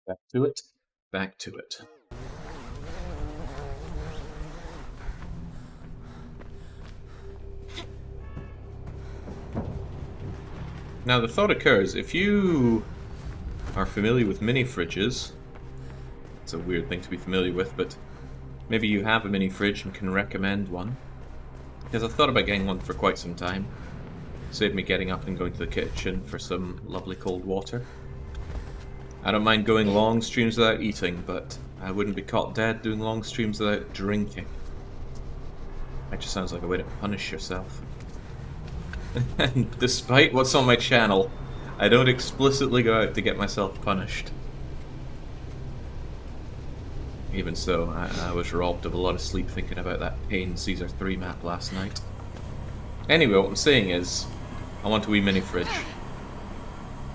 Back to it. Back to it. Now the thought occurs, if you are familiar with mini fridges, it's a weird thing to be familiar with, but maybe you have a mini fridge and can recommend one. Because I've thought about getting one for quite some time. Save me getting up and going to the kitchen for some lovely cold water. I don't mind going long streams without eating, but I wouldn't be caught dead doing long streams without drinking. That just sounds like a way to punish yourself. And despite what's on my channel, I don't explicitly go out to get myself punished. Even so, I was robbed of a lot of sleep thinking about that Pain Caesar 3 map last night. Anyway, what I'm saying is, I want a wee mini fridge.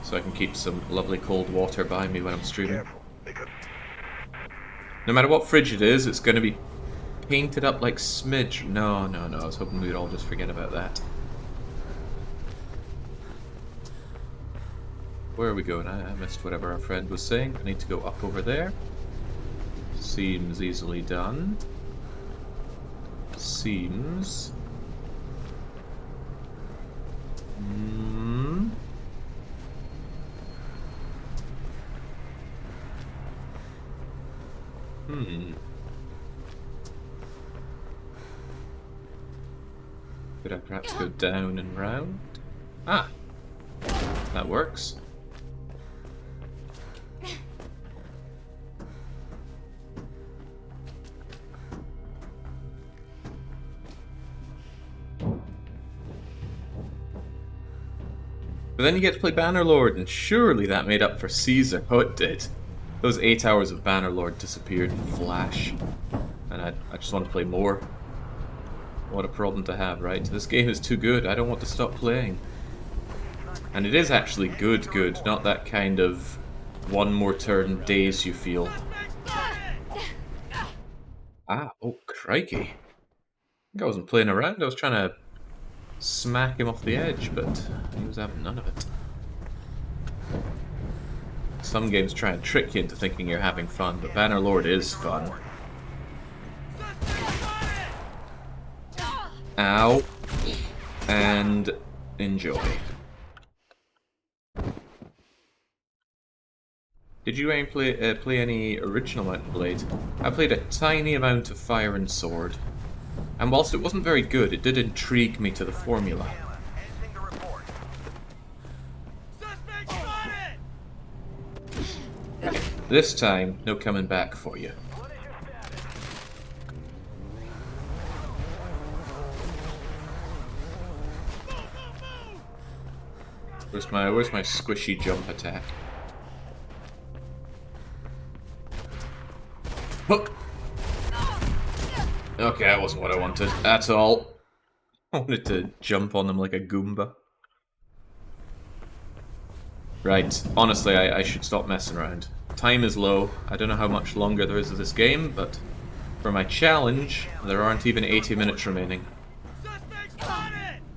So I can keep some lovely cold water by me when I'm streaming. No matter what fridge it is, it's going to be painted up like smidge. No, I was hoping we'd all just forget about that. Where are we going? I missed whatever our friend was saying. I need to go up over there. Seems easily done. Seems... Could I perhaps go down and round? Ah! That works. But then you get to play Bannerlord, and surely that made up for Caesar. Oh, it did. Those 8 hours of Bannerlord disappeared in a flash. And I just want to play more. What a problem to have, right? This game is too good, I don't want to stop playing. And it is actually good, not that kind of one more turn daze you feel. Ah, oh crikey. I think I wasn't playing around, I was trying to smack him off the edge, but he was having none of it. Some games try and trick you into thinking you're having fun, but Bannerlord is fun. Ow. And enjoy. Did you play any original Mount and Blade? I played a tiny amount of Fire and Sword. And whilst it wasn't very good, it did intrigue me to the formula. Right. This time, no coming back for you. Where's my squishy jump attack? Hook! Okay, that wasn't what I wanted at all. I wanted to jump on them like a Goomba. Right, honestly, I should stop messing around. Time is low. I don't know how much longer there is of this game, but for my challenge, there aren't even 80 minutes remaining.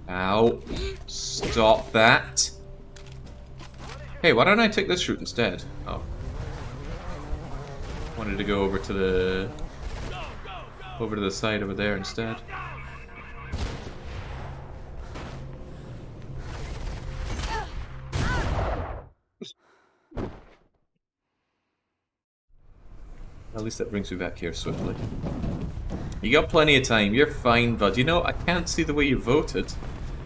Ow. Stop that. Hey, why don't I take this route instead? Oh. Wanted to go over to the side over there instead. At least that brings me back here swiftly. You got plenty of time, you're fine, bud. You know, I can't see the way you voted.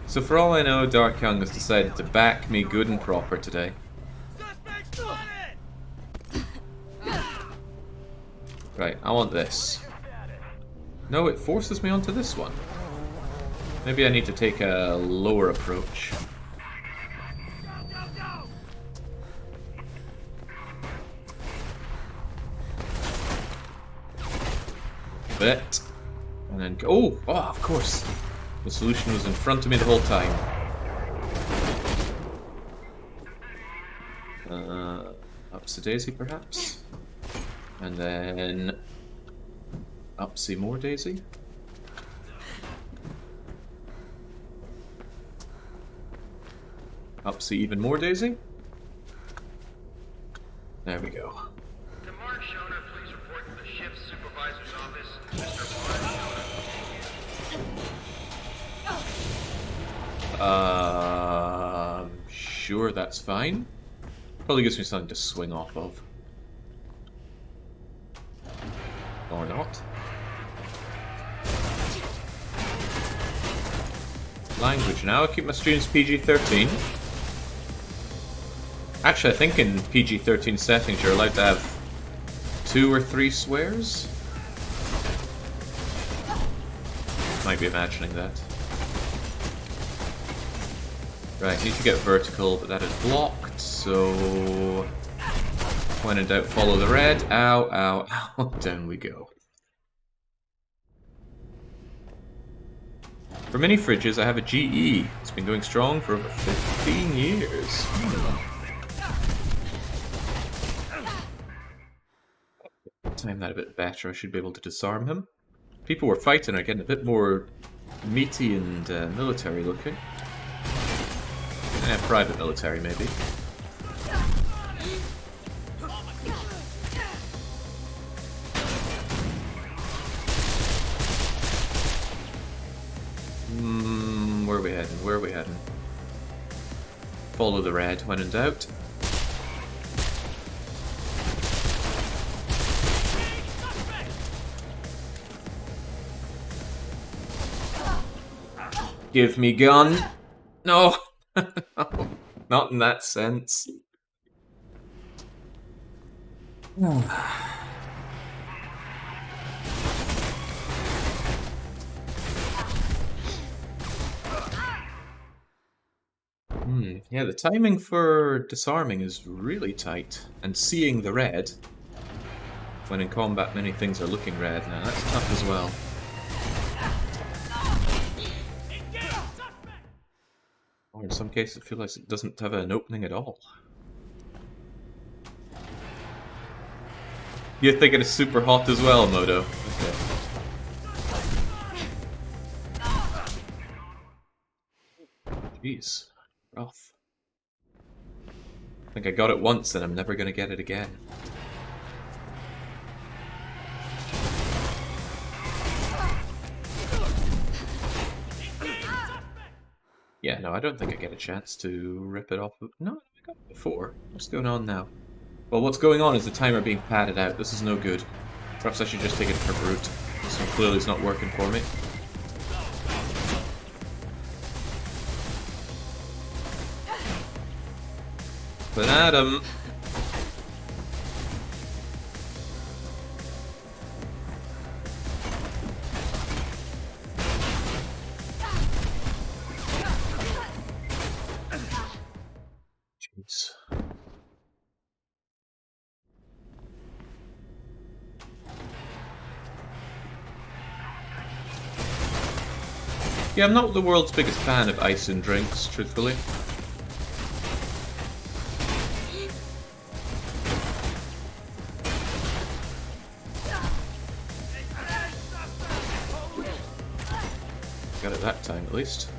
So for all I know, Dark Young has decided to back me good and proper today. Right, I want this. No, it forces me onto this one. Maybe I need to take a lower approach. Bit. And then... Oh, of course. The solution was in front of me the whole time. Upsy-daisy, perhaps? And then... Upsy more daisy? Upsy even more daisy? There we go. Sure, that's fine. Probably gives me something to swing off of. Or not. Language now. I keep my streams PG-13. Actually, I think in PG-13 settings you're allowed to have 2 or 3 swears. Might be imagining that. Right, need to get vertical, but that is blocked, so... when in doubt, follow the red. Ow, ow, ow. Down we go. For mini fridges, I have a GE. It's been going strong for over 15 years. Time that a bit better, I should be able to disarm him. People we're fighting are getting a bit more meaty and military looking. Private military, maybe. Where are we heading? Where are we heading? Follow the red when in doubt. Give me gun. No. Not in that sense. Yeah, the timing for disarming is really tight. And seeing the red, when in combat many things are looking red now, that's tough as well. Or in some cases it feels like it doesn't have an opening at all. You're thinking it's super hot as well, Modo? Okay. Jeez. Rough. I think I got it once and I'm never gonna get it again. Yeah, no, I don't think I get a chance to rip it off. No, I got it before. What's going on now? Well, what's going on is the timer being padded out. This is no good. Perhaps I should just take it for brute. This one clearly is not working for me. But Adam... Jeez. Yeah, I'm not the world's biggest fan of ice and drinks, truthfully. Got it that time, at least.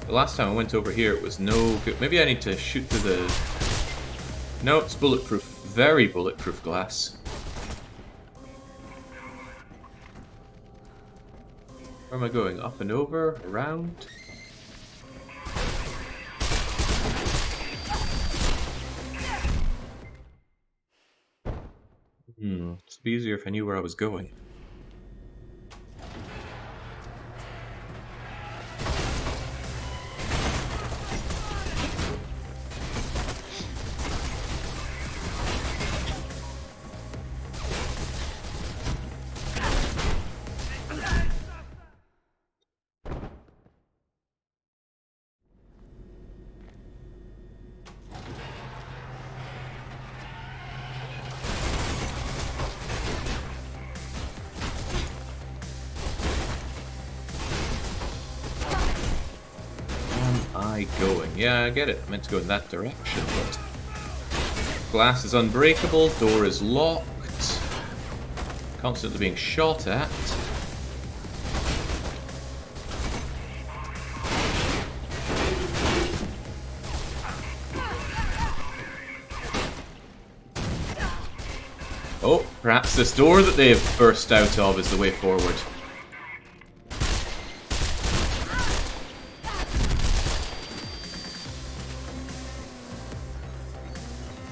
The last time I went over here, it was no good. Maybe I need to shoot through the... No, it's bulletproof. Very bulletproof glass. Where am I going? Up and over? Around? It'd be easier if I knew where I was going. Going. Yeah, I get it. I meant to go in that direction, but... Glass is unbreakable, door is locked. Constantly being shot at. Oh, perhaps this door that they've burst out of is the way forward.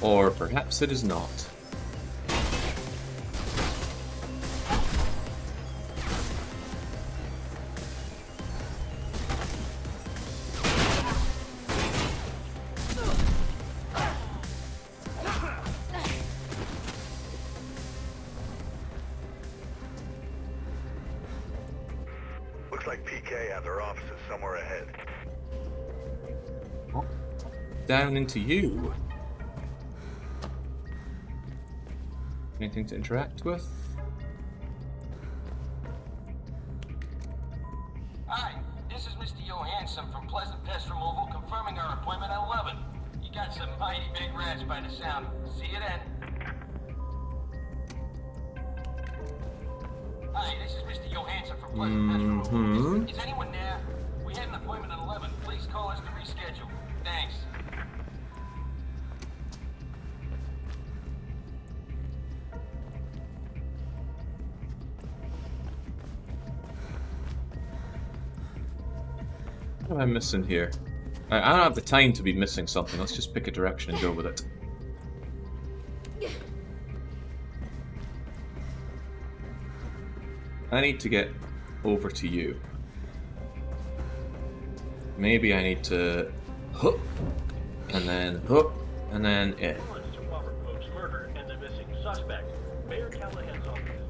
Or perhaps it is not. Looks like PK has her offices somewhere ahead. Down into you. Anything to interact with? Hi, this is Mr. Johansson from Pleasant Pest Removal, confirming our appointment at 11. You got some mighty big rats by the sound. See you then. Hi, this is Mr. Johansson from Pleasant Pest Removal. Is anyone there? We had an appointment at 11. Please call us to reschedule. Thanks. What am I missing here? I don't have the time to be missing something. Let's just pick a direction and go with it. I need to get over to you. Maybe I need to hook, and then hook, and then it. Robert Pope's murder and the missing suspect. Mayor Callahan's office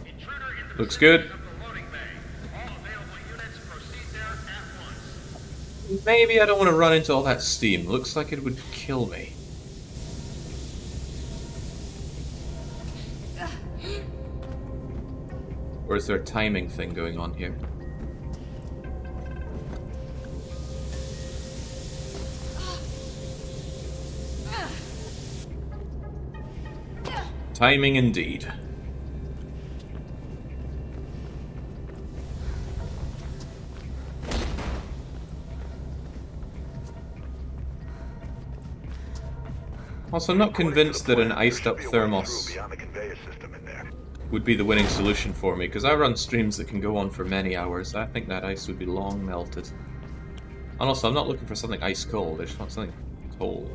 is Looks good. Maybe I don't want to run into all that steam. Looks like it would kill me. Or is there a timing thing going on here? Timing indeed. Also, I'm not convinced that an iced up thermos would be the winning solution for me, because I run streams that can go on for many hours. I think that ice would be long melted. And also, I'm not looking for something ice cold, I just want something cold.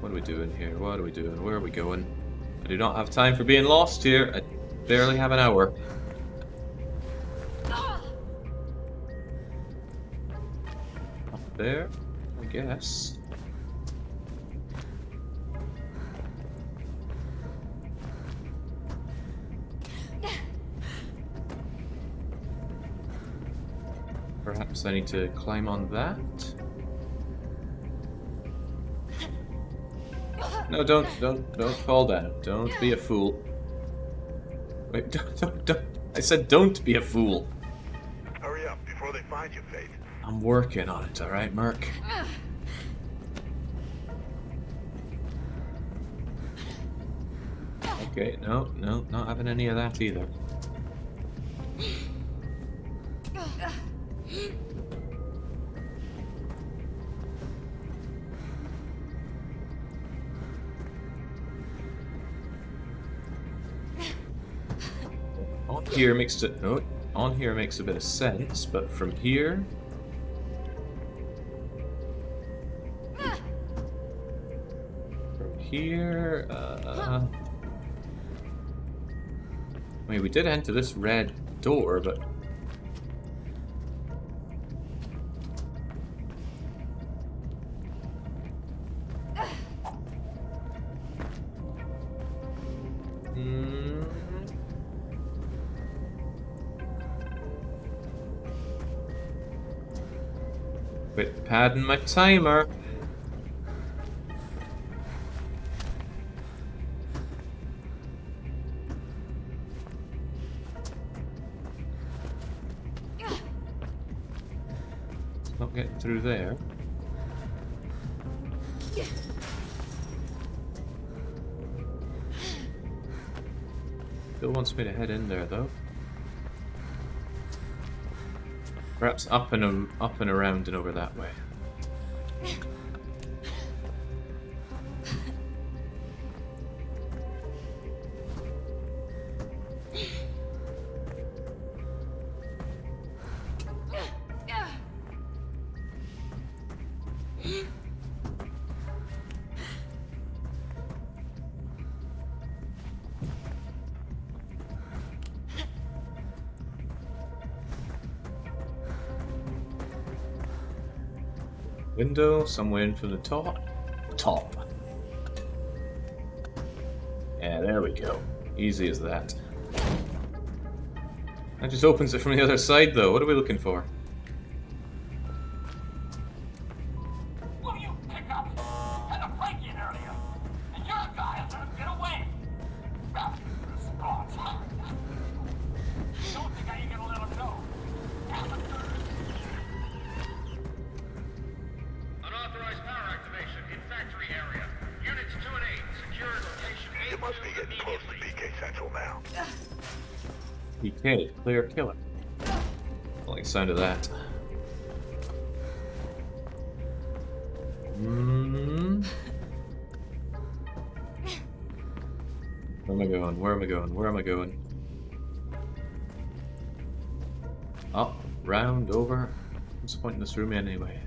What are we doing here? What are we doing? Where are we going? I do not have time for being lost here. I barely have an hour. Up there, I guess. Perhaps I need to climb on that? No, don't fall down. Don't be a fool. Wait, don't. I said don't be a fool. Hurry up before they find you, Faith. I'm working on it, alright, Merc? Okay, no, not having any of that either. Here makes it on here makes a bit of sense, but from here I mean, we did enter this red door, but quit padding my timer. It's not getting through there. Still wants me to head in there though. Perhaps up and around and over that way. Window, somewhere in from the top. Top. Yeah, there we go. Easy as that. That just opens it from the other side, though. What are we looking for? Will you pick up? Had a break-in earlier. And your guy let him get away. Response. Don't think I ain't gonna let him go. Unauthorized power activation in factory area. Units 2 and 8, secure location A2 You must be getting close to BK Central now. PK, clear killer. I like the sound of that. Where am I going? Where am I going? Where am I going? Up, round, over. What's the point in this room anyway?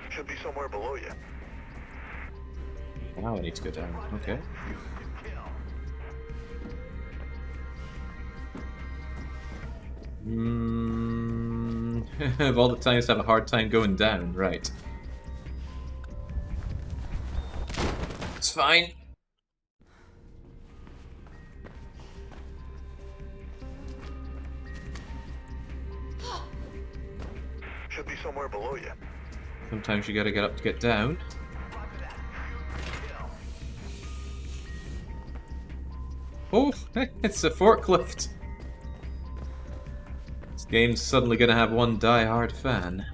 Should be somewhere below you. Now I need to go down. Okay. Of all the times I have a hard time going down, right. It's fine. Should be somewhere below you. Sometimes you gotta get up to get down. Oh, it's a forklift. This game's suddenly gonna have one die-hard fan.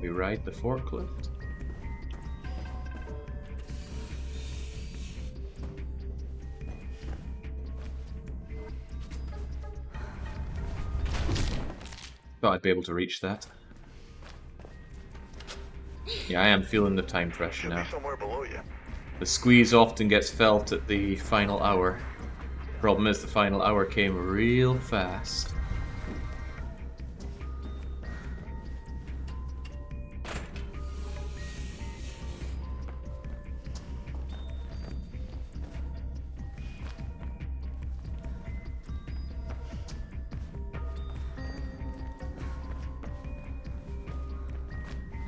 We ride the forklift. Thought I'd be able to reach that. Yeah, I am feeling the time pressure now. Somewhere below you. The squeeze often gets felt at the final hour. Problem is, the final hour came real fast.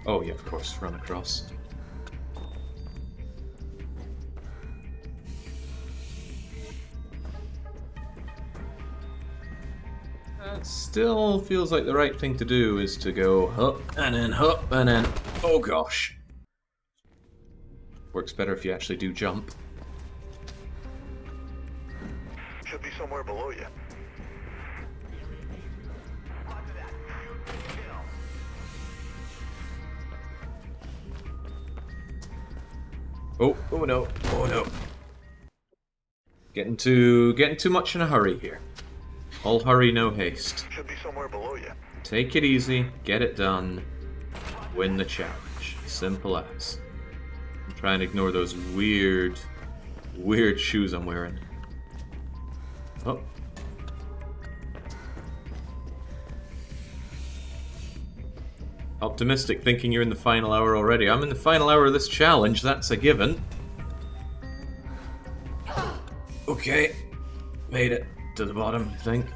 Oh yeah, of course, run across. Still feels like the right thing to do is to go up and then oh gosh. Works better if you actually do jump. Should be somewhere below you. Oh no, oh no. Getting too much in a hurry here. All hurry, no haste. Should be somewhere below you. Take it easy, get it done, win the challenge. Simple as. I'm trying to ignore those weird shoes I'm wearing. Oh. Optimistic, thinking you're in the final hour already. I'm in the final hour of this challenge, that's a given. Okay. Made it to the bottom, I think.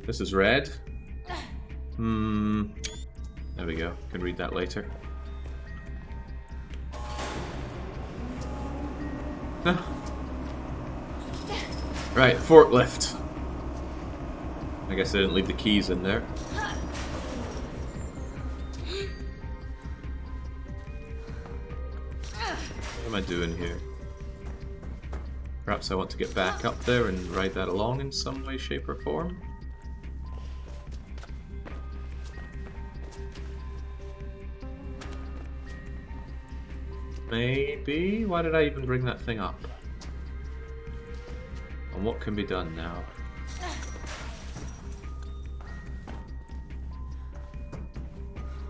This is red. There we go. Can read that later. Right, forklift. I guess I didn't leave the keys in there. What am I doing here? Perhaps I want to get back up there and ride that along in some way, shape, or form? Maybe? Why did I even bring that thing up? And what can be done now?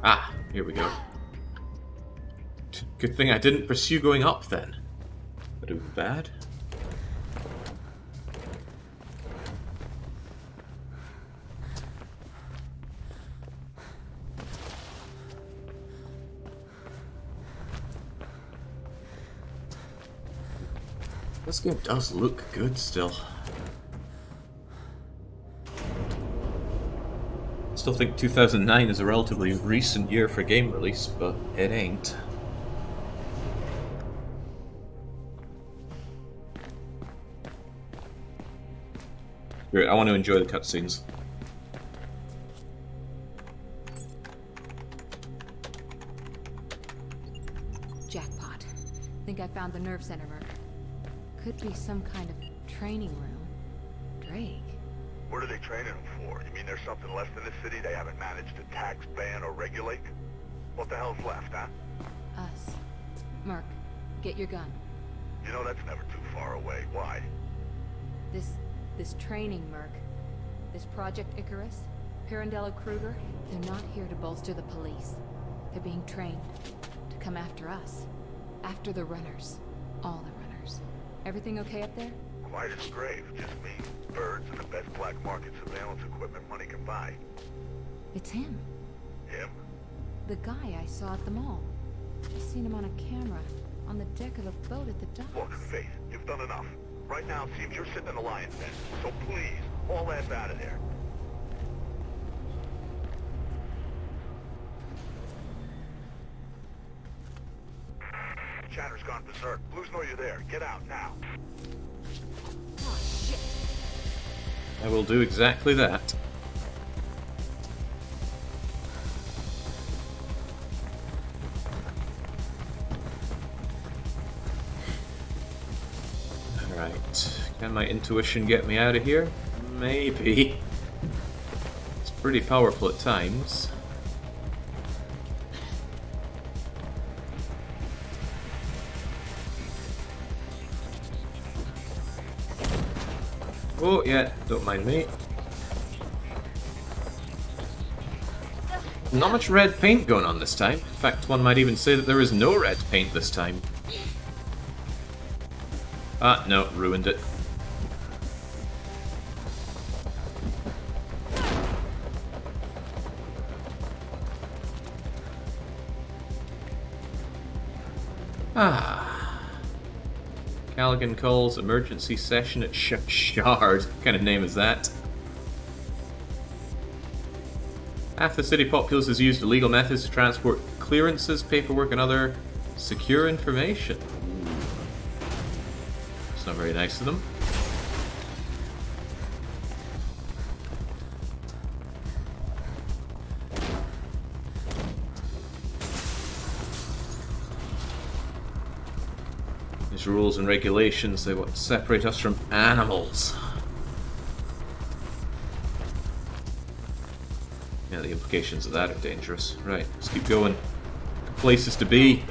Ah, here we go. Good thing I didn't pursue going up then. Would have been bad. This game does look good still. Still think 2009 is a relatively recent year for game release, but it ain't. Great, I want to enjoy the cutscenes. Jackpot. Think I found the nerve center, Merc. Could be some kind of training room. Drake. What are they training them for? You mean there's something left in this city they haven't managed to tax, ban, or regulate? What the hell's left, huh? Us. Merc, get your gun. You know that's never too far away. Why? This training, Merc. This Project Icarus, Pirandello Kruger, they're not here to bolster the police. They're being trained to come after us. After the runners. All the runners. Everything okay up there? Quiet as a grave. Just me, birds, and the best black market surveillance equipment money can buy. It's him. Him? The guy I saw at the mall. I seen him on a camera, on the deck of a boat at the docks. Look, Faith, you've done enough. Right now it seems you're sitting in a lion's den. So please, haul ass out of there. Chatter's gone berserk. Blues know you're there. Get out now. Oh, shit. I will do exactly that. Alright, can my intuition get me out of here? Maybe. It's pretty powerful at times. Oh, yeah, don't mind me. Not much red paint going on this time. In fact, one might even say that there is no red paint this time. Ah, no, ruined it. Ah. Callaghan calls emergency session at Shard. What kind of name is that? Half the city populace has used illegal methods to transport clearances, paperwork, and other secure information. It's not very nice of them. These rules and regulations, they want to separate us from animals. Yeah, the implications of that are dangerous. Right, let's keep going. Places to be.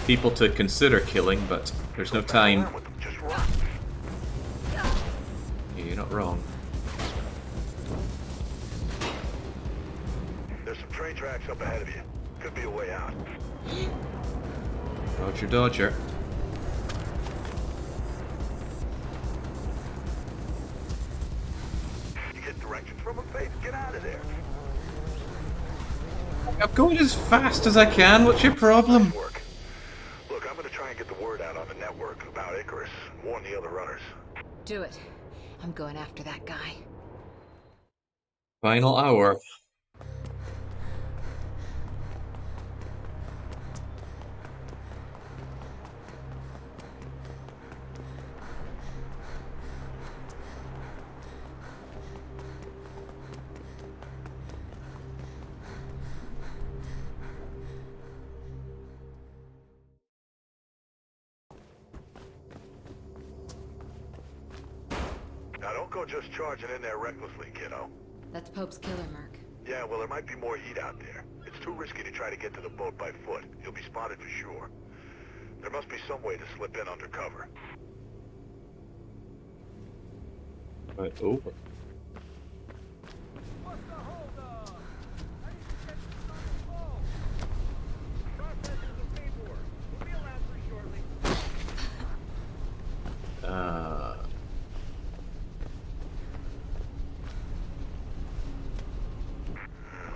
People to consider killing, but there's no time. Yeah, you're not wrong. There's some train tracks up ahead of you. Could be a way out. Roger, Dodger. You get directions from a Faith. Get out of there. I'm going as fast as I can. What's your problem? Look, I'm going to try and get the word out on the network about Icarus and warn the other runners. Do it. I'm going after that guy. Final hour. Now don't go just charging in there recklessly, kiddo. That's Pope's killer, Merc. Yeah, well, there might be more heat out there. It's too risky to try to get to the boat by foot. You'll be spotted for sure. There must be some way to slip in undercover. Right, over.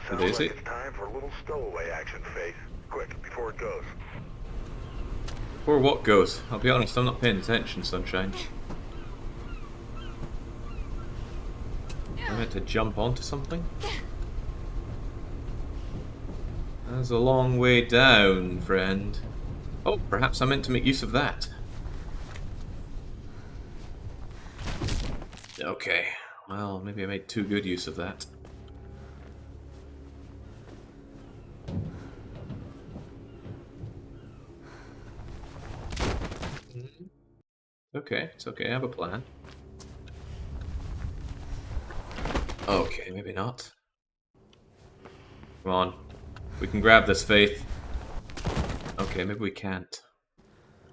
Sounds like it's time for a little stowaway action, Faith. Quick, before it goes. Or what goes? I'll be honest, I'm not paying attention, Sunshine. I meant to jump onto something? That's a long way down, friend. Oh, perhaps I meant to make use of that. Okay, well, maybe I made too good use of that. Okay, it's okay, I have a plan. Okay, maybe not. Come on. We can grab this, Faith. Okay, maybe we can't.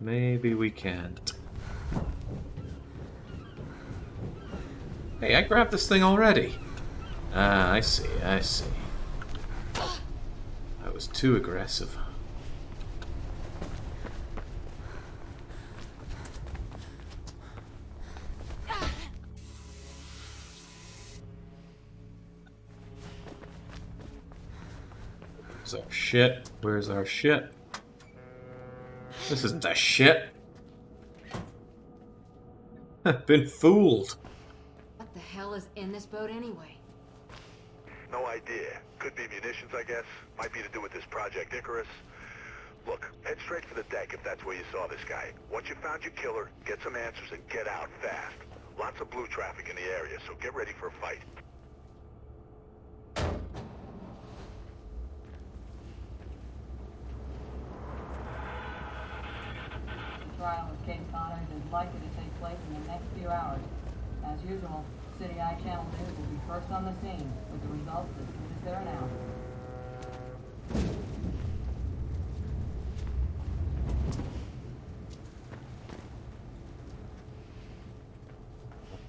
Maybe we can't. Hey, I grabbed this thing already. Ah, I see, I see. That was too aggressive. Where's our shit? Where's our shit? This isn't a shit. I've been fooled. What the hell is in this boat anyway? No idea. Could be munitions, I guess. Might be to do with this Project Icarus. Look, head straight for the deck if that's where you saw this guy. Once you found your killer, get some answers and get out fast. Lots of blue traffic in the area, so get ready for a fight. The trial of Kate Connors is likely to take place in the next few hours. As usual, City Eye Channel News will be first on the scene, with the results as soon as they're announced.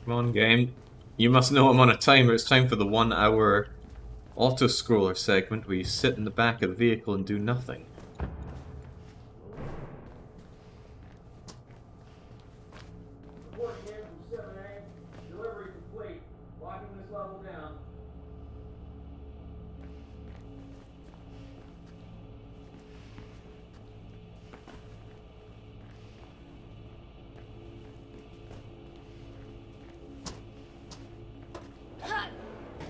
Come on, game. You must know I'm on a timer. It's time for the 1 hour auto-scroller segment where you sit in the back of the vehicle and do nothing.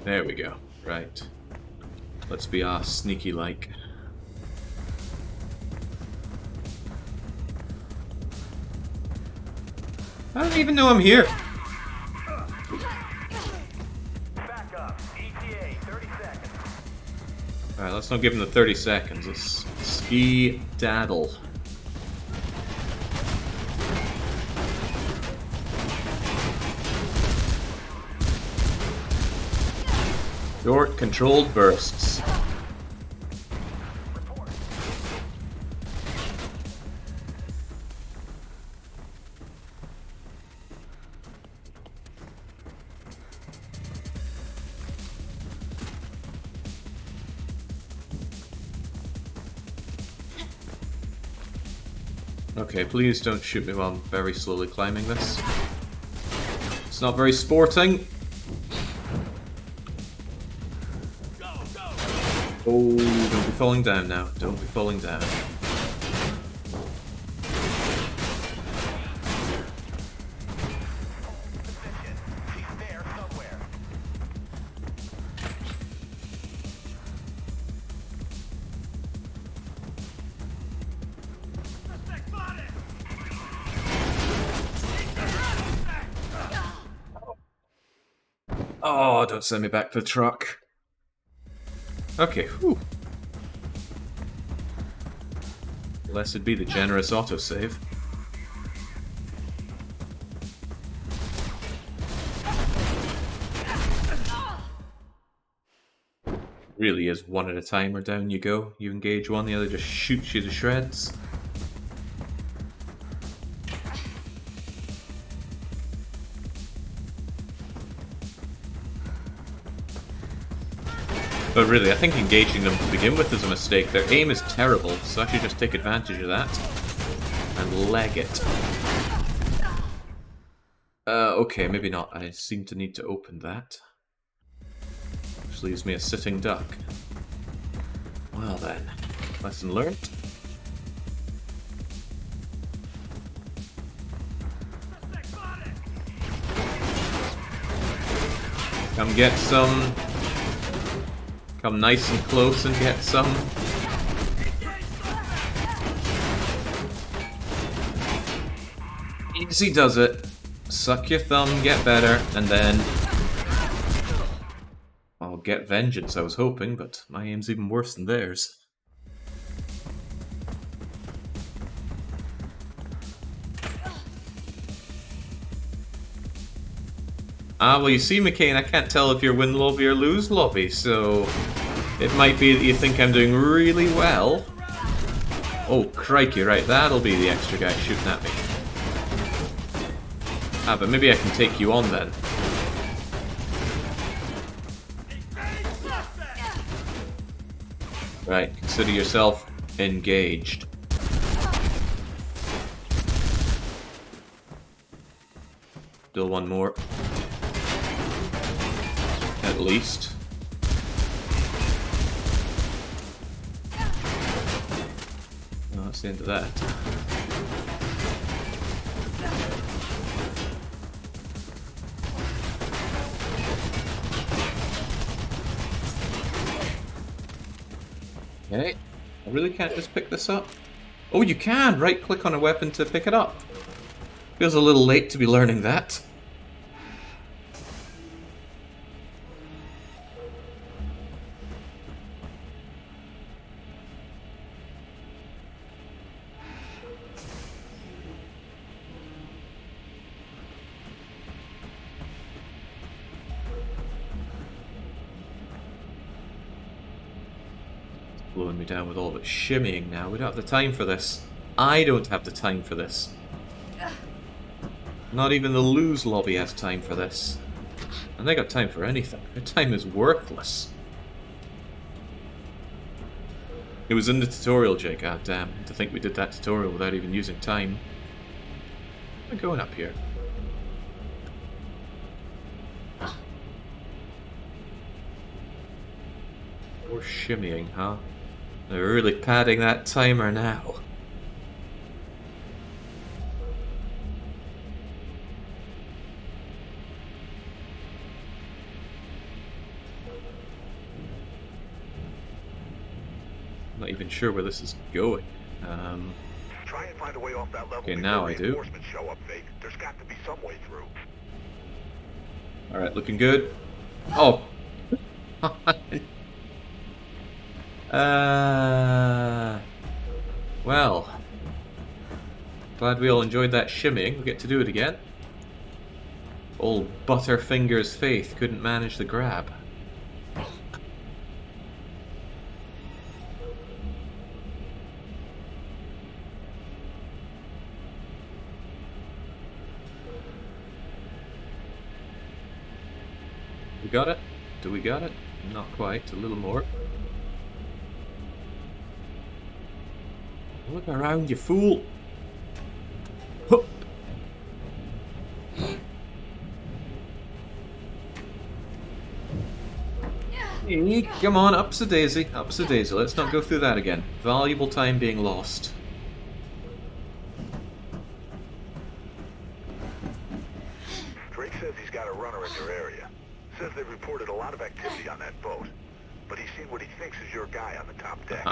There we go. Right. Let's be sneaky-like. I don't even know I'm here. Back up. ETA, 30 seconds. Alright, let's not give him the 30 seconds. Let's ski-daddle. Short, controlled bursts. Okay, please don't shoot me while I'm very slowly climbing this. It's not very sporting. Oh, don't be falling down now. Don't be falling down. Oh, don't send me back to the truck. Okay, whew. Blessed be the generous autosave. Really is one at a time or down you go. You engage one, the other just shoots you to shreds. But really, I think engaging them to begin with is a mistake. Their aim is terrible, so I should just take advantage of that and leg it. Okay, maybe not. I seem to need to open that. Which leaves me a sitting duck. Well then, lesson learnt. Come get some. Come nice and close and get some. Easy does it. Suck your thumb, get better, and then... I'll get vengeance, I was hoping, but my aim's even worse than theirs. Ah, well you see, McCain, I can't tell if you're win lobby or lose lobby, so... It might be that you think I'm doing really well. Oh, crikey, right, that'll be the extra guy shooting at me. Ah, but maybe I can take you on then. Right, consider yourself engaged. Still one more. At least. Oh, that's the end of that. Okay, I really can't just pick this up. Oh, you can! Right-click on a weapon to pick it up. Feels a little late to be learning that. Blowing me down with all of it shimmying now. We don't have the time for this. I don't have the time for this. Not even the lose lobby has time for this. And they got time for anything. Their time is worthless. It was in the tutorial, Jake. God damn. To think we did that tutorial without even using time. I'm going up here. More shimmying, huh? They're really padding that timer now. I'm not even sure where this is going. Try and find a way off that level. Okay, now I do. Show up, Fake. There's got to be some way through. Alright, looking good. Oh! Well. Glad we all enjoyed that shimmying. We get to do it again. Old Butterfinger's Faith couldn't manage the grab. We got it? Do we got it? Not quite. A little more. Look around, you fool! Hup. Hey, come on, up's a daisy, up's a daisy. Let's not go through that again. Valuable time being lost. Drake says he's got a runner in your area. Says they reported a lot of activity on that boat. But he's seen what he thinks is your guy on the top deck.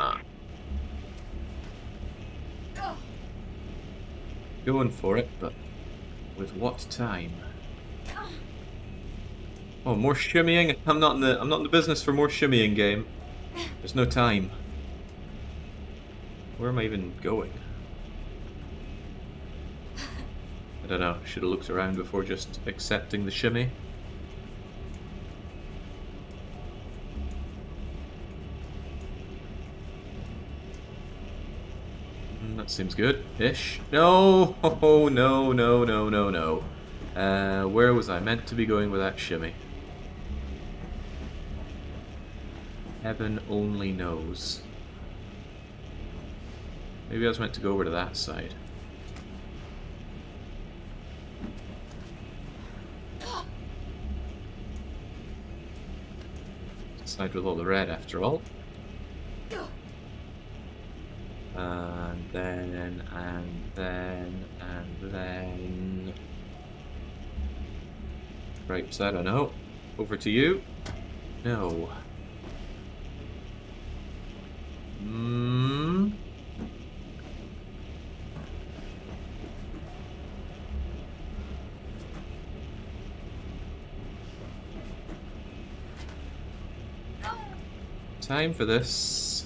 Going for it, but with what time? Oh, more shimmying? I'm not in the business for more shimmying, game. There's no time. Where am I even going? I don't know. Should have looked around before just accepting the shimmy. That seems good-ish. No! Oh, no, no, no, no, no. Where was I meant to be going with that shimmy? Heaven only knows. Maybe I was meant to go over to that side. Side with all the red, after all. And then, and then, and then... Right, so I don't know. Over to you. No. Time for this.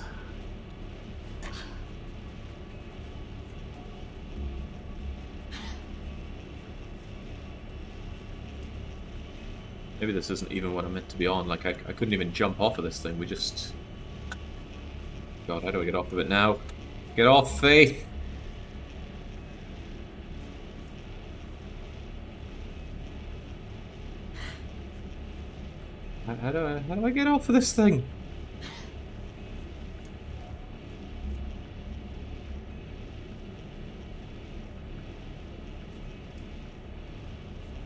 Maybe this isn't even what I'm meant to be on. Like, I couldn't even jump off of this thing. We just... God, how do I get off of it now? Get off, Faith! How do I get off of this thing?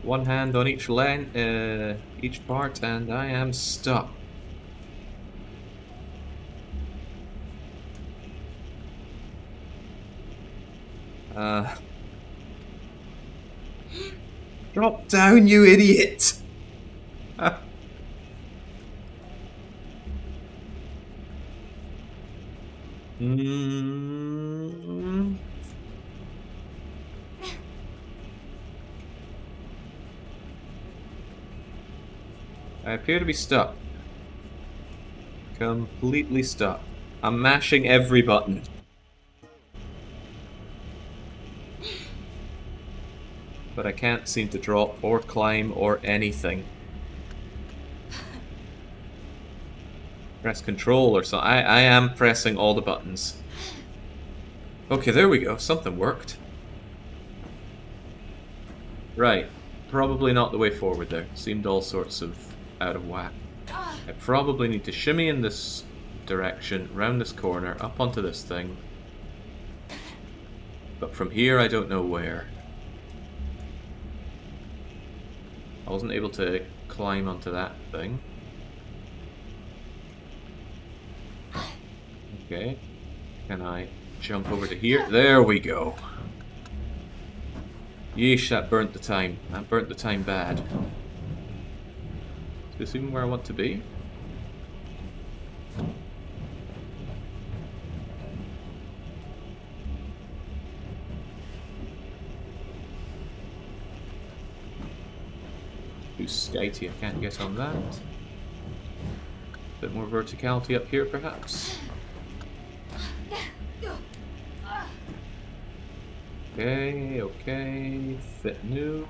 One hand on each each part, and I am stuck. Drop down, you idiot! I appear to be stuck. Completely stuck. I'm mashing every button. But I can't seem to drop or climb or anything. Press control or something. I am pressing all the buttons. Okay, there we go. Something worked. Right. Probably not the way forward there. Seemed all sorts of out of whack. I probably need to shimmy in this direction, round this corner, up onto this thing. But from here, I don't know where. I wasn't able to climb onto that thing. Okay. Can I jump over to here? There we go. Yeesh, that burnt the time. That burnt the time bad. Is this even where I want to be? Too skitey, I can't get on that. Bit more verticality up here, perhaps. Okay, okay, fit new.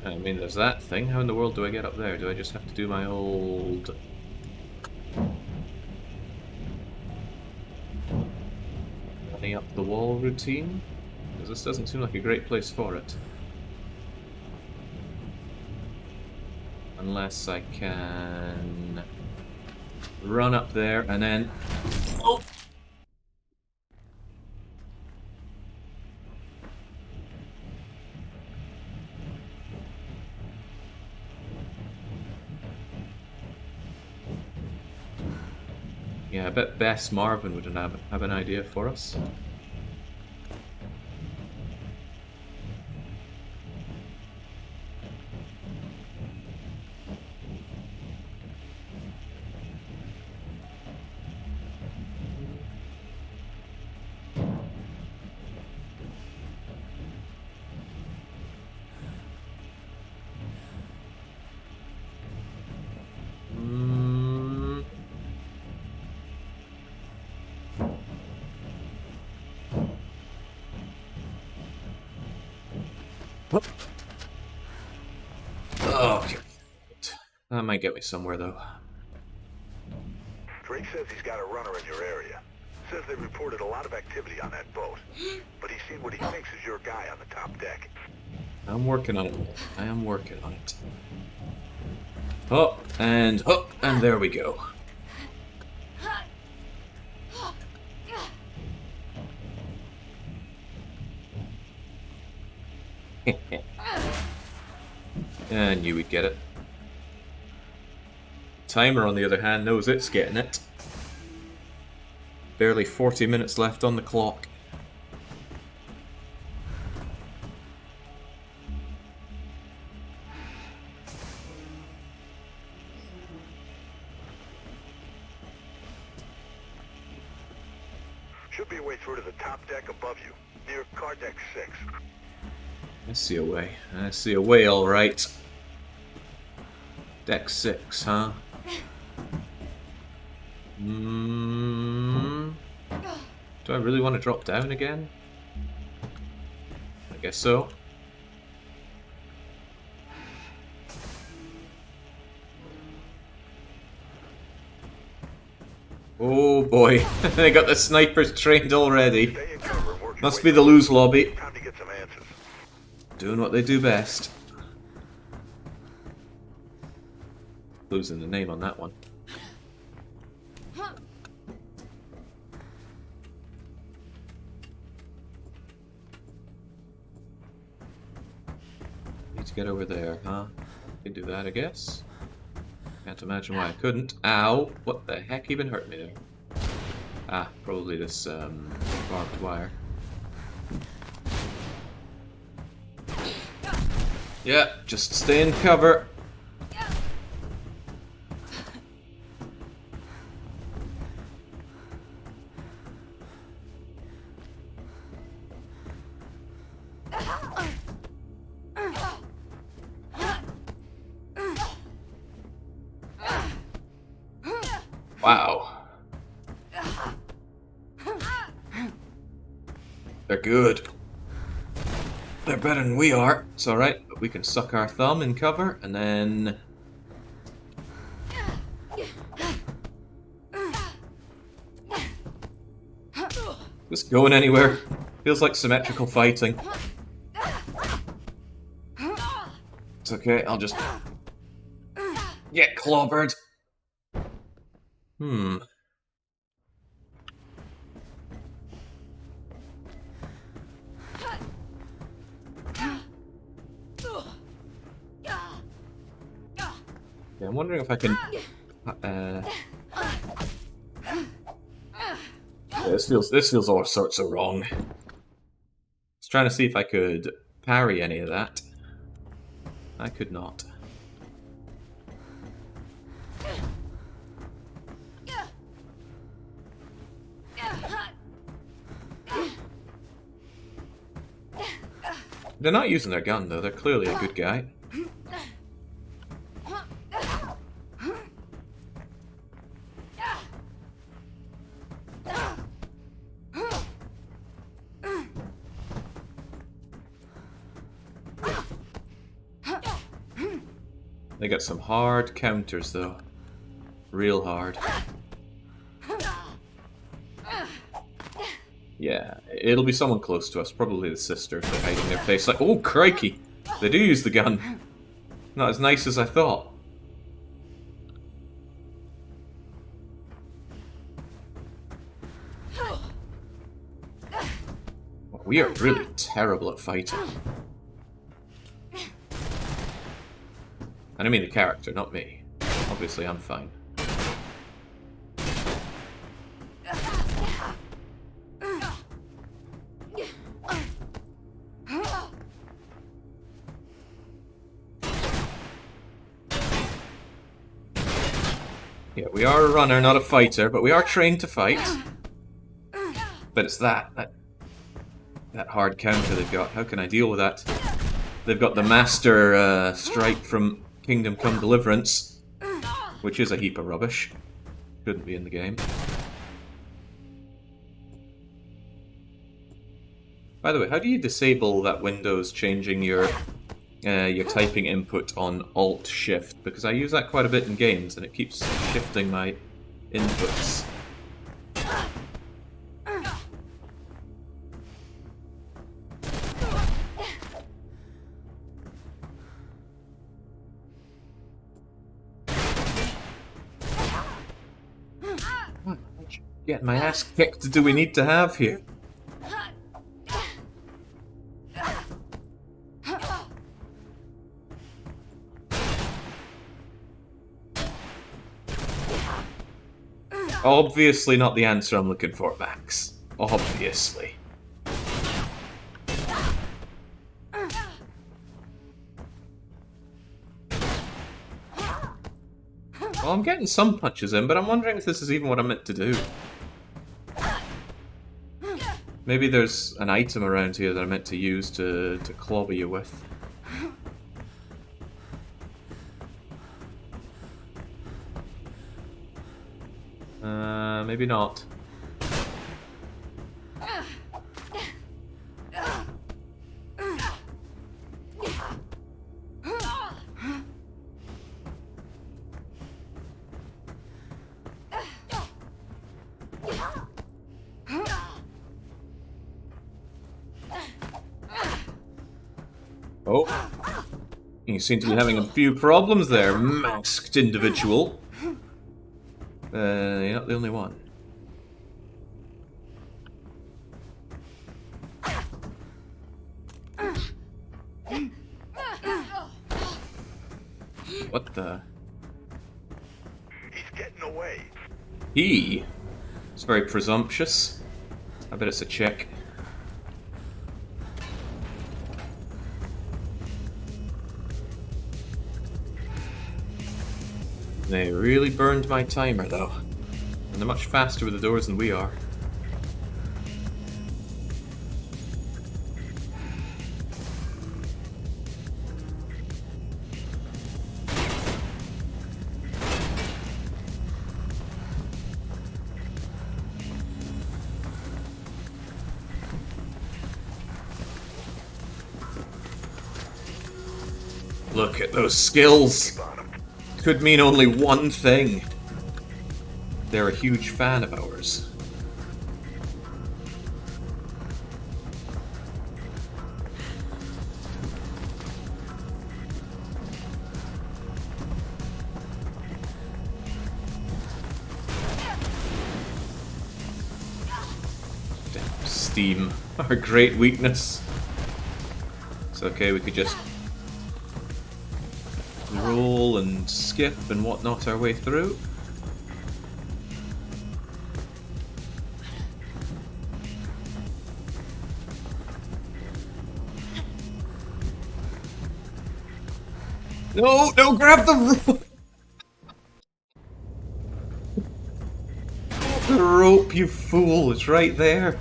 I mean, there's that thing. How in the world do I get up there? Do I just have to do my old... running up the wall routine? Because this doesn't seem like a great place for it. Unless I can... run up there and then... Oh! Yeah, I bet Bess Marvin would have an idea for us. Okay. That might get me somewhere, though. Drake says he's got a runner in your area. Says they reported a lot of activity on that boat. But he's seen what he thinks is your guy on the top deck. I'm working on it. I am working on it. Up, and there we go. I knew we'd get it. Timer, on the other hand, knows it's getting it. Barely 40 minutes left on the clock. Should be a way through to the top deck above you, near car deck 6. I see a way. I see a way, alright. Deck 6, huh? Do I really want to drop down again? I guess so. Oh boy, they got the snipers trained already. Must be the lose lobby. Doing what they do best. Losing the name on that one. Need to get over there, huh? Can do that, I guess. Can't imagine why I couldn't. Ow! What the heck even hurt me there? Ah, probably this barbed wire. Yeah, just stay in cover. Wow. They're good. They're better than we are. It's alright, but we can suck our thumb in cover and then... Just going anywhere. Feels like symmetrical fighting. It's okay, I'll just get clobbered. Yeah, I'm wondering if I can... Yeah, this feels all sorts of wrong. I was trying to see if I could parry any of that. I could not. They're not using their gun though, they're clearly a good guy. They got some hard counters though. Real hard. Yeah, it'll be someone close to us, probably the sister if they're hiding their face. Like, oh crikey! They do use the gun. Not as nice as I thought. We are really terrible at fighting. And I mean the character, not me. Obviously I'm fine. Yeah, we are a runner, not a fighter, but we are trained to fight. But it's that hard counter they've got. How can I deal with that? They've got the master strike from Kingdom Come Deliverance, which is a heap of rubbish. Shouldn't be in the game. By the way, how do you disable that Windows changing your typing input on Alt-Shift? Because I use that quite a bit in games and it keeps shifting my inputs. Getting my ass kicked do we need to have here? Obviously not the answer I'm looking for, Max. Obviously. Well, I'm getting some punches in, but I'm wondering if this is even what I'm meant to do. Maybe there's an item around here that I'm meant to use to clobber you with. Maybe not. Oh. You seem to be having a few problems there, masked individual. You're not the only one. What the? He's getting away. He? It's very presumptuous. I bet it's a check. They really burned my timer, though. And they're much faster with the doors than we are. Look at those skills! Could mean only one thing. They're a huge fan of ours. Damn Steam, our great weakness. It's okay, we could just roll and skip and whatnot our way through. No, no, grab the rope! The rope, you fool, it's right there.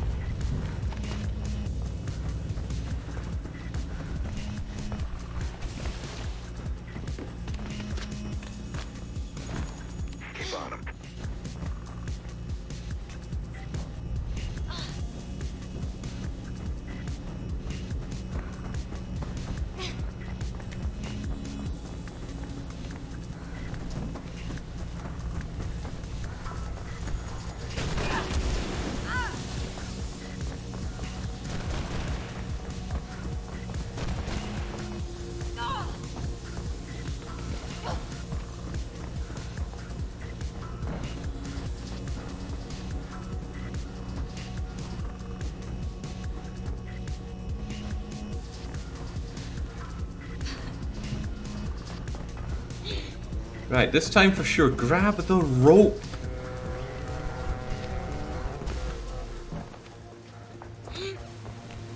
Right, this time for sure, grab the rope.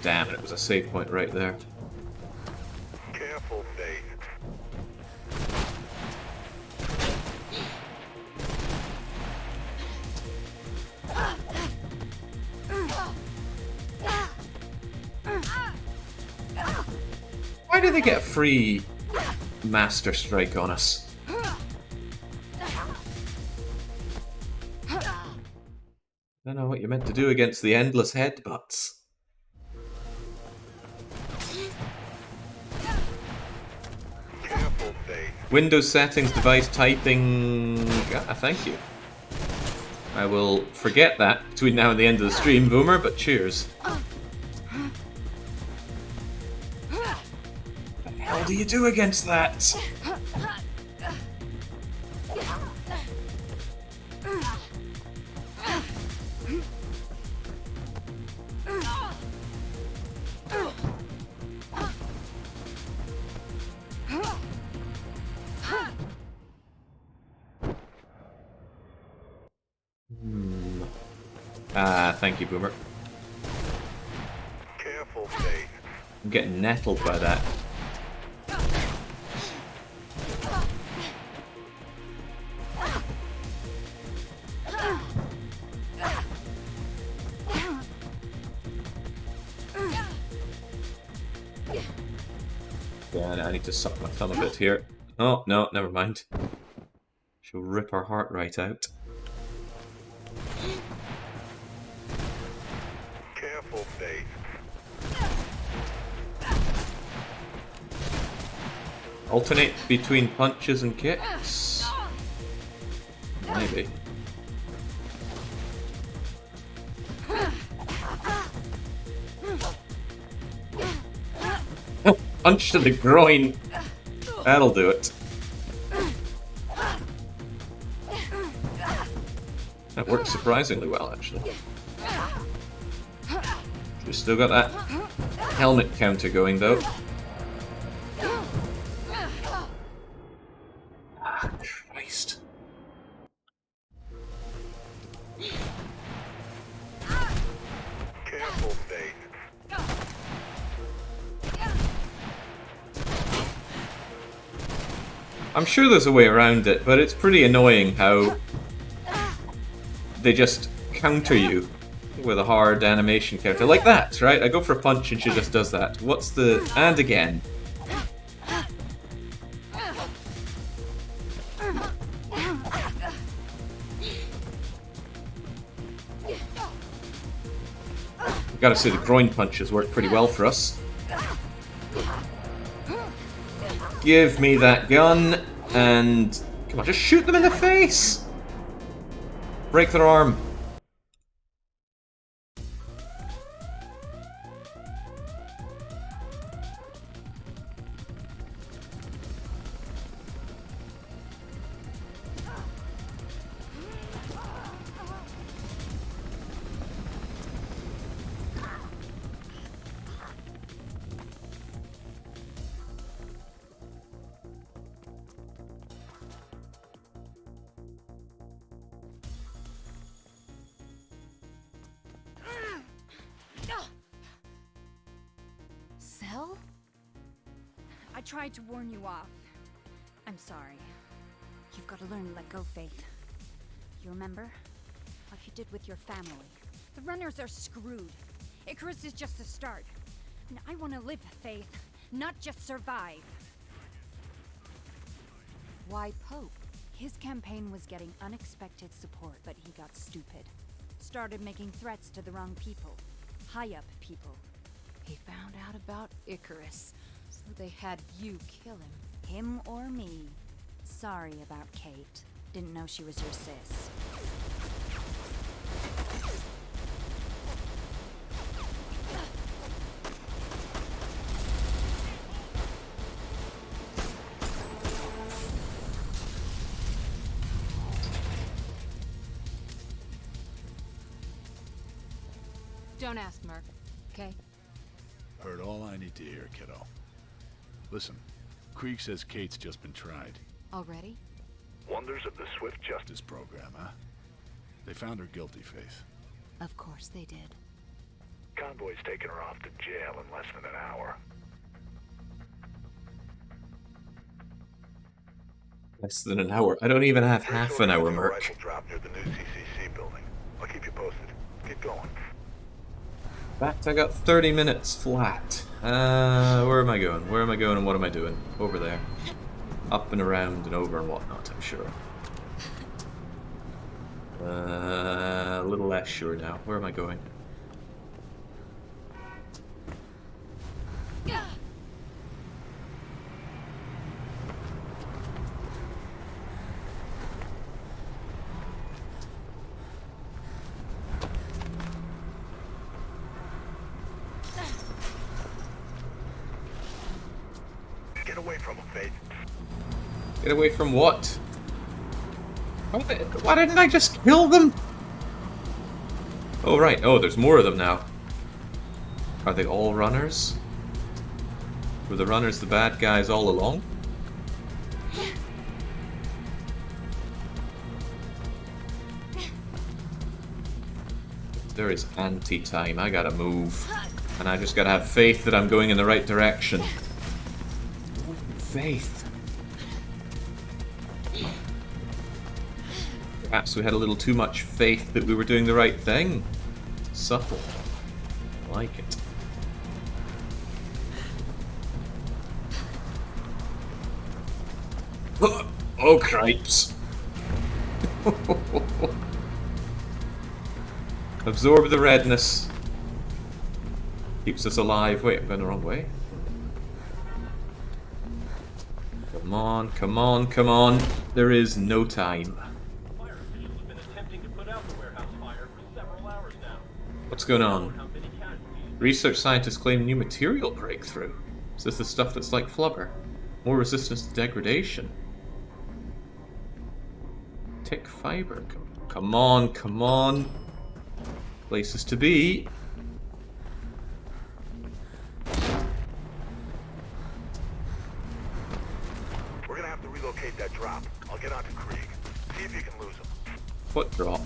Damn, it was a save point right there. Careful, Dave. Why do they get a free Master Strike on us? I don't know what you're meant to do against the endless headbutts. Windows settings, device typing... thank you. I will forget that between now and the end of the stream, Boomer, but cheers. What the hell do you do against that? Ah, thank you, Boomer. Careful, Faith. I'm getting nettled by that. Yeah, I need to suck my thumb a bit here. Oh, no, never mind. She'll rip her heart right out. Careful, Faith. Alternate between punches and kicks? Maybe. Punch to the groin! That'll do it. That works surprisingly well, actually. We've still got that helmet counter going, though. Ah, Christ. Careful, Faith. I'm sure there's a way around it, but it's pretty annoying how they just counter you with a hard animation counter. Like that, right? I go for a punch and she just does that. What's the... and again. Gotta say the groin punches work pretty well for us. Give me that gun, and... come on, just shoot them in the face! Break their arm. Cell? I tried to warn you off. I'm sorry. You've got to learn to let go, Faith. You remember? Like you did with your family. The runners are screwed. Icarus is just the start. And I want to live, Faith, not just survive. Why Pope? His campaign was getting unexpected support, but he got stupid. Started making threats to the wrong people. High-up people. He found out about Icarus, so they had you kill him. Him or me. Sorry about Kate. Didn't know she was your sis. Don't ask, Merc, okay? Heard all I need to hear, kiddo. Listen, Krieg says Kate's just been tried. Already? Wonders of the Swift Justice Justice program, huh? They found her guilty, Faith. Of course they did. Convoy's taking her off to jail in less than an hour. Less than an hour. I don't even have half an hour, Merc. Rifle drop near the new CCC building. I'll keep you posted. Keep going. In fact, I got 30 minutes flat. Where am I going? Where am I going and what am I doing? Over there. Up and around and over and whatnot, I'm sure. A little less sure now. Where am I going? Get away from him, Faith. Get away from what? Why didn't I just kill them? Oh, right. Oh, there's more of them now. Are they all runners? Were the runners the bad guys all along? There is anti-time. I gotta move. And I just gotta have faith that I'm going in the right direction. Faith. Perhaps we had a little too much faith that we were doing the right thing. Subtle. I like it. Oh, cripes. Absorb the redness. Keeps us alive. Wait, I'm going the wrong way. Come on, come on, come on. There is no time. What's going on? Research scientists claim new material breakthrough. Is this the stuff that's like flubber? More resistance to degradation. Tick fiber. Come on, come on. Places to be. We're gonna have to relocate that drop. I'll get onto Krieg. See if you can lose him. What drop?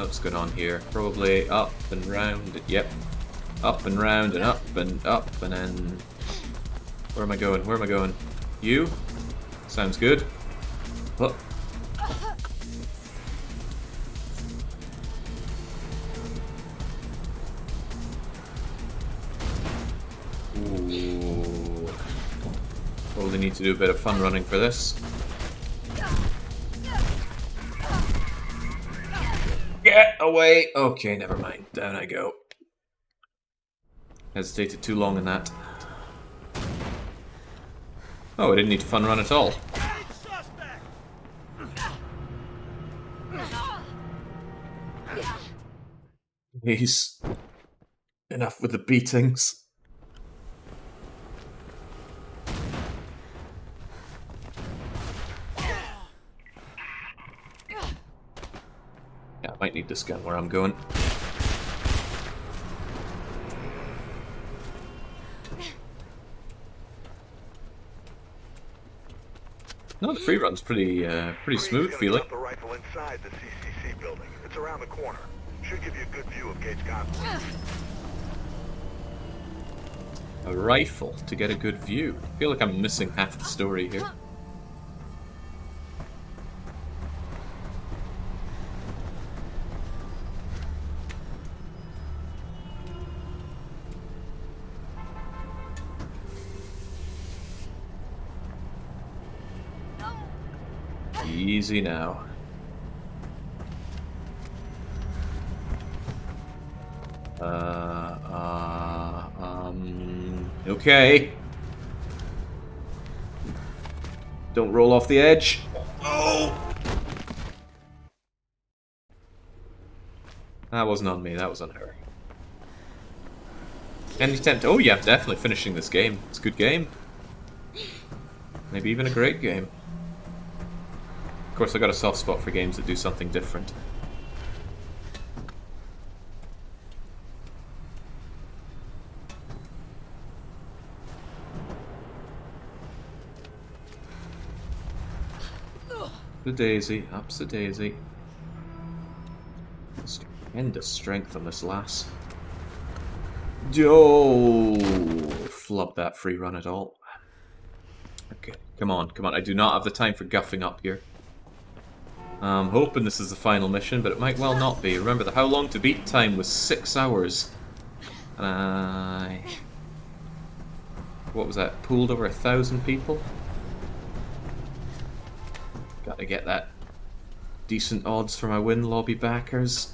What's going on here? Probably up and round. Yep. Up and round and up and then... Where am I going? Where am I going? You? Sounds good. Oh. Ooh. Probably need to do a bit of fun running for this. Get away! Okay, never mind. Down I go. Hesitated too long in that. Oh, I didn't need to fun run at all. Please. Enough with the beatings. Yeah, I might need this gun where I'm going. No, the free run's pretty smooth feeling. The rifle inside the CCC building. It's around the corner. Should give you a good view of Gates Conflict. A rifle to get a good view. I feel like I'm missing half the story here. Easy now. Okay. Don't roll off the edge. Oh! That wasn't on me, that was on her. Any attempt? Oh yeah, definitely finishing this game. It's a good game. Maybe even a great game. Of course, I got a soft spot for games that do something different. The daisy, ups the daisy. Tremendous strength on this lass. Oh, flub that free run at all. Okay, come on, come on. I do not have the time for guffing up here. I'm hoping this is the final mission, but it might well not be. Remember, the how long to beat time was 6 hours. And what was that? Pooled over 1,000 people? Gotta get that decent odds for my win, lobby backers.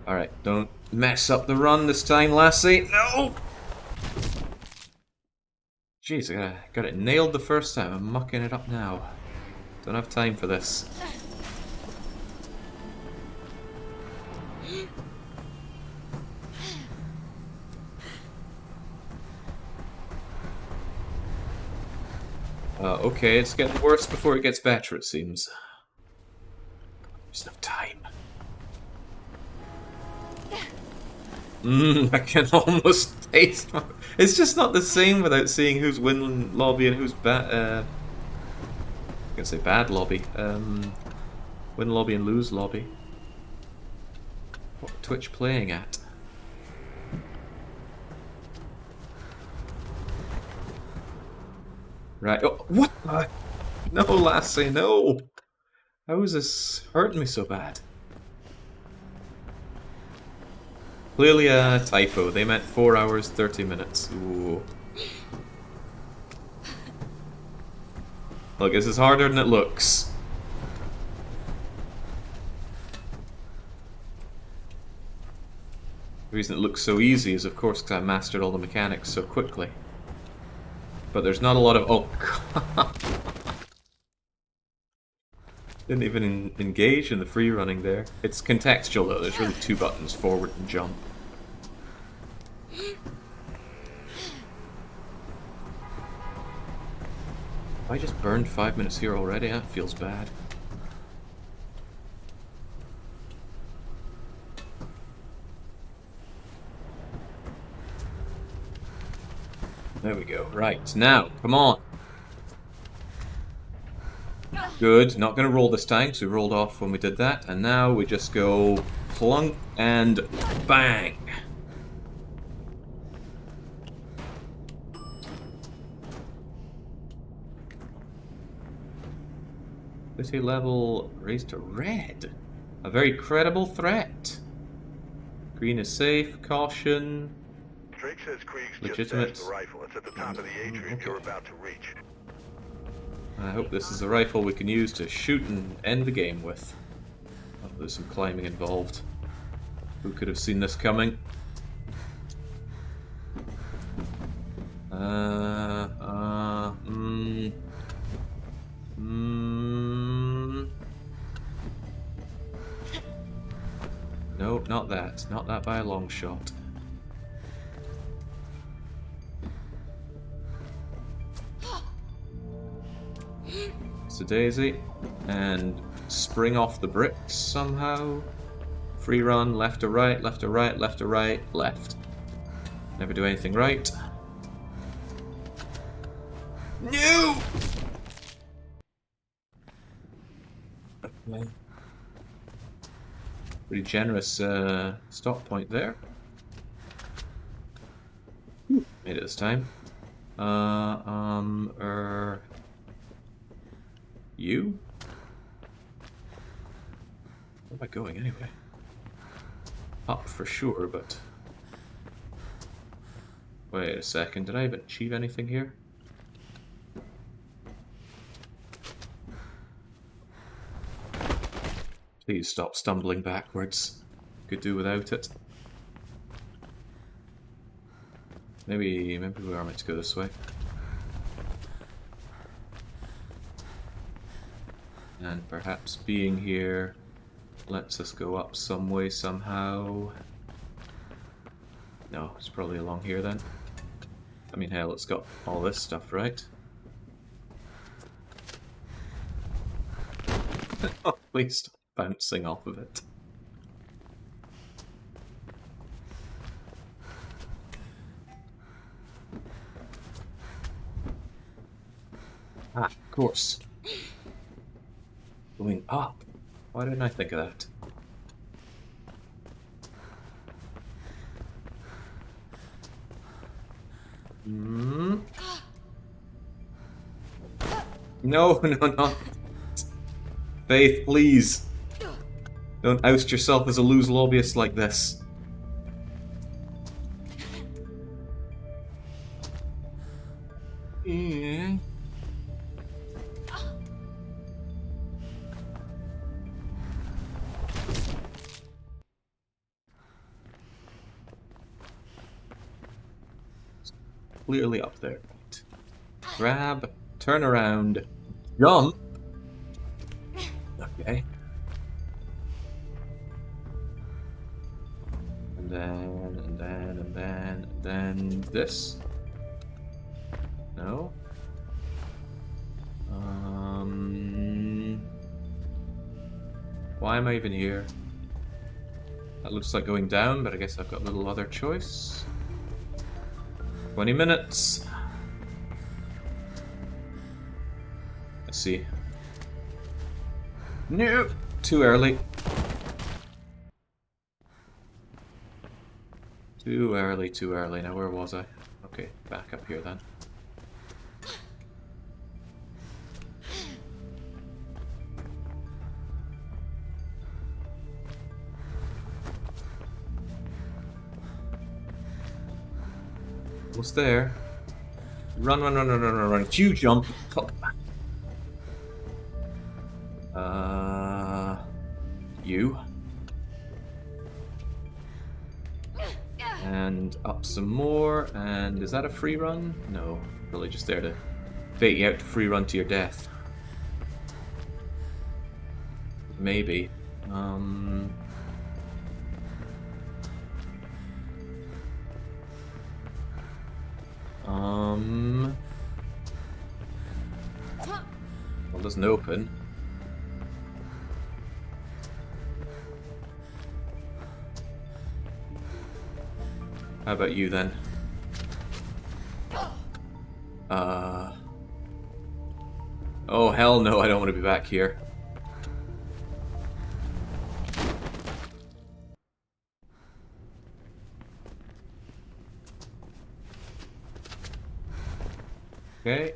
Alright, don't mess up the run this time, lassie. No! Jeez, I got it nailed the first time. I'm mucking it up now. Don't have time for this. Okay, it's getting worse before it gets better, it seems. There's no time. I can almost taste. It's just not the same without seeing who's win lobby and who's bad. I'm gonna say bad lobby. Win lobby and lose lobby. What Twitch playing at? Right. Oh, what? No, Lassie, no. How is this hurting me so bad? Clearly a typo. They meant 4 hours, 30 minutes. Ooh. Look, this is harder than it looks. The reason it looks so easy is, of course, because I mastered all the mechanics so quickly. But there's not a lot of... Oh, God. Didn't even engage in the free running there. It's contextual, though. There's really 2 buttons, forward and jump. I just burned 5 minutes here already? That feels bad. There we go. Right, now, come on. Good, not going to roll this time, because we rolled off when we did that. And now we just go plunk and bang. City level raised to red. A very credible threat. Green is safe, caution. Drake says Krieg's legitimate. just the rifle. It's at the top of the atrium you're about to reach. I hope this is a rifle we can use to shoot and end the game with. Oh, there's some climbing involved. Who could have seen this coming? No, not that. Not that by a long shot. It's a daisy. And spring off the bricks somehow. Free run, left to right, left to right, left to right, left. Never do anything right. No! Okay. Pretty generous stop point there. Made it this time. You? Where am I going anyway? Up for sure, but... Wait a second, did I even achieve anything here? Please stop stumbling backwards. Could do without it. Maybe we are meant to go this way. And perhaps being here lets us go up some way somehow. No, it's probably along here then. I mean, hell, it's got all this stuff, right? Oh, please stop bouncing off of it. Ah, of course. Going up. Why didn't I think of that? No, no, no. Faith, please. Don't oust yourself as a lose lobbyist like this. Yeah. Clearly up there. Right. Grab, turn around, jump. Okay. And then this. No. Why am I even here? That looks like going down, but I guess I've got a little other choice. 20 minutes. Let's see. No! Too early. Too early, too early. Now, where was I? Okay, back up here then. Almost there. Run, run, run, run, run, run, run. Q jump. You. And up some more. And is that a free run? No. Really just there to bait you out to free run to your death. Maybe. Well, it doesn't open. How about you then? Oh hell no, I don't want to be back here. Okay.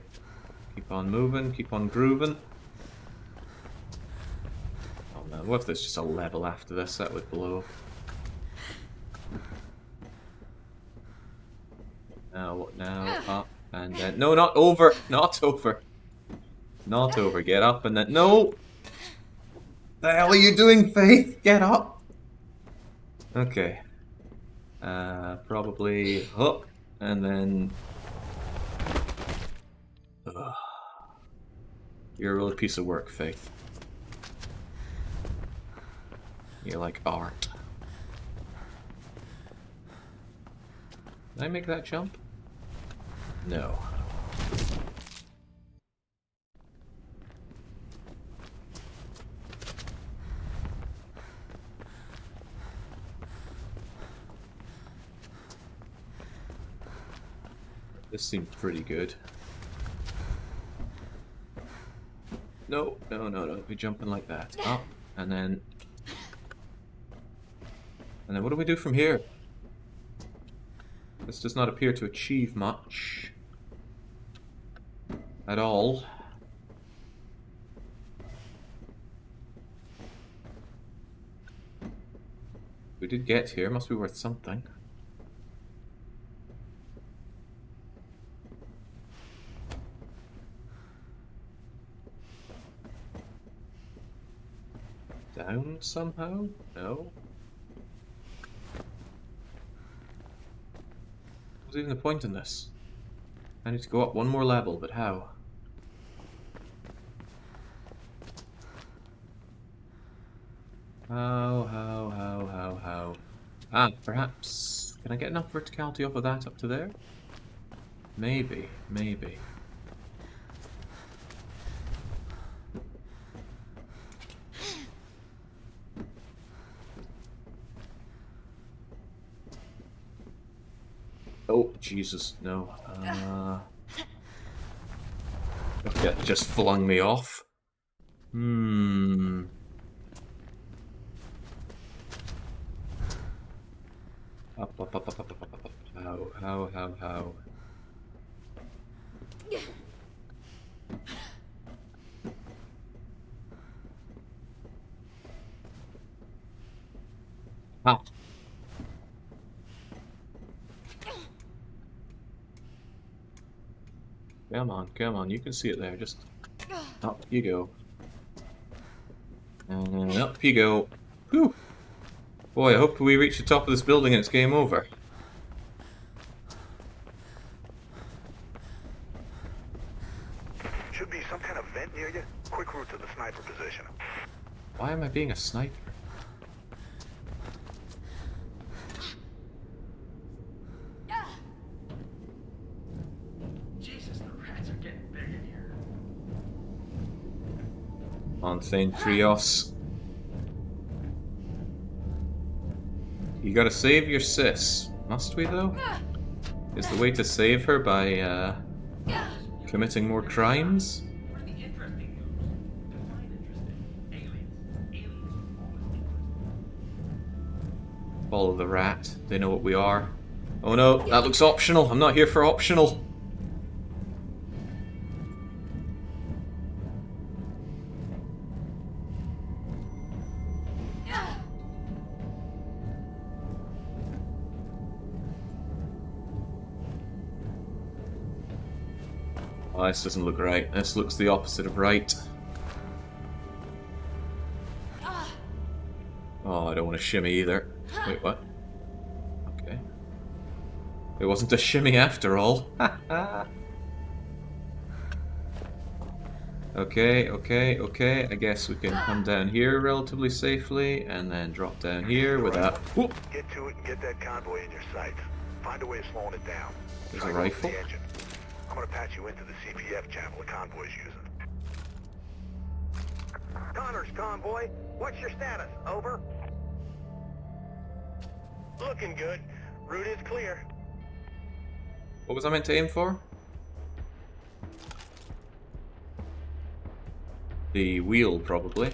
Keep on moving, keep on grooving. Oh man, what if there's just a level after this? That would blow. Now, what now? Up, and then... No, not over! Not over! Not over. Get up, and then... No! The hell are you doing, Faith? Get up! Okay. Probably hook, and then... Ugh. You're a real piece of work, Faith. You're like art. Did I make that jump? No. This seemed pretty good. No, no, no, no. We're jumping like that. Up, and then... And then what do we do from here? This does not appear to achieve much. At all. We did get here. Must be worth something. Down somehow? No. What's even the point in this? I need to go up one more level, but how? How? Ah, perhaps... Can I get enough verticality off of that up to there? Maybe, maybe. Oh, Jesus, no. Okay, it just flung me off. Up. How? Ah. Come on, you can see it there, just up you go. And up you go. Whew. Boy, I hope we reach the top of this building and it's game over. Should be some kind of vent near you. Quick route to the sniper position. Why am I being a sniper? Jesus, the rats are getting big in here. On Thane Trios. gotta save your sis. Must we, though? Is the way to save her by, committing more crimes? Follow the rat. They know what we are. Oh no, that looks optional. I'm not here for optional. Oh, this doesn't look right. This looks the opposite of right. Oh, I don't want to shimmy either. Wait, what? Okay. It wasn't a shimmy after all. Okay, okay, okay. I guess we can come down here relatively safely and then drop down here without... Whoop! Get to it and get that convoy in your sights. Find a way of slowing it down. There's a rifle. The engine. I'm gonna patch you into the CPF channel the convoy's using. Connor's convoy, what's your status? Over? Looking good. Route is clear. What was I meant to aim for? The wheel, probably.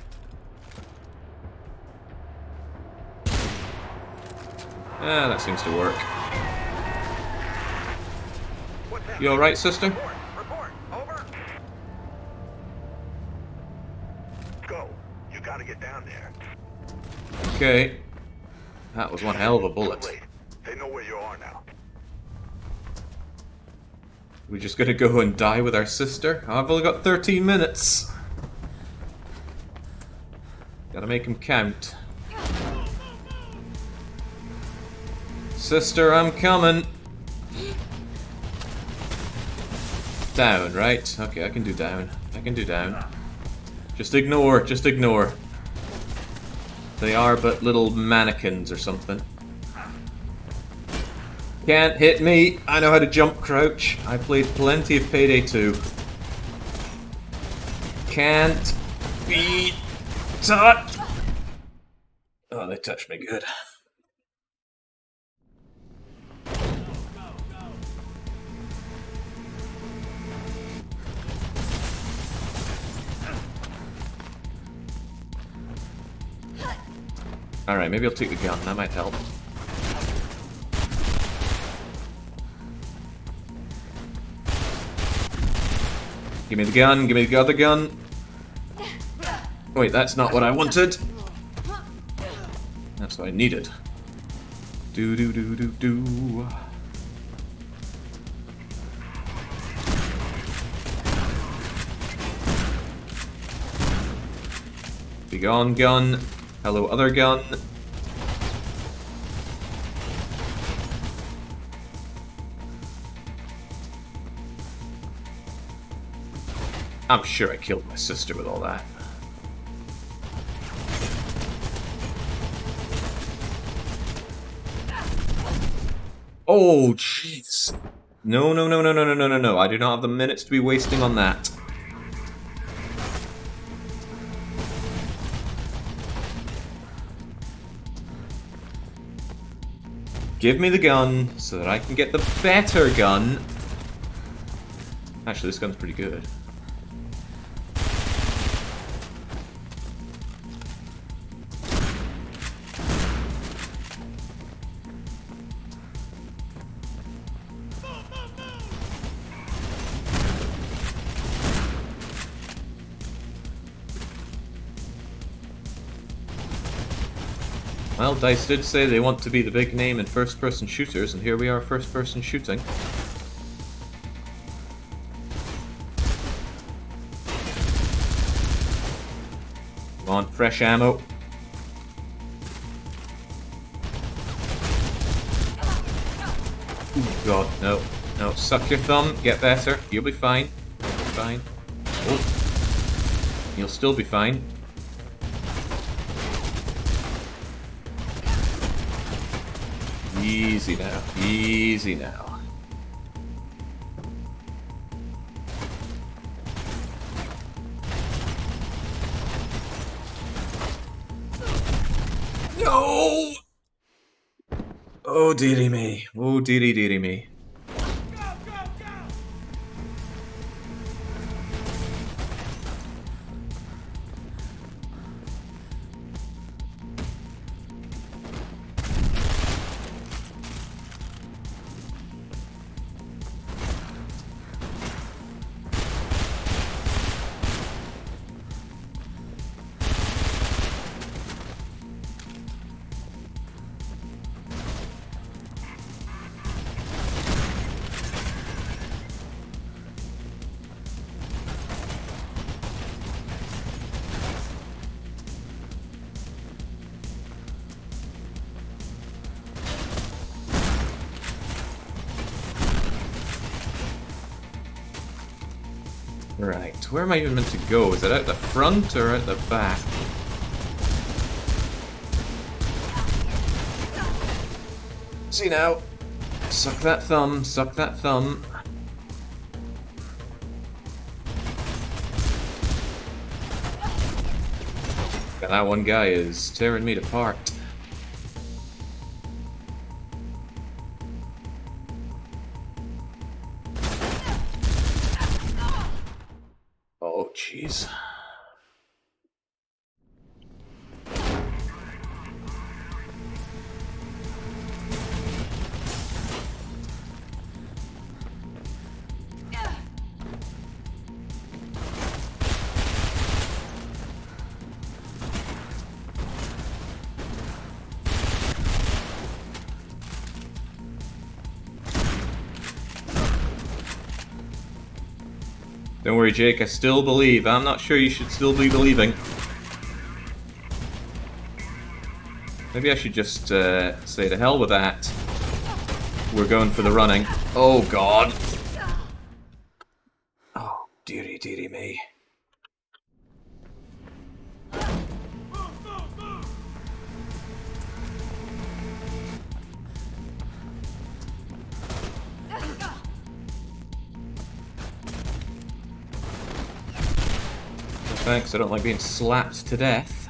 Ah, that seems to work. You alright, sister? Report. Over. Go. You gotta get down there. Okay. That was one hell of a bullet. They know where you are now. We just gonna go and die with our sister? Oh, I've only got 13 minutes. Gotta make him count. Sister, I'm coming. Down, right? Okay, I can do down. I can do down. Just ignore, just ignore. They are but little mannequins or something. Can't hit me. I know how to jump crouch. I played plenty of Payday 2. Can't be touched. Oh, they touched me good. Alright, maybe I'll take the gun, that might help. Give me the gun, give me the other gun. Wait, that's not what I wanted. That's what I needed. Do do do do do. Be gone, gun. Hello, other gun. I'm sure I killed my sister with all that. Oh, jeez. No, no, no, no, no, no, no, no, no. I do not have the minutes to be wasting on that. Give me the gun so that I can get the better gun. Actually, this gun's pretty good. Well, DICE did say they want to be the big name in first-person shooters, and here we are first-person shooting. Come on, fresh ammo. Oh god, no. No, suck your thumb, get better. You'll be fine. You'll be fine. Oh. You'll still be fine. Easy now, easy now. No! Oh dearie me. Oh dearie dearie me. Right, where am I even meant to go? Is it out the front or out the back? See now. Suck that thumb, suck that thumb. And that one guy is tearing me apart. Oh, jeez. Don't worry, Jake, I still believe. I'm not sure you should still be believing. Maybe I should just say to hell with that. We're going for the running. Oh, God. Oh, dearie, dearie me. Thanks, I don't like being slapped to death.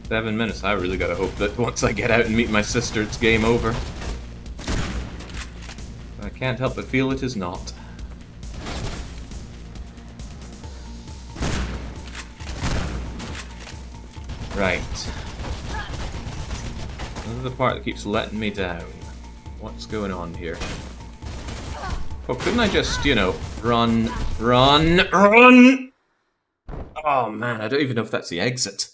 7 minutes. I really gotta hope that once I get out and meet my sister, it's game over. I can't help but feel it is not. Right. This is the part that keeps letting me down. What's going on here? Oh, couldn't I just, you know, run, run, run? Oh man, I don't even know if that's the exit.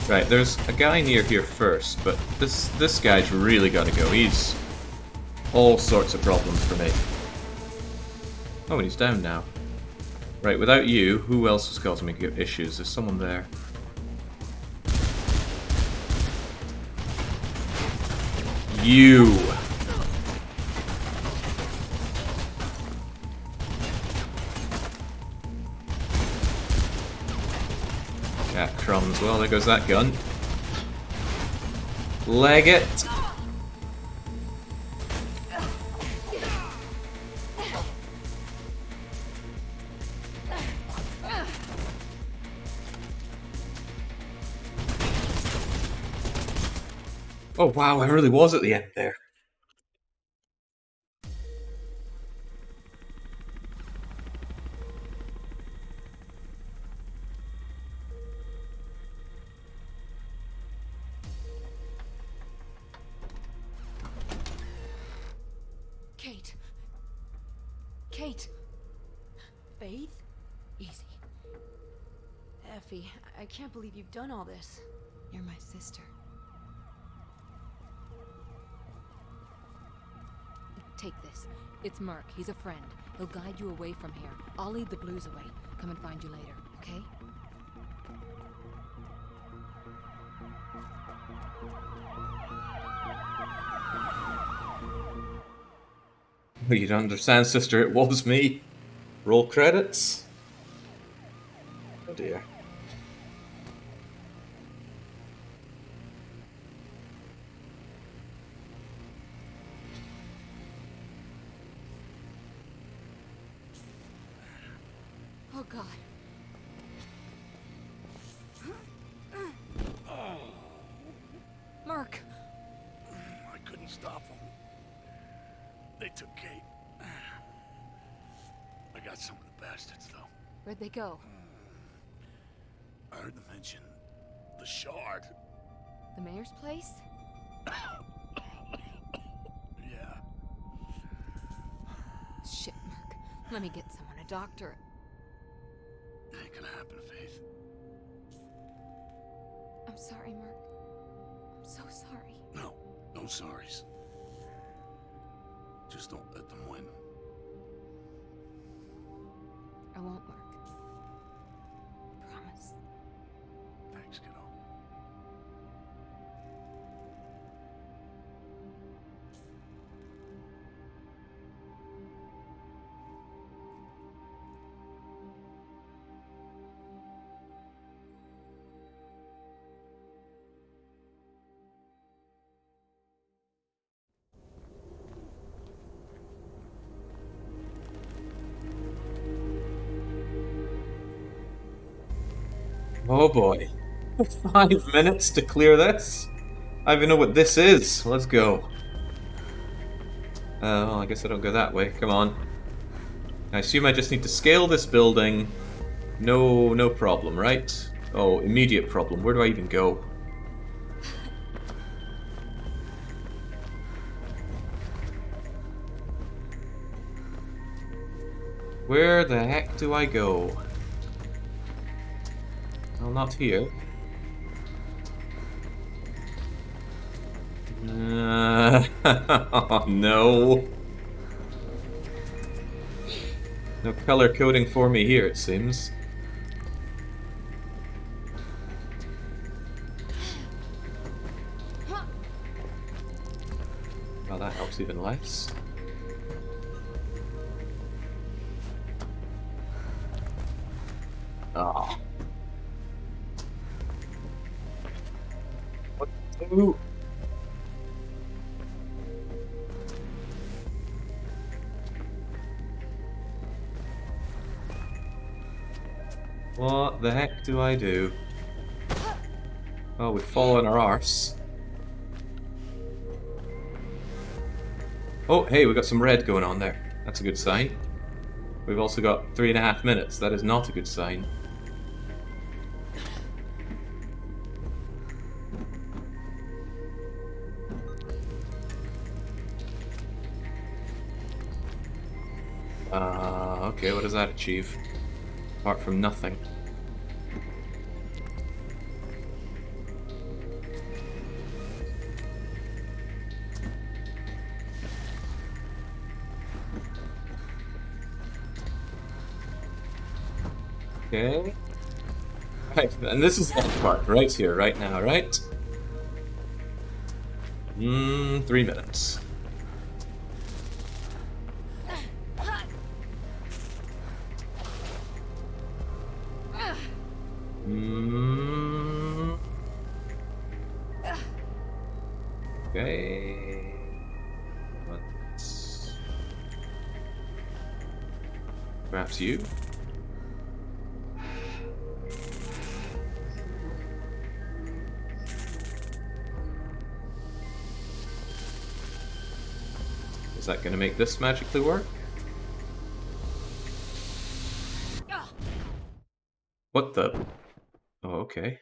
Right, there's a guy near here first, but this guy's really gotta go. He's all sorts of problems for me. Oh, and he's down now. Right, without you, who else is causing me issues? There's someone there. You! Cat crumbs. Well, there goes that gun. Leg it! Oh wow, I really was at the end there. Kate. Faith? Easy. Effie, I can't believe you've done all this. You're my sister. Take this. It's Mark. He's a friend. He'll guide you away from here. I'll lead the blues away. Come and find you later, okay? You don't understand, sister. It was me. Roll credits. Oh dear. Oh, God. Mark. I couldn't stop them. They took Kate. I got some of the bastards, though. Where'd they go? I heard them mention the Shard. The mayor's place? Yeah. Shit, Mark. Let me get someone, a doctor. It ain't gonna happen, Faith. I'm sorry, Mark. I'm so sorry. No sorries. Just don't let them win. I won't, Mark. Promise. Thanks, kiddo. Oh boy. 5 minutes to clear this? I even know what this is. Let's go. Well, I guess I don't go that way. Come on. I assume I just need to scale this building. No problem, right? Oh, immediate problem. Where do I even go? Where the heck do I go? Well, not here. Oh, no. No color coding for me here, it seems. Well, that helps even less. Ah. What to do? What the heck do I do? Well, we've fallen our arse. Oh, hey, we got some red going on there. That's a good sign. We've also got 3.5 minutes. That is not a good sign. Okay, what does that achieve? Apart from nothing. Okay. Right, and this is that part right here, right now, right? 3 minutes. Okay. Perhaps you? Is that going to make this magically work? What the? Oh, okay.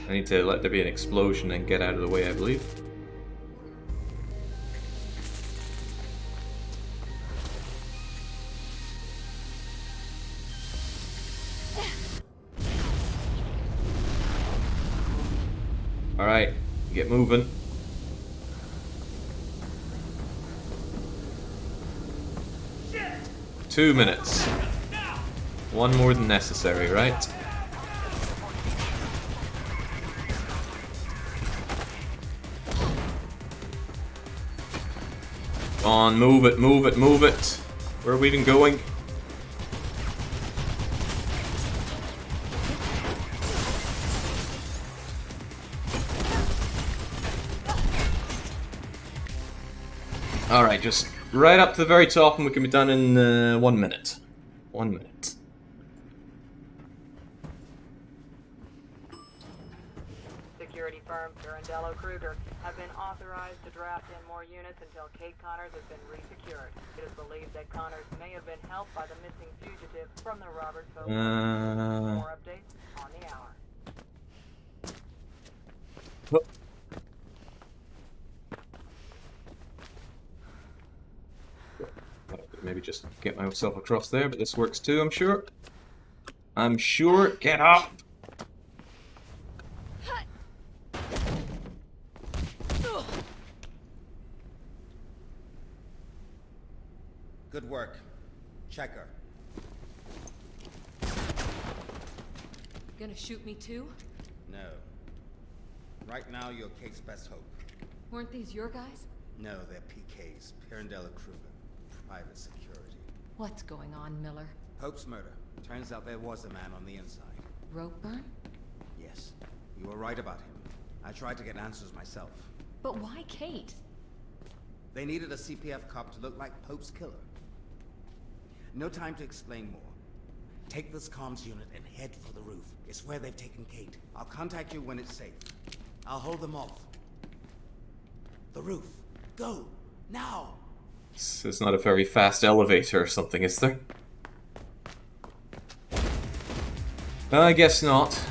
I need to let there be an explosion and get out of the way, I believe. Alright, get moving. Shit! 2 minutes. One more than necessary, right? Come on, move it, move it, move it. Where are we even going? Alright, just right up to the very top and we can be done in 1 minute. 1 minute. Security firm Pirandello Kruger have been authorized to draft in more units until Kate Connors has been resecured. It is believed that Connors may have been helped by the missing fugitive from the Robert Pope. More updates on the hour. Maybe just get myself across there, but this works too, I'm sure. I'm sure. Get up! Good work. Check her. Gonna shoot me too? No. Right now, you're Kate's best hope. Weren't these your guys? No, they're PK's. Pirandello Kruger. Private security. What's going on, Miller? Pope's murder. Turns out there was a man on the inside. Rope burn? Yes. You were right about him. I tried to get answers myself. But why Kate? They needed a CPF cop to look like Pope's killer. No time to explain more. Take this comms unit and head for the roof. It's where they've taken Kate. I'll contact you when it's safe. I'll hold them off. The roof. Go! Now! This is not a very fast elevator or something, is there? I guess not.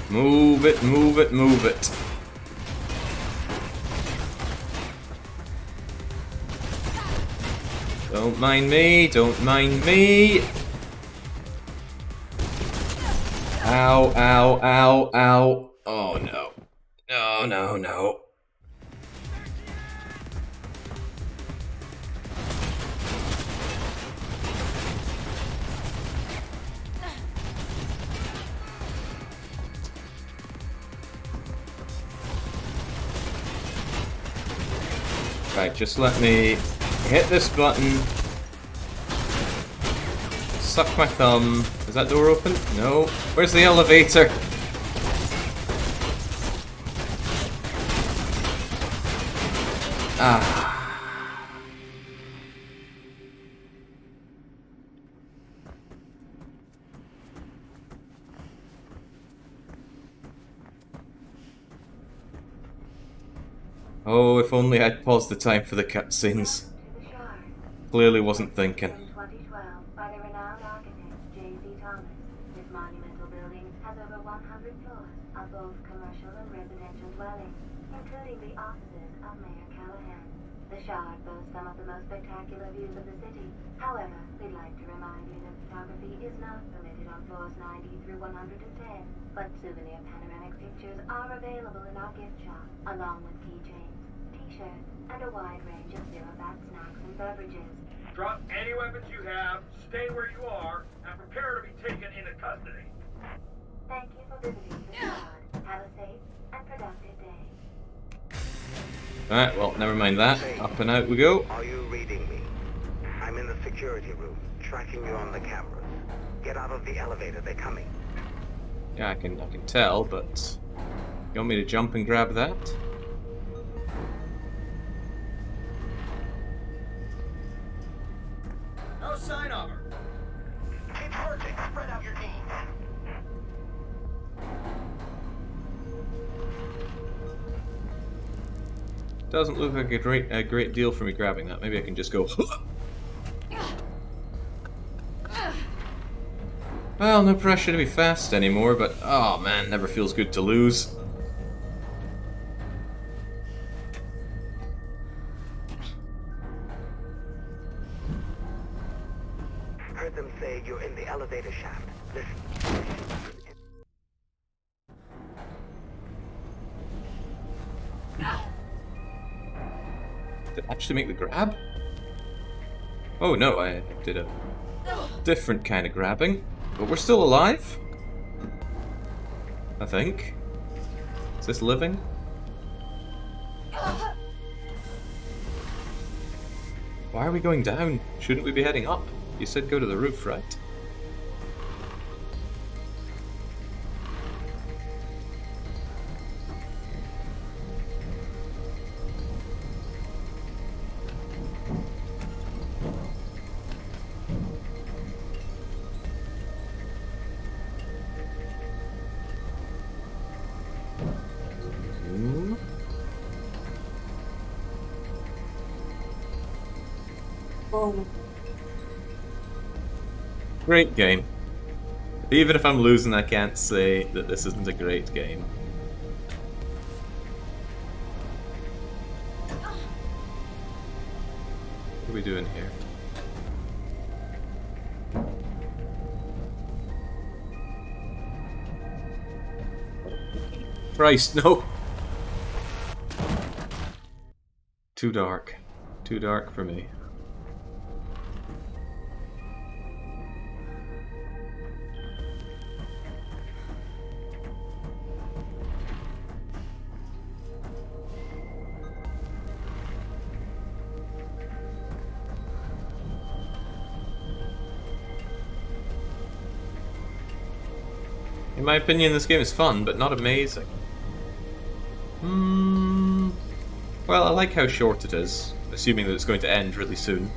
Move it, move it, move it. Don't mind me, don't mind me. Ow, ow, ow, ow. Oh no. No, no, no. Right, just let me hit this button. Suck my thumb. Is that door open? No. Where's the elevator? Ah. Oh, if only I'd paused the time for the cutscenes. Clearly wasn't thinking. In 2012, by the renowned architect J.C. Thomas, this monumental building has over 100 floors of both commercial and residential dwellings, including the offices of Mayor Callahan. The Shard boasts some of the most spectacular views of the city. However, we'd like to remind you that photography is not permitted on floors 90 through 110, but souvenir panoramic pictures are available in our gift shop, along with keychains, t-shirts, and a wide range of zero-fat snacks and beverages. Drop any weapons you have, stay where you are, and prepare to be taken into custody. Thank you for visiting the Shard. Have a safe and productive day. Alright, well, never mind that. Up and out we go. Are you reading me? I'm in the security room, tracking you on the cameras. Get out of the elevator, they're coming. Yeah, I can tell, but you want me to jump and grab that? No sign of her. Keep searching. Spread out your teams. Doesn't look like a great deal for me grabbing that. Maybe I can just go. Well, no pressure to be fast anymore, but oh man, never feels good to lose. heard them say you're in the elevator shaft. Listen. Did I actually make the grab? Oh no, I did a different kind of grabbing. But we're still alive? I think. Is this living? Why are we going down? Shouldn't we be heading up? You said go to the roof, right? Great game. Even if I'm losing, I can't say that this isn't a great game. What are we doing here? Christ, no! Too dark. Too dark for me. In my opinion, this game is fun, but not amazing. Well, I like how short it is, assuming that it's going to end really soon.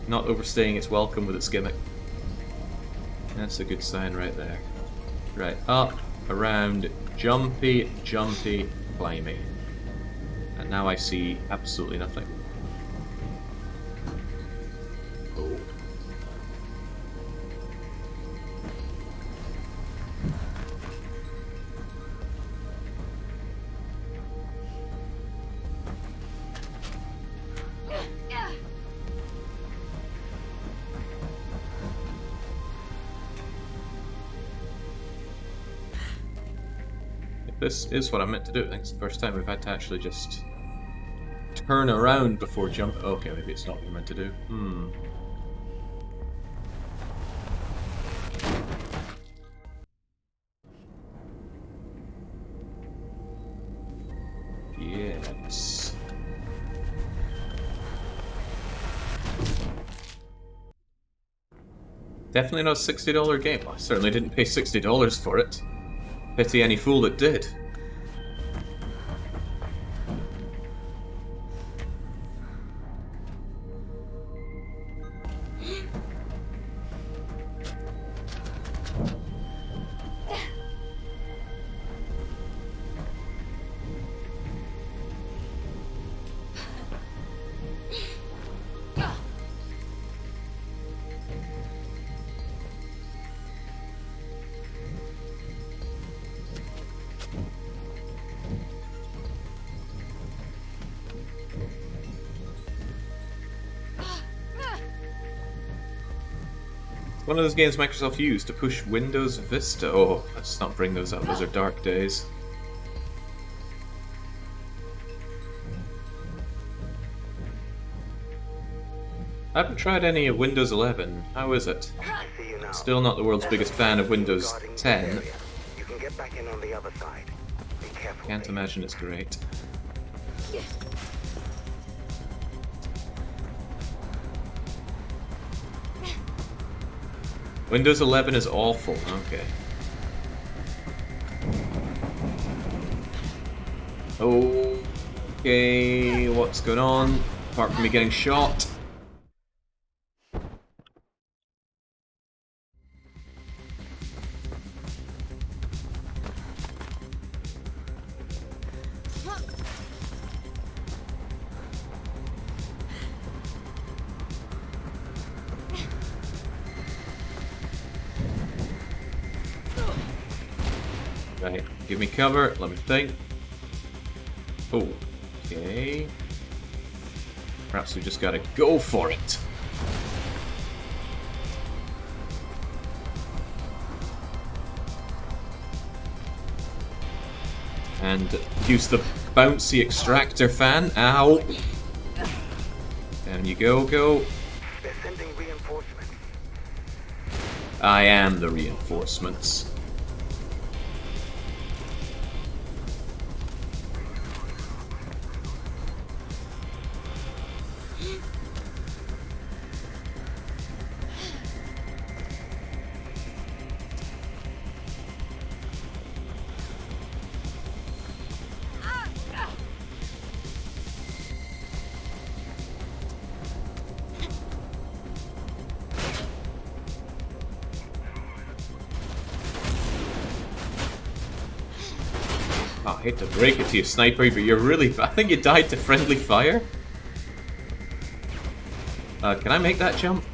Not overstaying its welcome with its gimmick. That's a good sign right there. Right, up, around, jumpy, jumpy, climbing. And now I see absolutely nothing. Oh. This is what I'm meant to do. I think it's the first time we've had to actually just turn around before jump. Okay, maybe it's not what we're meant to do. Yes. Definitely not a $60 game. I certainly didn't pay $60 for it. Pity any fool that did. One of those games Microsoft used to push Windows Vista. Oh, let's not bring those up. Those are dark days. I haven't tried any of Windows 11. How is it? Still not the world's biggest fan of Windows 10. You can get back in on the other side. Be careful. Can't imagine it's great. Windows 11 is awful. Okay. Okay, what's going on? Apart from me getting shot. Right, give me cover, let me think. Oh, okay. Perhaps we just gotta go for it. And use the bouncy extractor fan. Ow! Down you go, go. They're sending reinforcements. I am the reinforcements. Oh, I hate to break it to you, Sniper, but you're really... I think you died to friendly fire? Can I make that jump?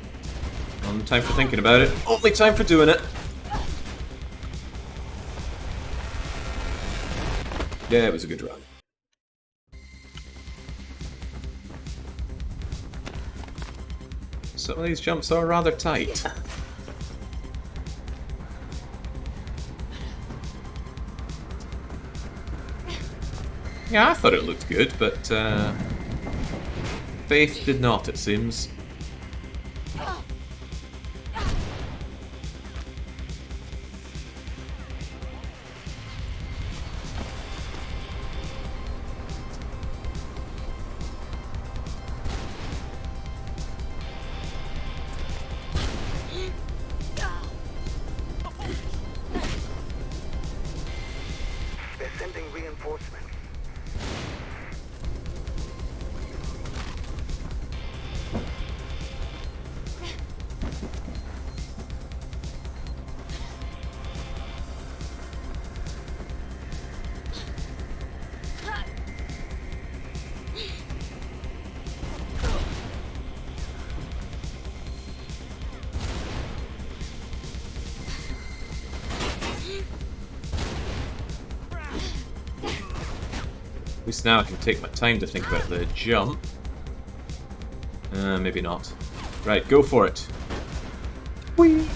Only time for thinking about it. Only time for doing it! Yeah, it was a good run. Some of these jumps are rather tight. Yeah, I thought it looked good, but Faith did not, it seems. They're sending reinforcements. At least now I can take my time to think about the jump. Maybe not. Right, go for it. Whee!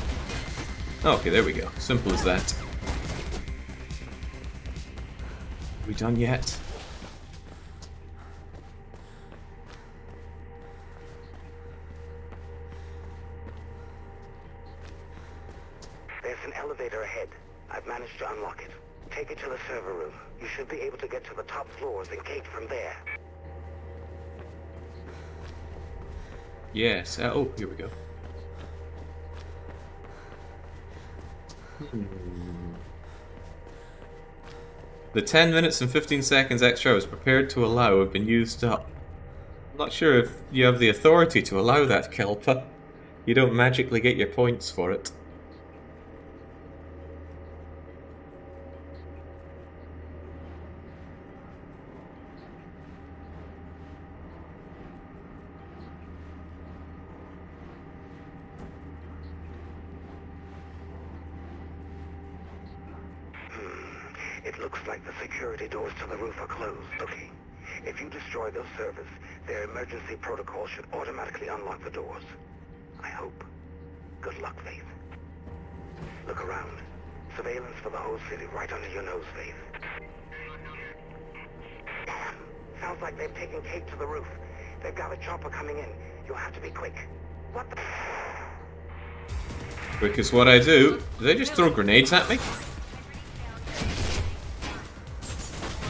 Okay, there we go. Simple as that. Are we done yet? There's an elevator ahead. I've managed to unlock it. Take it to the server room. You should be able to get to the top floors and gate from there. Yes. Oh, here we go. The 10 minutes and 15 seconds extra I was prepared to allow have been used up. I'm not sure if you have the authority to allow that, Kelpa. You don't magically get your points for it. It looks like the security doors to the roof are closed. Okay. If you destroy those servers, their emergency protocol should automatically unlock the doors. I hope. Good luck, Faith. Look around. Surveillance for the whole city right under your nose, Faith. Damn. Sounds like they've taken Kate to the roof. They've got a chopper coming in. You'll have to be quick. What the... Quick is what I do. Do they just throw grenades at me?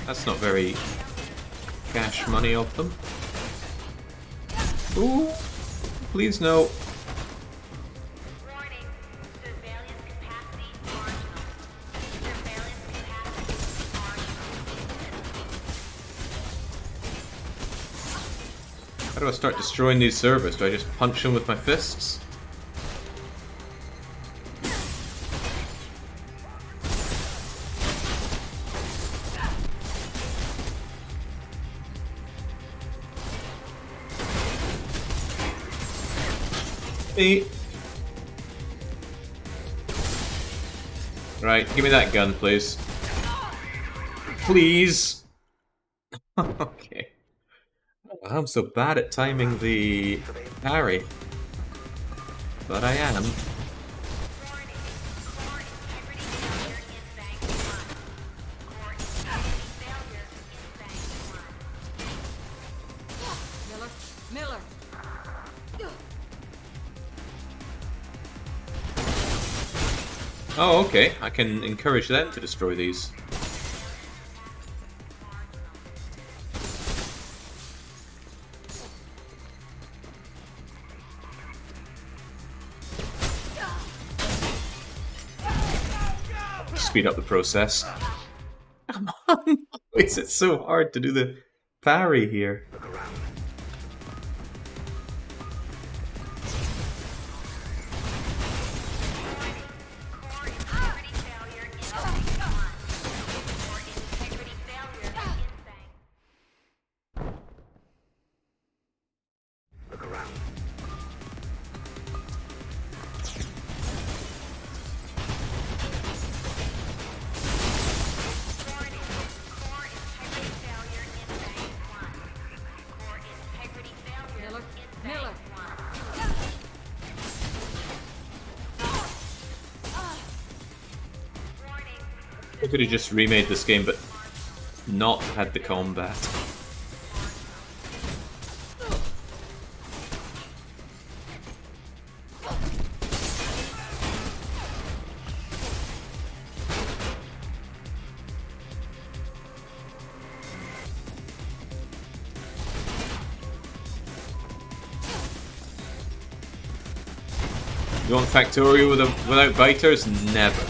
That's not very cash money of them. Ooh, please no. How do I start destroying these servers? Do I just punch them with my fists? Right, give me that gun, please. Please! Okay. I'm so bad at timing the parry. But I am. Oh, okay. I can encourage them to destroy these. Speed up the process. Come on! Why is it so hard to do the parry here? I could have just remade this game, but not had the combat. You want Factorio without biters? Never.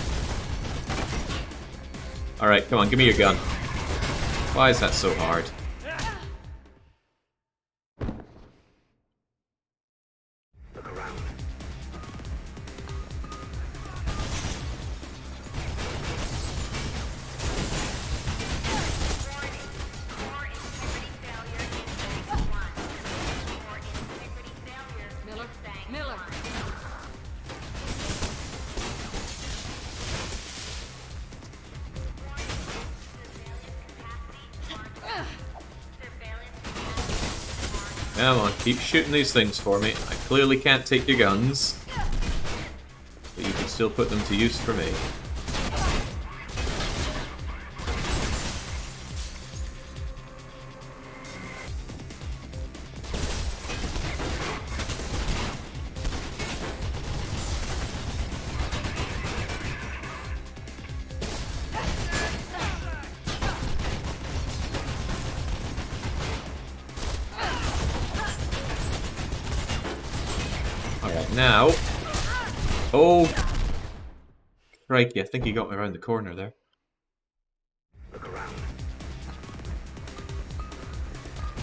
Alright, come on, give me your gun. Why is that so hard? Come on, keep shooting these things for me. I clearly can't take your guns, but you can still put them to use for me. Now, oh, crikey, I think he got me around the corner there.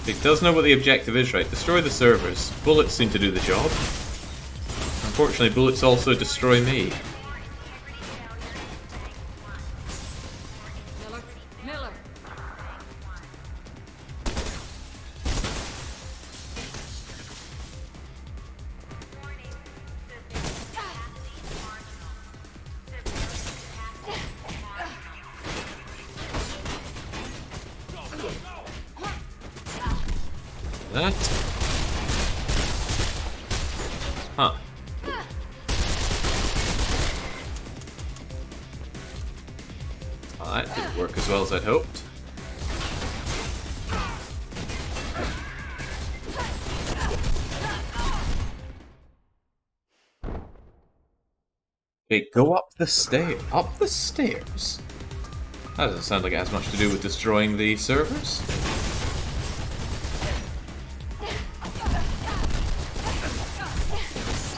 He does know what the objective is, right? Destroy the servers. Bullets seem to do the job. Unfortunately, bullets also destroy me. That? Huh. Well, that didn't work as well as I'd hoped. Okay, go up the stair. Up the stairs? That doesn't sound like it has much to do with destroying the servers.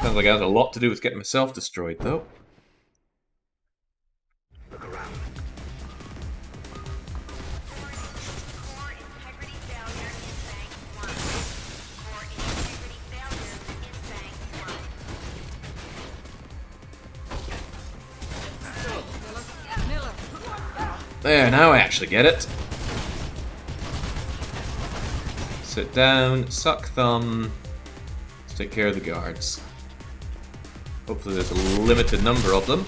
Sounds like it has a lot to do with getting myself destroyed, though. There, now I actually get it. Sit down, suck thumb. Let's take care of the guards. Hopefully there's a limited number of them.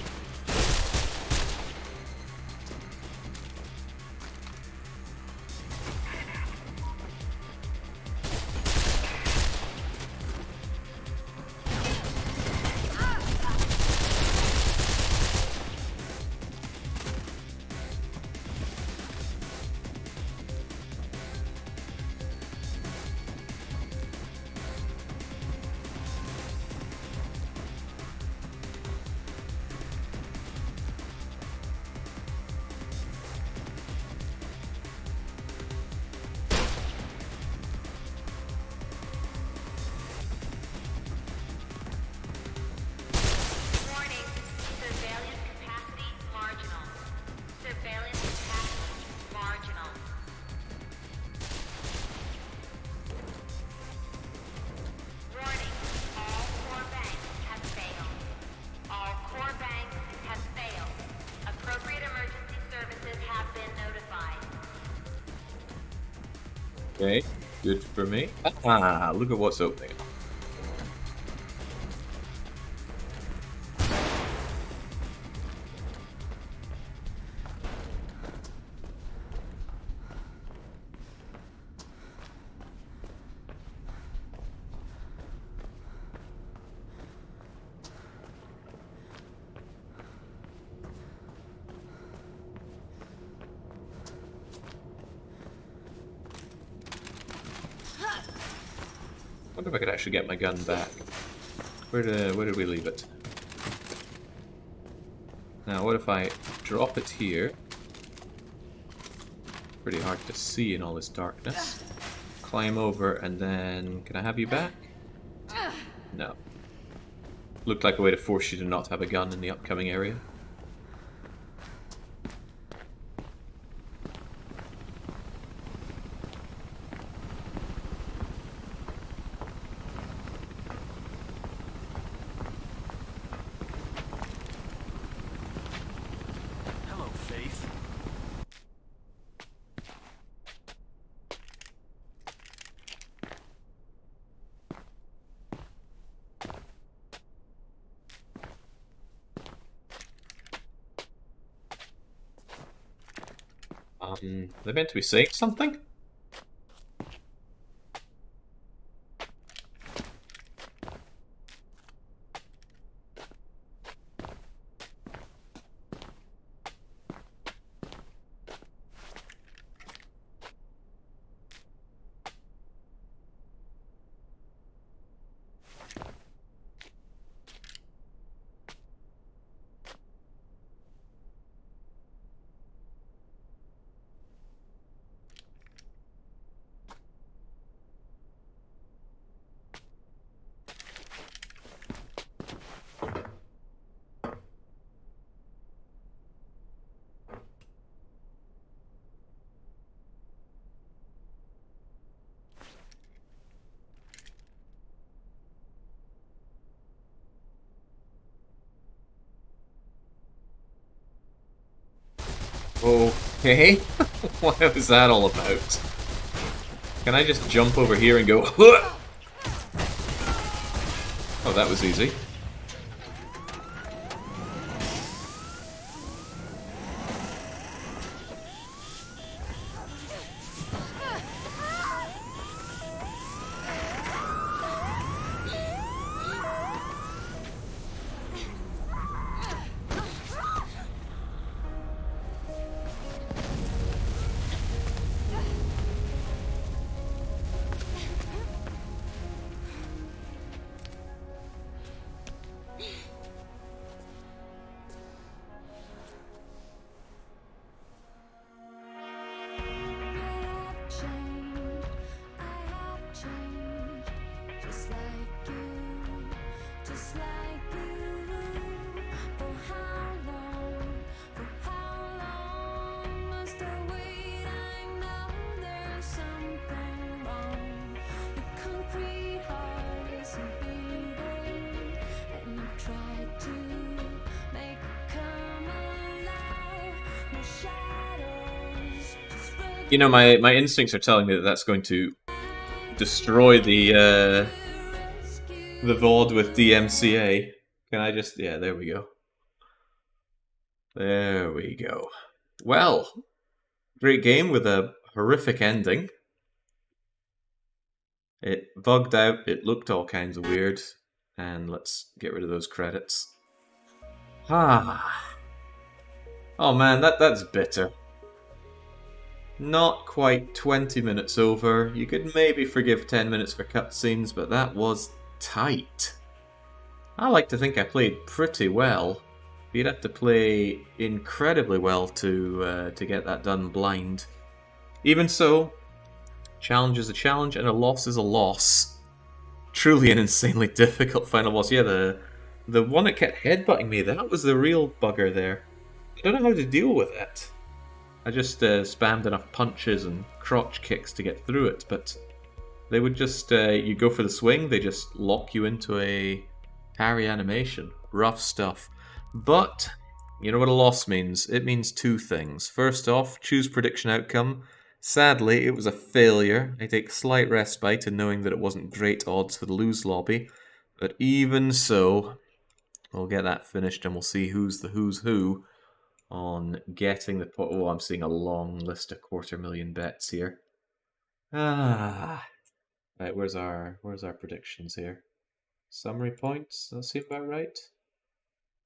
Okay, good for me. Ah, look at what's opening up. I wonder if I could actually get my gun back. Where did we leave it? Now, what if I drop it here? Pretty hard to see in all this darkness. Climb over and then... Can I have you back? No. Looked like a way to force you to not have a gun in the upcoming area. Hello, Faith. They're meant to be saying something? Okay. What was that all about? Can I just jump over here and go... Oh, that was easy. You know, my instincts are telling me that that's going to destroy the VOD with DMCA. Can I just... Yeah, there we go. There we go. Well, great game with a horrific ending. It bugged out, it looked all kinds of weird, and let's get rid of those credits. Ah. Oh man, that's bitter. Not quite 20 minutes over. You could maybe forgive 10 minutes for cutscenes, but that was tight. I like to think I played pretty well. You'd have to play incredibly well to get that done blind. Even so, challenge is a challenge and a loss is a loss. Truly an insanely difficult final boss. Yeah, the one that kept headbutting me, that was the real bugger there. I don't know how to deal with it. I just spammed enough punches and crotch kicks to get through it, but they would just, you go for the swing, they just lock you into a parry animation. Rough stuff. But, you know what a loss means? It means two things. First off, choose prediction outcome. Sadly, it was a failure. I take slight respite in knowing that it wasn't great odds for the lose lobby. But even so, we'll get that finished and we'll see who's the who's who on getting the... Oh, I'm seeing a long list of 250,000 bets here. Ah. Right, where's our predictions here? Summary points? That seem about right?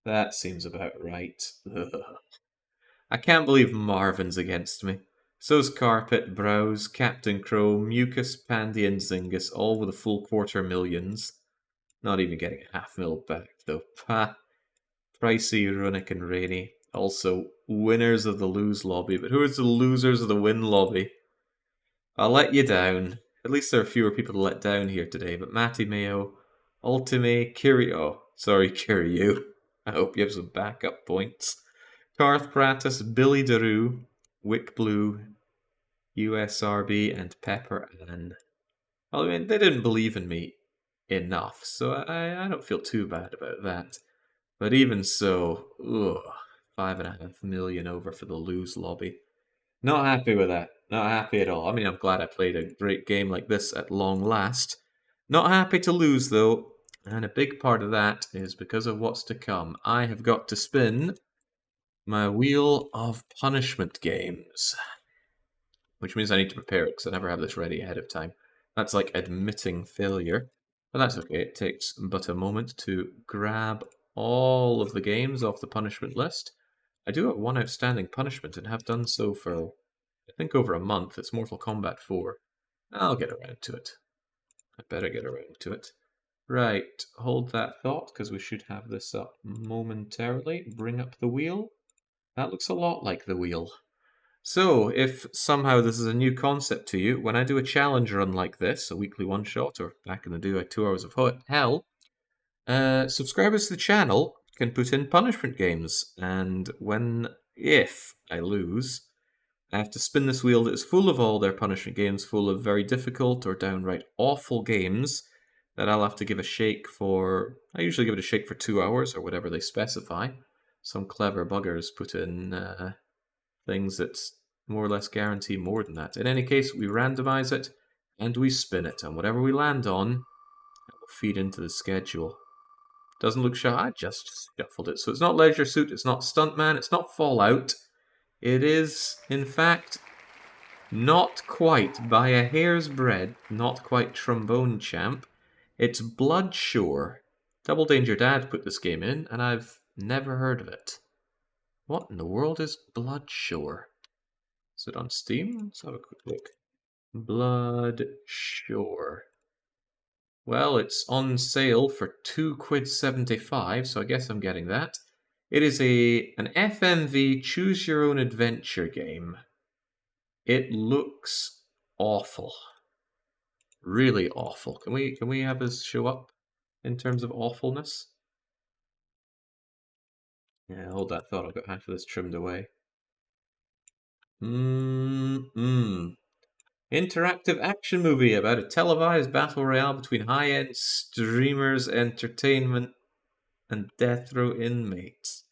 That seems about right. Ugh. I can't believe Marvin's against me. So's Carpet, Browse, Captain Crow, Mucus, Pandy, and Zingus, all with a full 250,000. Not even getting a half mil back, though. Ha! Pricey, Runic, and Rainy. Also, winners of the lose lobby. But who is the losers of the win lobby? I'll let you down. At least there are fewer people to let down here today. But Matty Mayo, Ultime, Kiryu. Sorry, Kiryu. I hope you have some backup points. Karth Pratis, Billy Daru, Wick Blue, USRB, and Pepper Ann. Well, I mean, they didn't believe in me enough, so I don't feel too bad about that. But even so, ugh, 5.5 million over for the lose lobby. Not happy with that. Not happy at all. I mean, I'm glad I played a great game like this at long last. Not happy to lose, though. And a big part of that is because of what's to come. I have got to spin my Wheel of Punishment games. Which means I need to prepare it, because I never have this ready ahead of time. That's like admitting failure. But that's okay. It takes but a moment to grab all of the games off the punishment list. I do have one outstanding punishment and have done so for, I think, over a month. It's Mortal Kombat 4. I'll get around to it. I better get around to it. Right, hold that thought, because we should have this up momentarily. Bring up the wheel. That looks a lot like the wheel. So, if somehow this is a new concept to you, when I do a challenge run like this, a weekly one-shot, or back in the day, 2 hours of hell, subscribers to the channel can put in punishment games, and if I lose, I have to spin this wheel that is full of all their punishment games, full of very difficult or downright awful games that I'll have to give a shake for... I usually give it a shake for 2 hours, or whatever they specify. Some clever buggers put in things that more or less guarantee more than that. In any case, we randomize it, and we spin it, and whatever we land on, it will feed into the schedule. Doesn't look shy. I just shuffled it. So it's not Leisure Suit, it's not Stuntman, it's not Fallout. It is, in fact, not quite, by a hair's breadth, not quite Trombone Champ. It's Bloodshore. Double Danger Dad put this game in, and I've never heard of it. What in the world is Bloodshore? Is it on Steam? Let's have a quick look. Bloodshore. Well, it's on sale for £2.75, so I guess I'm getting that. It is an FMV Choose Your Own Adventure game. It looks awful. Really awful. Can we have this show up in terms of awfulness? Yeah, hold that thought. I've got half of this trimmed away. Interactive action movie about a televised battle royale between high-end streamers, entertainment, and death row inmates.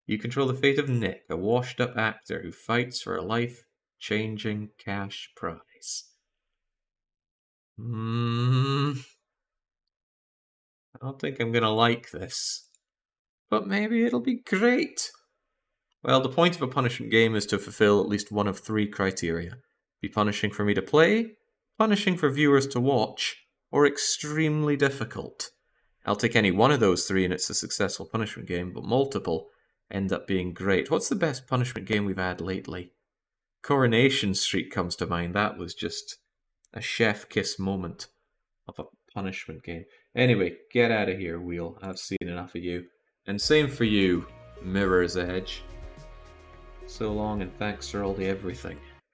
You control the fate of Nick, a washed-up actor who fights for a life-changing cash prize. I don't think I'm gonna like this, but maybe it'll be great. Well, the point of a punishment game is to fulfill at least one of 3 criteria. Be punishing for me to play, punishing for viewers to watch, or extremely difficult. I'll take any one of those 3 and it's a successful punishment game, but multiple end up being great. What's the best punishment game we've had lately? Coronation Street comes to mind. That was just a chef kiss moment of a punishment game. Anyway, get out of here, Wheel. I've seen enough of you. And same for you, Mirror's Edge. So long and thanks for all the everything.